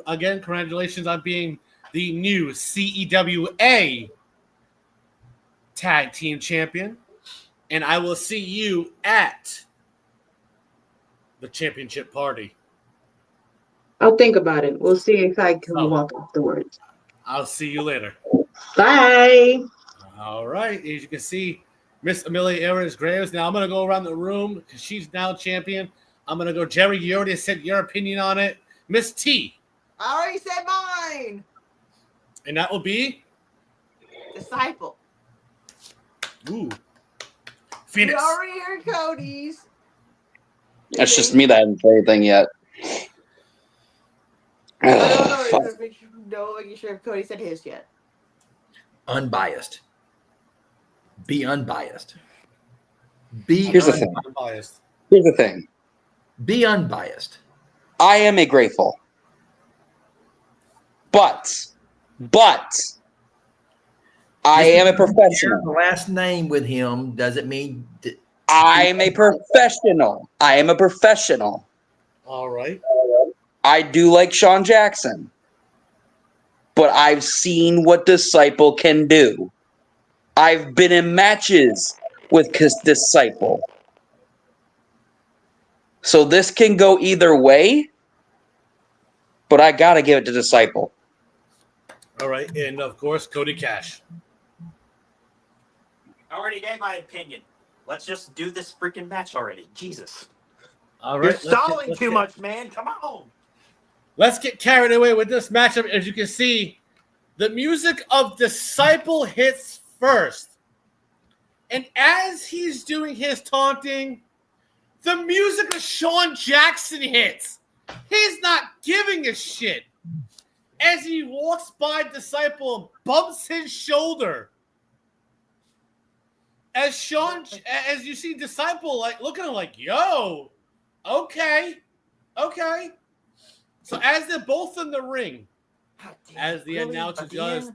Again, congratulations on being the new CEWA Tag Team Champion. And I will see you at the championship party. I'll think about it. We'll see if I can walk afterwards. I'll see you later. Bye. All right. As you can see, Miss Amelia Eris Graves. Now I'm going to go around the room because she's now champion. I'm going to go, Jerry, you already said your opinion on it. Miss T. I already said mine. And that will be? Disciple. Ooh. Phoenix. You already heard Cody's. That's just me that hasn't said anything yet. I don't know if Cody said his yet. Unbiased. Be unbiased. Be Here's the thing. Unbiased. Here's the thing. Be unbiased. I am a grateful. But I am a professional. The last name with him doesn't mean I'm a professional. I am a professional. All right. I do like Sean Jackson. But I've seen what Disciple can do. I've been in matches with Disciple. So this can go either way. But I got to give it to Disciple. All right. And, of course, Cody Cash. I already gave my opinion. Let's just do this freaking match already. Jesus. All right. You're stalling too much, man. Come on. Let's get carried away with this matchup. As you can see, the music of Disciple hits first. And as he's doing his taunting, the music of Sean Jackson hits. He's not giving a shit. As he walks by Disciple and bumps his shoulder. As you see Disciple like looking at him like, yo, okay. So as they're both in the ring, as the announcer does,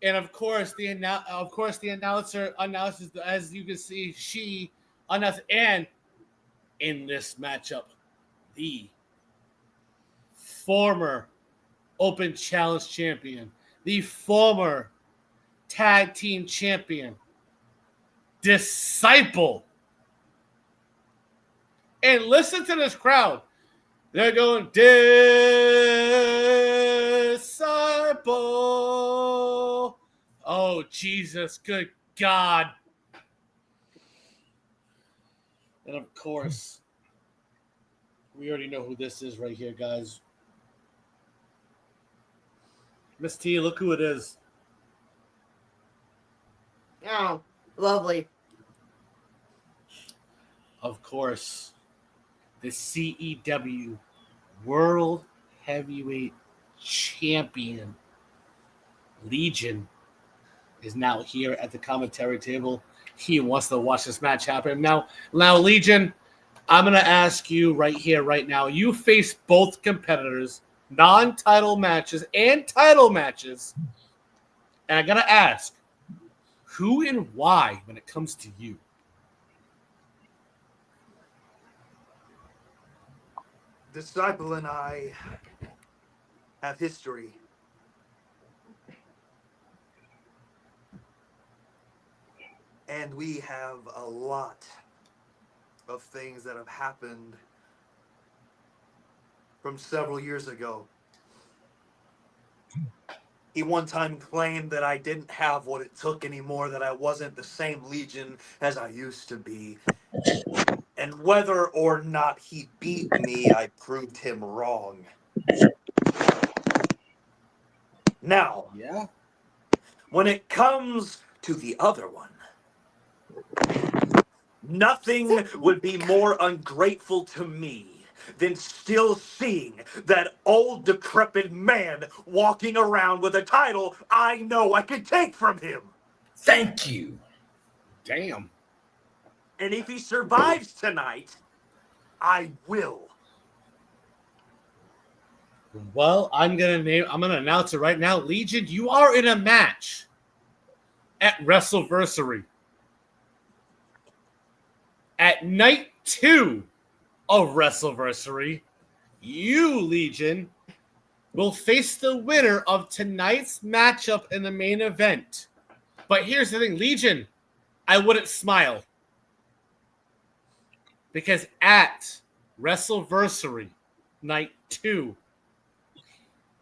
and of course the announcer announces, as you can see, she announces, and in this matchup, the former Open Challenge champion, the former tag team champion, Disciple. And listen to this crowd. They're going, Disciple. Oh, Jesus. Good God. And of course, we already know who this is right here, guys. Miss T, look who it is. Oh, lovely. Of course, the CEW World Heavyweight Champion Legion is now here at the commentary table. He wants to watch this match happen. Now, Legion, I'm going to ask you right here, right now. You face both competitors, non-title matches and title matches. And I got to ask, who and why when it comes to you? Disciple and I have history. And we have a lot of things that have happened from several years ago. He one time claimed that I didn't have what it took anymore, that I wasn't the same Legion as I used to be. And whether or not he beat me, I proved him wrong. Now, when it comes to the other one, Nothing would be more ungrateful to me than still seeing that old decrepit man walking around with a title I know I could take from him. Thank you. Damn. And if he survives tonight, I will. Well, I'm gonna announce it right now. Legion, you are in a match at WrestleVersary. At night 2 of WrestleVersary, you, Legion, will face the winner of tonight's matchup in the main event. But here's the thing, Legion, I wouldn't smile. Because at WrestleVersary night 2,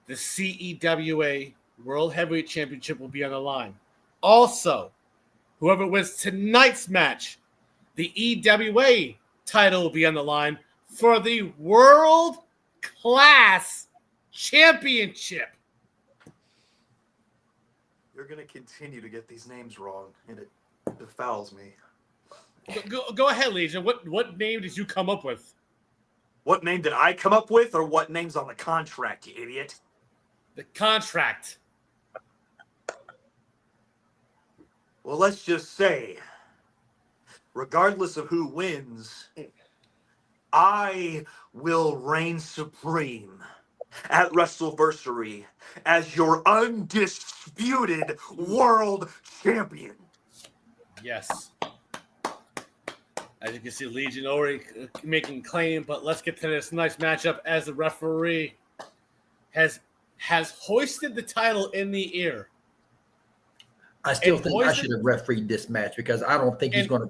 the CEWA World Heavyweight Championship will be on the line. Also, whoever wins tonight's match, the EWA title will be on the line for the World Class Championship. You're going to continue to get these names wrong, and it befoul me. Go ahead, Legion. What name did you come up with? What name did I come up with, or what name's on the contract, you idiot? The contract. Well, let's just say, regardless of who wins, I will reign supreme at WrestleVersary as your undisputed world champion. Yes. As you can see, Legion already making claim, but let's get to this nice matchup as the referee has hoisted the title in the air. I still think I should have refereed this match because I don't think he's going to.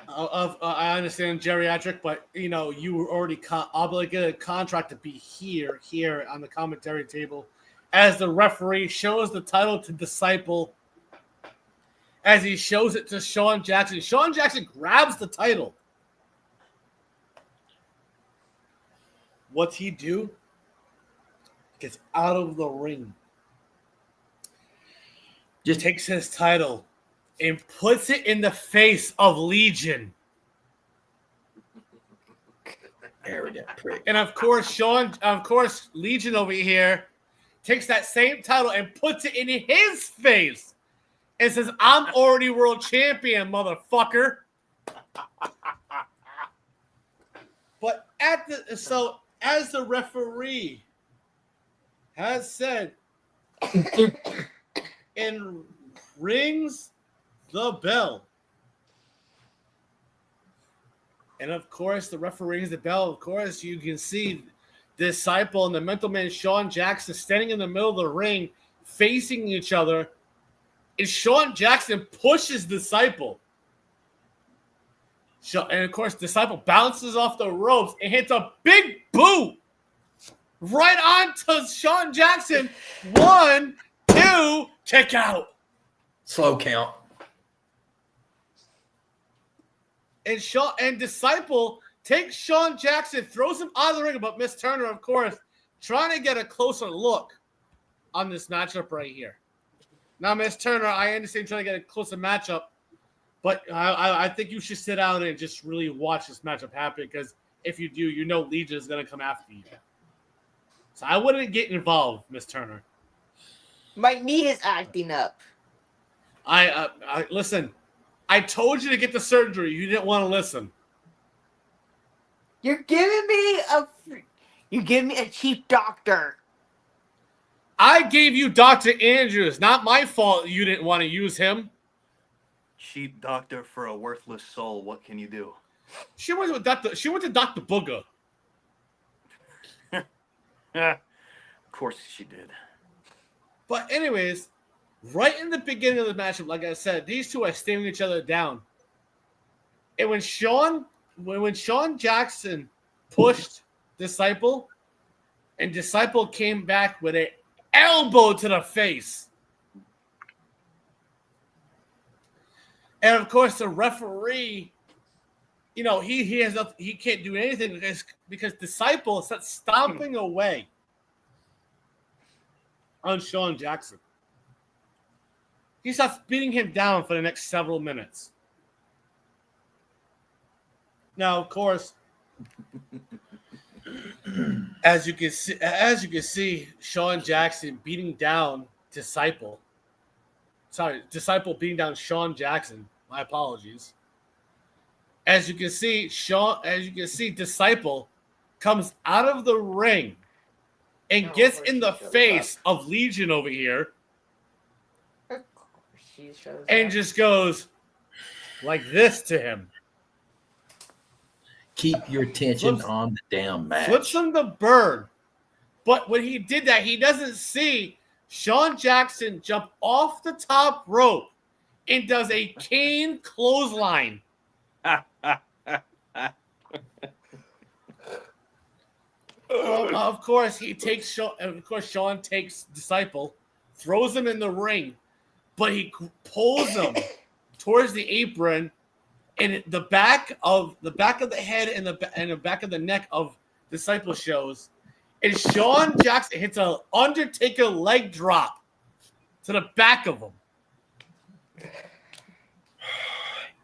I understand geriatric, but you were already obligated contract to be here on the commentary table as the referee shows the title to Disciple. As he shows it to Sean Jackson. Sean Jackson grabs the title. What's he do? Gets out of the ring. Just takes his title and puts it in the face of Legion. Arrogant prick. And of course, Legion over here takes that same title and puts it in his face. And says, I'm already world champion, motherfucker. But as the referee has said, and rings the bell. And of course, the referee rings the bell. Of course, you can see Disciple and the mental man Sean Jackson standing in the middle of the ring, facing each other. And Sean Jackson pushes Disciple. And of course, Disciple bounces off the ropes and hits a big boot right onto Sean Jackson. 1, 2, kick out. Slow count. And Disciple takes Sean Jackson, throws him out of the ring, but Miss Turner, of course, trying to get a closer look on this matchup right here. Now, Miss Turner, I understand trying to get a closer matchup, but I think you should sit down and just really watch this matchup happen because if you do, Legion is going to come after you. So I wouldn't get involved, Miss Turner. My knee is acting up. I listen. I told you to get the surgery. You didn't want to listen. You're giving me a cheap doctor. I gave you Dr. Andrews. Not my fault you didn't want to use him. Cheap doctor for a worthless soul. What can you do? She went to Dr. Booger. Of course she did. But anyways, right in the beginning of the matchup, like I said, these two are staring each other down. And when Sean Jackson pushed Disciple, and Disciple came back with an elbow to the face. And of course, the referee, he can't do anything because Disciple starts stomping away on Sean Jackson. He starts beating him down for the next several minutes. Now, of course, as you can see, Sean Jackson beating down Disciple. Sorry, Disciple beating down Sean Jackson. My apologies. As you can see, Disciple comes out of the ring and gets in the face of Legion over here. Of course she shows and up. just goes like this to him. Keep your attention on the damn match. Flips him the bird. But when he did that, he doesn't see Sean Jackson jump off the top rope and does a cane clothesline. Of course, Sean takes Disciple, throws him in the ring, but he pulls him towards the apron, and the back of the head and the back of the neck of Disciple shows, and Sean Jackson hits a Undertaker leg drop to the back of him.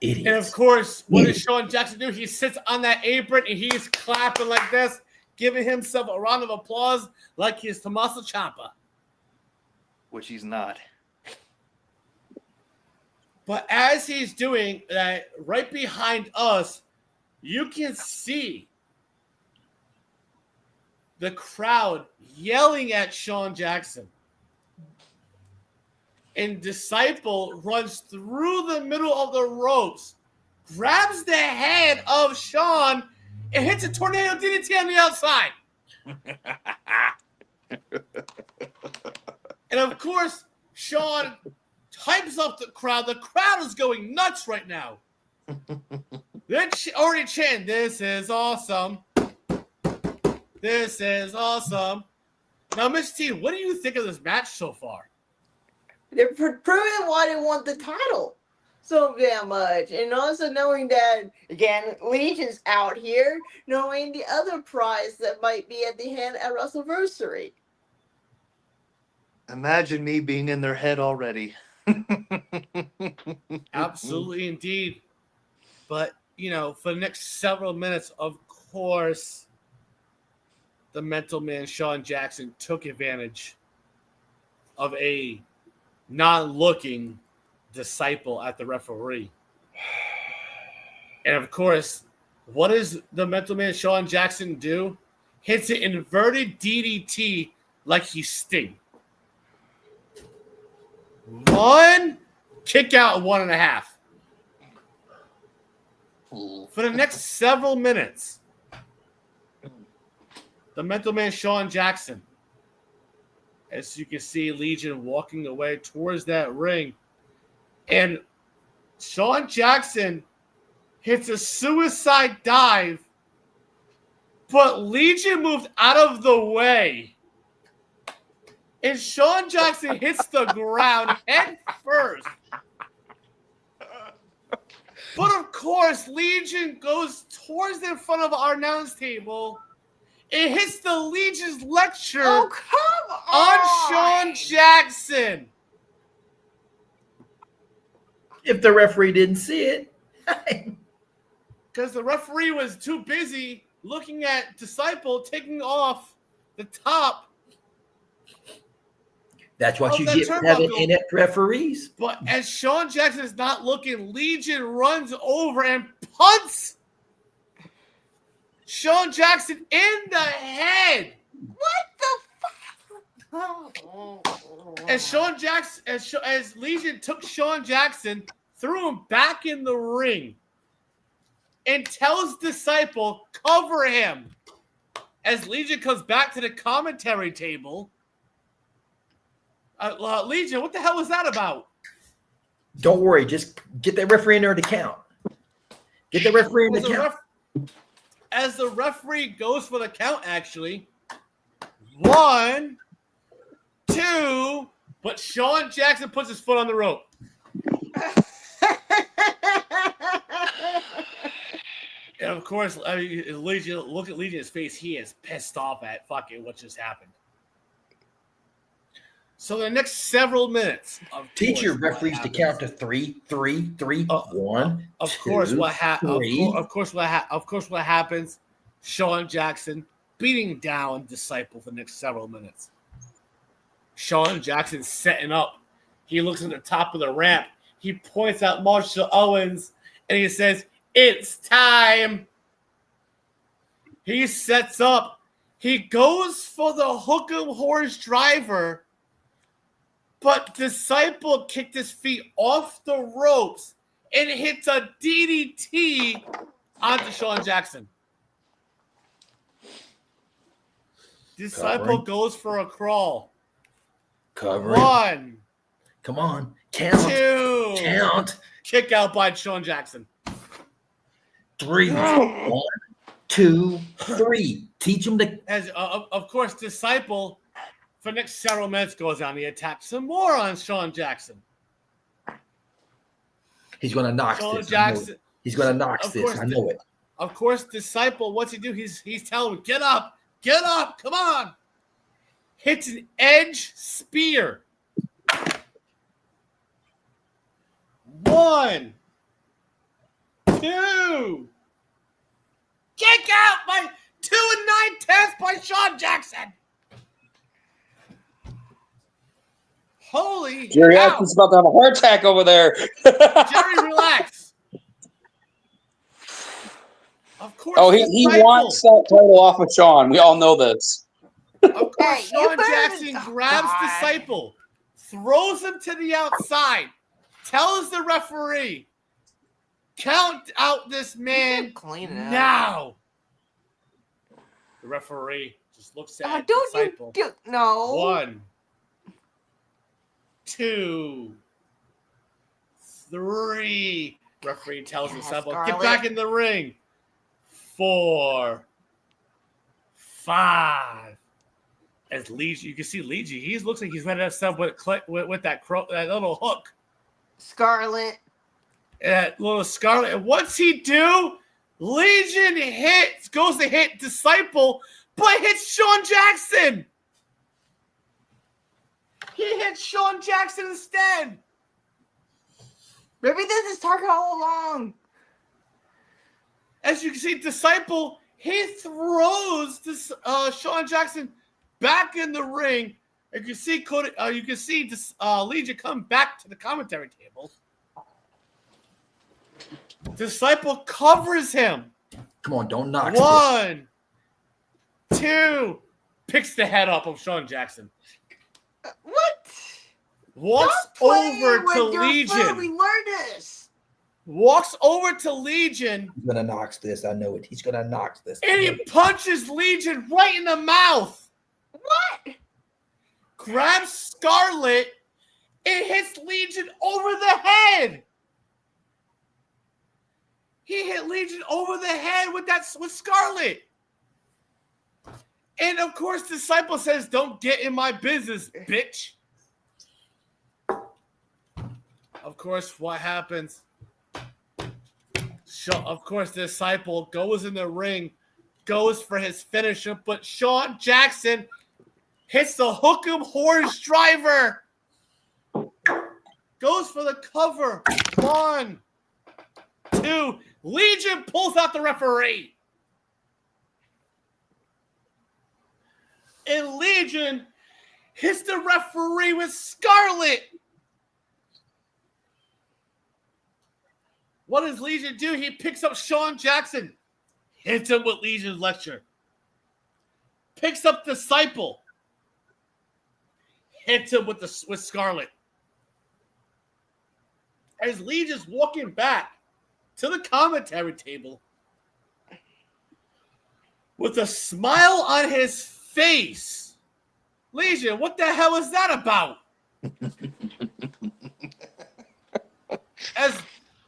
Idiots. And of course, what does Sean Jackson do? He sits on that apron and he's clapping like this, giving himself a round of applause like he's Tommaso Ciampa. Which he's not. But as he's doing that, right behind us, you can see the crowd yelling at Sean Jackson. And Disciple runs through the middle of the ropes, grabs the head of Sean, and hits a tornado DDT on the outside. And of course, Sean hypes up the crowd. The crowd is going nuts right now. They're already chanting, "This is awesome. This is awesome." Now, Miss T, what do you think of this match so far? They're proving why they want the title so damn much. And also knowing that, again, Legion's out here, knowing the other prize that might be at the hand at WrestleVersary. Imagine me being in their head already. Absolutely, indeed. But, for the next several minutes, of course, the mental man, Sean Jackson, took advantage of a non-looking Disciple at the referee. And, of course, what does the mental man, Sean Jackson, do? Hits an inverted DDT like he's Sting. 1, kick out 1.5. For the next several minutes, the mental man, Sean Jackson, as you can see, Legion walking away towards that ring. And Sean Jackson hits a suicide dive, but Legion moved out of the way. And Sean Jackson hits the ground head first. But of course, Legion goes towards the front of our announce table. It hits the Legion's lecture on Sean Jackson. If the referee didn't see it. Because the referee was too busy looking at Disciple taking off the top. That's what you get for having inept referees. But as Sean Jackson is not looking, Legion runs over and punts Sean Jackson in the head. What the fuck? As Legion took Sean Jackson, threw him back in the ring, and tells Disciple, cover him. As Legion comes back to the commentary table, Legion, what the hell was that about? Don't worry, just get that referee in there to count. Get the referee in the count. As the referee goes for the count, actually, 1, 2, but Sean Jackson puts his foot on the rope. And of course, Legion, look at Legion's face. He is pissed off at fucking what just happened. So the next several minutes, teach your referees to count to 3, 3, 3, 1. Of 2, course, what 3. Of course, what happens? Sean Jackson beating down Disciple for the next several minutes. Sean Jackson setting up. He looks at the top of the ramp. He points out Marshall Owens, and he says, "It's time." He sets up. He goes for the hook-em horse driver. But Disciple kicked his feet off the ropes and hits a DDT onto Sean Jackson. Disciple goes for a crawl. Covering. 1. Come on. Count. 2. Count. Kick out by Sean Jackson. 3. 1, 2, 3. Teach him to. Of course, Disciple, for the next several minutes, goes on the attack some more on Sean Jackson. He's going to knock this. Jackson, he's going to knock this. I know it. Of course, Disciple, what's he do? He's telling him, get up, come on. Hits an edge spear. 1, 2. Kick out by 2 9/10 by Sean Jackson. Holy Jerry Atkins about to have a heart attack over there. Jerry, relax. Of course. Oh, he wants that title off of Sean. We all know this. Of course, Sean Jackson grabs Disciple, throws him to the outside, tells the referee, count out this man now. The referee just looks at Disciple. No. 1, 2, 3. Referee tells Disciple, get back in the ring. 4, 5. As Legion, you can see Legion. He looks like he's ready to step with that little hook. Scarlet. That little Scarlet. And what's he do? Legion goes to hit Disciple, but hits Sean Jackson. He hit Sean Jackson instead. Maybe this is target all along. As you can see, Disciple, he throws this Sean Jackson back in the ring. You can see Legion come back to the commentary table. Disciple covers him. Come on, don't knock. 1, 2. Picks the head up of Sean Jackson. What? Walks over to Legion. We learned this. Walks over to Legion. He's going to knock this. I know it. He's going to knock this. And he punches Legion right in the mouth. What? Grabs Scarlet and hits Legion over the head. He hit Legion over the head with Scarlet. And of course, Disciple says, "Don't get in my business, bitch." Of course, what happens? Of course, Disciple goes in the ring, goes for his finisher, but Sean Jackson hits the hook 'em horse driver. Goes for the cover. 1, 2. Legion pulls out the referee. And Legion hits the referee with Scarlet. What does Legion do? He picks up Sean Jackson, hits him with Legion's lecture. Picks up Disciple, hits him with Scarlet. As Legion's walking back to the commentary table with a smile on his face. Legion, what the hell is that about? As,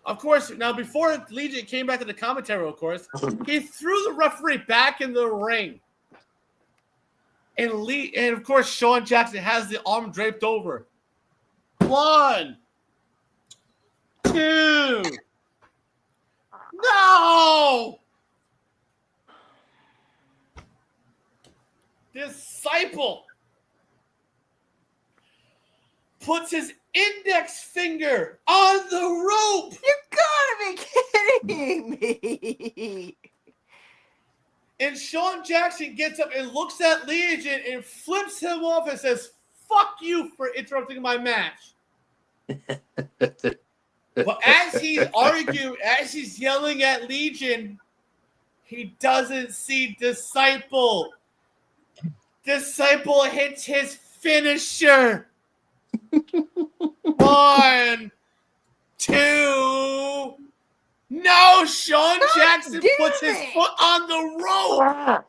of course, now before Legion came back to the commentary, of course, he threw the referee back in the ring. And of course, Sean Jackson has the arm draped over. 1, 2. No! Disciple puts his index finger on the rope. You gotta be kidding me. And Sean Jackson gets up and looks at Legion and flips him off and says, "Fuck you for interrupting my match." But as he's arguing, as he's yelling at Legion, he doesn't see Disciple. Disciple hits his finisher. 1, 2. No, Sean Jackson puts his foot on the rope.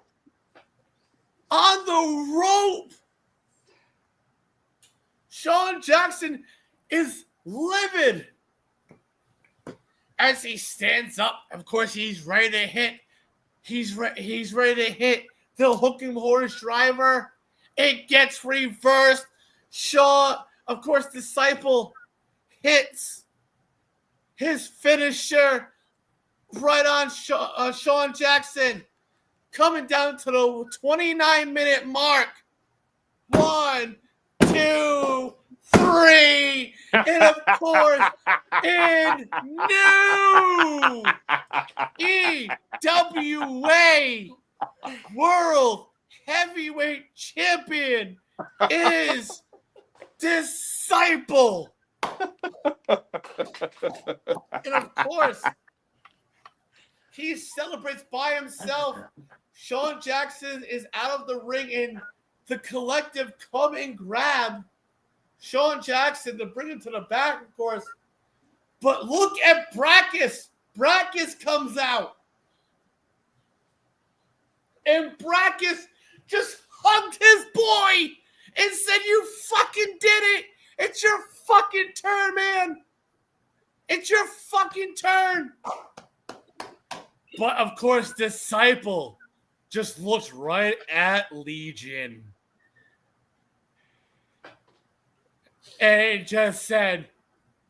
On the rope. Sean Jackson is livid. As he stands up, of course, he's ready to hit. He's ready to hit the hooking horse driver. It gets reversed. Sean, of course, Disciple hits his finisher right on Sean Jackson. Coming down to the 29-minute mark. 1, 2, 3. And of course, in new EWA World Heavyweight Champion is Disciple. And of course, he celebrates by himself. Sean Jackson is out of the ring, and the collective come and grab Sean Jackson to bring him to the back, of course. But look at Brackus. Brackus comes out. And Brackus just hugged his boy and said, "You fucking did it. It's your fucking turn, man. It's your fucking turn." But, of course, Disciple just looks right at Legion. And it just said,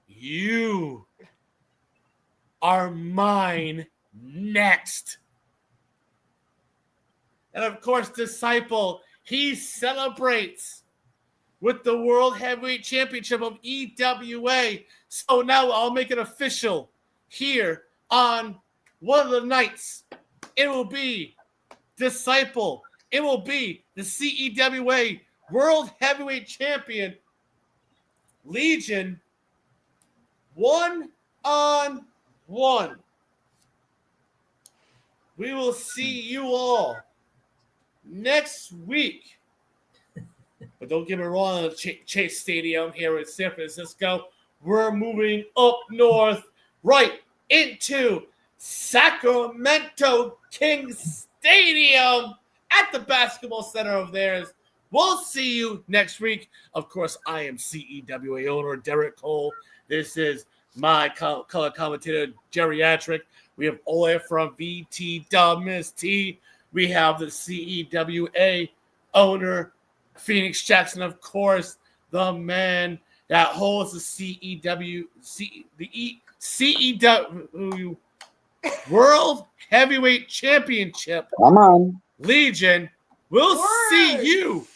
"You are mine next." And, of course, Disciple, he celebrates with the World Heavyweight Championship of EWA. So now I'll make it official here on one of the nights. It will be Disciple. It will be the CEWA World Heavyweight Champion, Legion, 1-on-1. We will see you all next week. But don't get me wrong, at Chase Stadium here in San Francisco, we're moving up north right into Sacramento Kings Stadium at the basketball center of theirs. We'll see you next week. Of course, I am CEWA owner Derek Cole. This is my color commentator, Geriatric. We have Ole from VT Miss T. We have the CEWA owner, Phoenix Jackson, of course, the man that holds the CEW World Heavyweight Championship. Come on. Legion. We'll see you